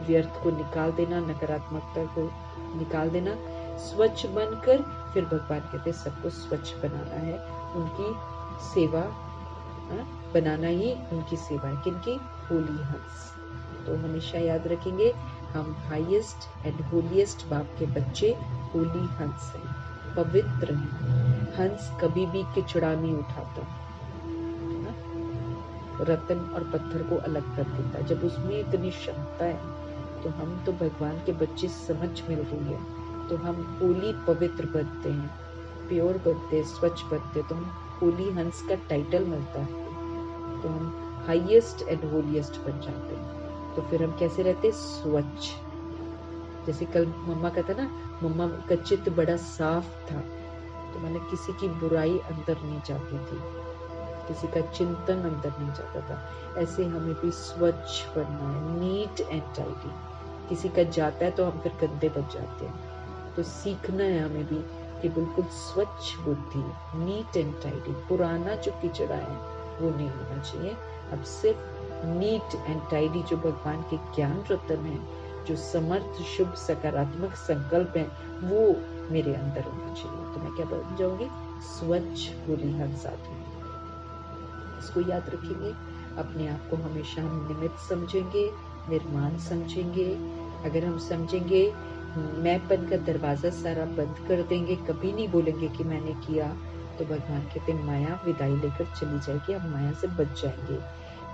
व्यर्थ को निकाल देना, नकारात्मकता को निकाल देना, स्वच्छ बनकर फिर भगवान कहते सबको स्वच्छ बनाना है, उनकी सेवा बनाना ही उनकी सेवा है। किनकी? होली हंस। तो हमेशा याद रखेंगे हम हाईएस्ट एंड होलीएस्ट बाप के बच्चे होली हंस हैं, पवित्र हैं। हंस कभी भी किचड़ा नहीं उठाता, रतन और पत्थर को अलग कर देता है। जब उसमें इतनी क्षमता है तो हम तो भगवान के बच्चे समझ मिल रही है तो हम होली पवित्र बनते हैं, प्योर बनते हैं, स्वच्छ बनते हैं, तो हम होली हंस का टाइटल मिलता है, तो हम हाईएस्ट एंड होलीएस्ट बन जाते हैं। तो फिर हम कैसे रहते? स्वच्छ। जैसे कल मम्मा का था ना, मम्मा का चित्त बड़ा साफ था, तो मैंने किसी की बुराई अंदर नहीं जाती थी, किसी का चिंतन अंदर नहीं जाता था। ऐसे हमें भी स्वच्छ बनना है, नीट एंड टाइडी। किसी का जाता है तो हम फिर गंदे बन जाते हैं। तो सीखना है हमें भी कि बिल्कुल स्वच्छ बुद्धि, नीट एंड टाइडी, पुराना जो किचड़ा है वो नहीं होना चाहिए। अब सिर्फ नीट एंड टाइडी जो भगवान के ज्ञान रतन है, जो समर्थ शुभ सकारात्मक संकल्प है, वो मेरे अंदर होना चाहिए। तो मैं क्या बन जाऊंगी? स्वच्छ होली हर साधु। इसको याद रखेंगे। अपने आप को हमेशा हम निमित्त समझेंगे, निर्माण समझेंगे। अगर हम समझेंगे, मैंपन का दरवाजा सारा बंद कर देंगे, कभी नहीं बोलेंगे कि मैंने किया, तो भगवान कहते माया विदाई लेकर चली जाएगी, हम माया से बच जाएंगे।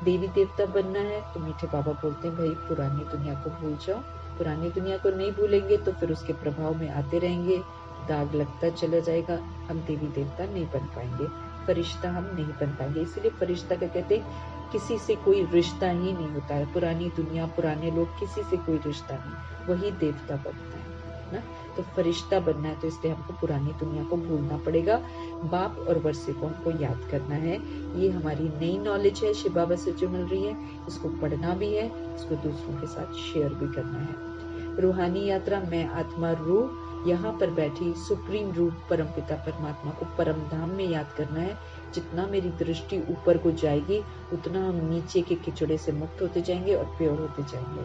देवी देवता बनना है तो मीठे बाबा बोलते हैं भाई पुरानी दुनिया को भूल जाओ। पुरानी दुनिया को नहीं भूलेंगे तो फिर उसके प्रभाव में आते रहेंगे, दाग लगता चला जाएगा, हम देवी देवता नहीं बन पाएंगे, फरिश्ता हम नहीं बन पाएंगे। इसलिए फरिश्ता का कहते हैं किसी से कोई रिश्ता ही नहीं होता है। पुरानी दुनिया, पुराने लोग, किसी से कोई रिश्ता नहीं, वही देवता बनता है ना। तो फरिश्ता बनना है तो इसलिए हमको पुरानी दुनिया को भूलना पड़ेगा, बाप और वर्षे को हमको याद करना है। ये हमारी नई नॉलेज है शिव बाबा से जो मिल रही है, इसको पढ़ना भी है, इसको दूसरों के साथ शेयर भी करना है। रूहानी यात्रा, मैं आत्मा रूह यहाँ पर बैठी सुप्रीम रूप परमपिता परमात्मा को परम धाम में याद करना है। जितना मेरी दृष्टि ऊपर को जाएगी उतना हम नीचे के किचड़े से मुक्त होते जाएंगे और प्योर होते जाएंगे,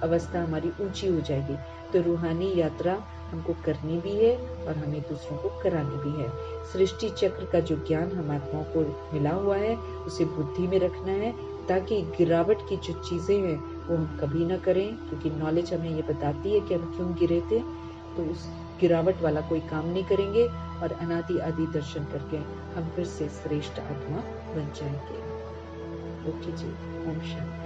अवस्था हमारी ऊंची हो जाएगी। तो रूहानी यात्रा हमको करनी भी है और हमें दूसरों को करानी भी है। सृष्टि चक्र का जो ज्ञान हम आत्माओं को मिला हुआ है उसे बुद्धि में रखना है, ताकि गिरावट की जो चीजें हैं वो हम कभी ना करें, क्योंकि नॉलेज हमें ये बताती है कि हम क्यों गिरे थे। तो उस गिरावट वाला कोई काम नहीं करेंगे और अनादि आदि दर्शन करके हम फिर से श्रेष्ठ आत्मा बन जाएंगे। ओके जी, ओम शांति।